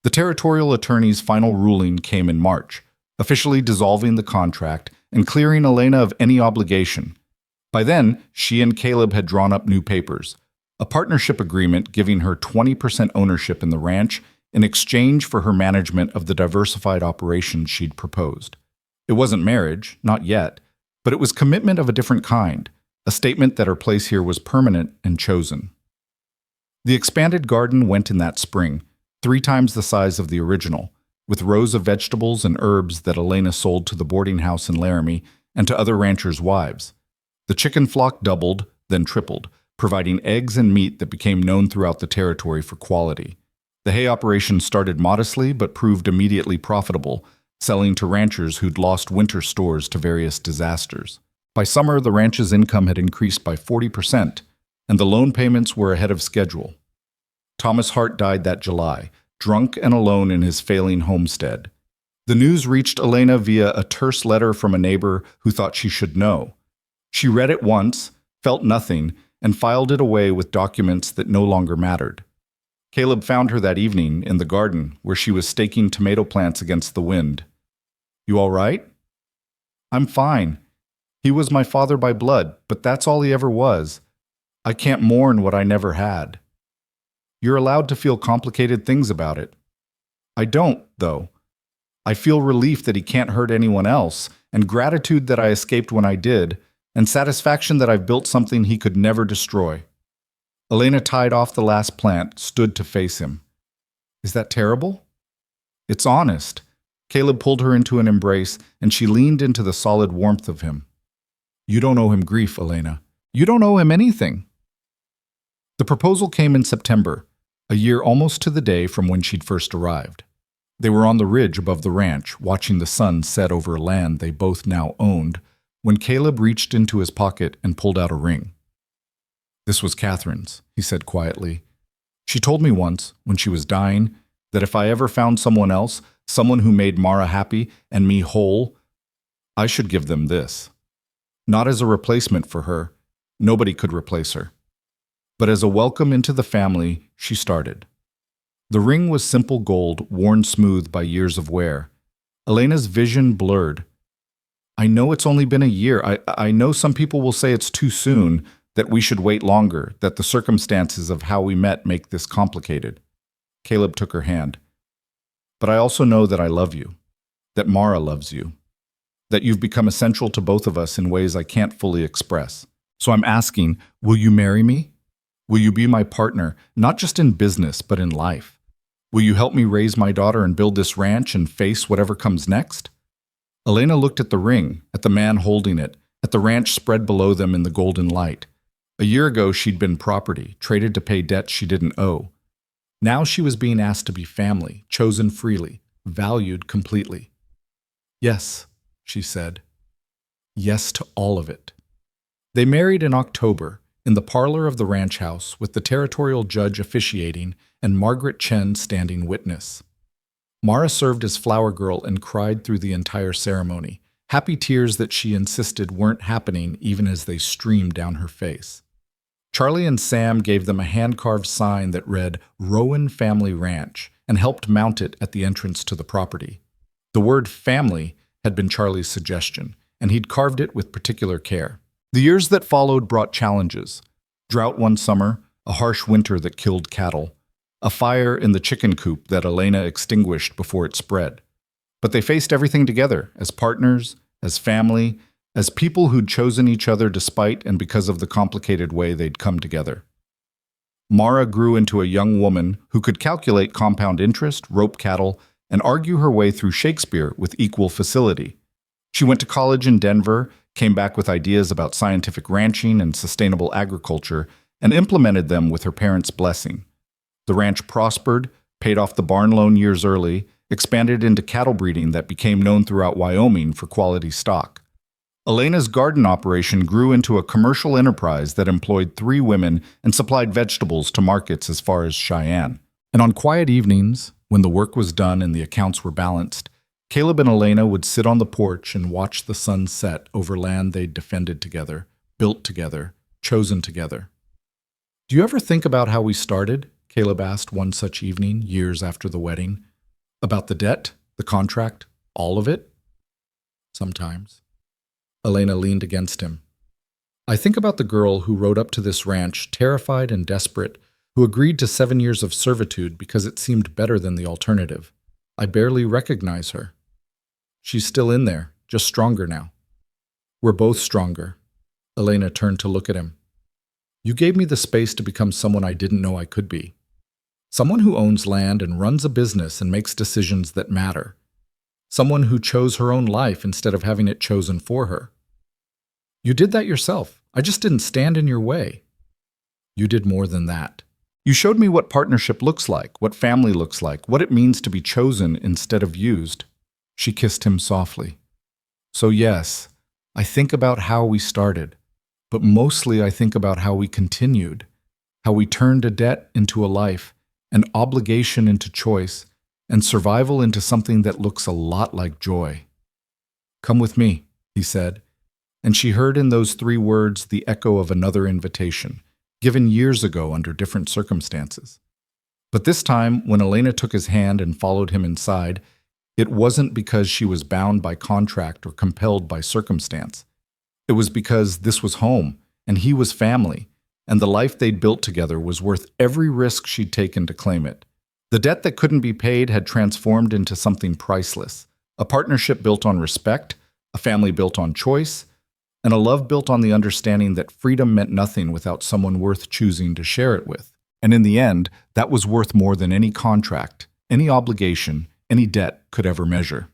The territorial attorney's final ruling came in March, officially dissolving the contract and clearing Elena of any obligation. By then, she and Caleb had drawn up new papers, a partnership agreement giving her 20% ownership in the ranch in exchange for her management of the diversified operations she'd proposed. It wasn't marriage, not yet, but it was commitment of a different kind, a statement that her place here was permanent and chosen. The expanded garden went in that spring, 3 times the size of the original, with rows of vegetables and herbs that Elena sold to the boarding house in Laramie and to other ranchers' wives. The chicken flock doubled, then tripled, providing eggs and meat that became known throughout the territory for quality. The hay operation started modestly but proved immediately profitable, selling to ranchers who'd lost winter stores to various disasters. By summer, the ranch's income had increased by 40%, and the loan payments were ahead of schedule. Thomas Hart died that July, drunk and alone in his failing homestead. The news reached Elena via a terse letter from a neighbor who thought she should know. She read it once, felt nothing, and filed it away with documents that no longer mattered. Caleb found her that evening in the garden where she was staking tomato plants against the wind. You all right? I'm fine. He was my father by blood, but that's all he ever was. I can't mourn what I never had. You're allowed to feel complicated things about it. I don't, though. I feel relief that he can't hurt anyone else, and gratitude that I escaped when I did, and satisfaction that I've built something he could never destroy. Elena tied off the last plant, stood to face him. Is that terrible? It's honest. Caleb pulled her into an embrace, and she leaned into the solid warmth of him. You don't owe him grief, Elena. You don't owe him anything. The proposal came in September, a year almost to the day from when she'd first arrived. They were on the ridge above the ranch, watching the sun set over land they both now owned, when Caleb reached into his pocket and pulled out a ring. "This was Catherine's," he said quietly. "She told me once, when she was dying, that if I ever found someone else, someone who made Mara happy and me whole, I should give them this. Not as a replacement for her, nobody could replace her, but as a welcome into the family she started." The ring was simple gold, worn smooth by years of wear. Elena's vision blurred. "I know it's only been a year. I know some people will say it's too soon, that we should wait longer, that the circumstances of how we met make this complicated." Caleb took her hand. "But I also know that I love you, that Mara loves you, that you've become essential to both of us in ways I can't fully express. So I'm asking, will you marry me? Will you be my partner, not just in business, but in life? Will you help me raise my daughter and build this ranch and face whatever comes next?" Elena looked at the ring, at the man holding it, at the ranch spread below them in the golden light. A year ago she'd been property, traded to pay debts she didn't owe. Now she was being asked to be family, chosen freely, valued completely. "Yes," she said. "Yes to all of it." They married in October, in the parlor of the ranch house, with the territorial judge officiating and Margaret Chen standing witness. Mara served as flower girl and cried through the entire ceremony, happy tears that she insisted weren't happening even as they streamed down her face. Charlie and Sam gave them a hand-carved sign that read Rowan Family Ranch and helped mount it at the entrance to the property. The word family had been Charlie's suggestion, and he'd carved it with particular care. The years that followed brought challenges. Drought one summer, a harsh winter that killed cattle, a fire in the chicken coop that Elena extinguished before it spread. But they faced everything together, as partners, as family, as people who'd chosen each other despite and because of the complicated way they'd come together. Mara grew into a young woman who could calculate compound interest, rope cattle, and argue her way through Shakespeare with equal facility. She went to college in Denver, came back with ideas about scientific ranching and sustainable agriculture, and implemented them with her parents' blessing. The ranch prospered, paid off the barn loan years early, expanded into cattle breeding that became known throughout Wyoming for quality stock. Elena's garden operation grew into a commercial enterprise that employed 3 women and supplied vegetables to markets as far as Cheyenne. And on quiet evenings, when the work was done and the accounts were balanced, Caleb and Elena would sit on the porch and watch the sun set over land they'd defended together, built together, chosen together. "Do you ever think about how we started?" Caleb asked one such evening, years after the wedding. "About the debt, the contract, all of it?" "Sometimes." Elena leaned against him. "I think about the girl who rode up to this ranch, terrified and desperate, who agreed to 7 years of servitude because it seemed better than the alternative. I barely recognize her. She's still in there, just stronger now. We're both stronger." Elena turned to look at him. "You gave me the space to become someone I didn't know I could be. Someone who owns land and runs a business and makes decisions that matter. Someone who chose her own life instead of having it chosen for her. You did that yourself. I just didn't stand in your way. You did more than that. You showed me what partnership looks like, what family looks like, what it means to be chosen instead of used." She kissed him softly. "So yes, I think about how we started, but mostly I think about how we continued, how we turned a debt into a life, an obligation into choice, and survival into something that looks a lot like joy." "Come with me," he said, and she heard in those 3 words the echo of another invitation, given years ago under different circumstances. But this time, when Elena took his hand and followed him inside, it wasn't because she was bound by contract or compelled by circumstance. It was because this was home, and he was family, and the life they'd built together was worth every risk she'd taken to claim it. The debt that couldn't be paid had transformed into something priceless, a partnership built on respect, a family built on choice, and a love built on the understanding that freedom meant nothing without someone worth choosing to share it with. And in the end, that was worth more than any contract, any obligation, any debt could ever measure.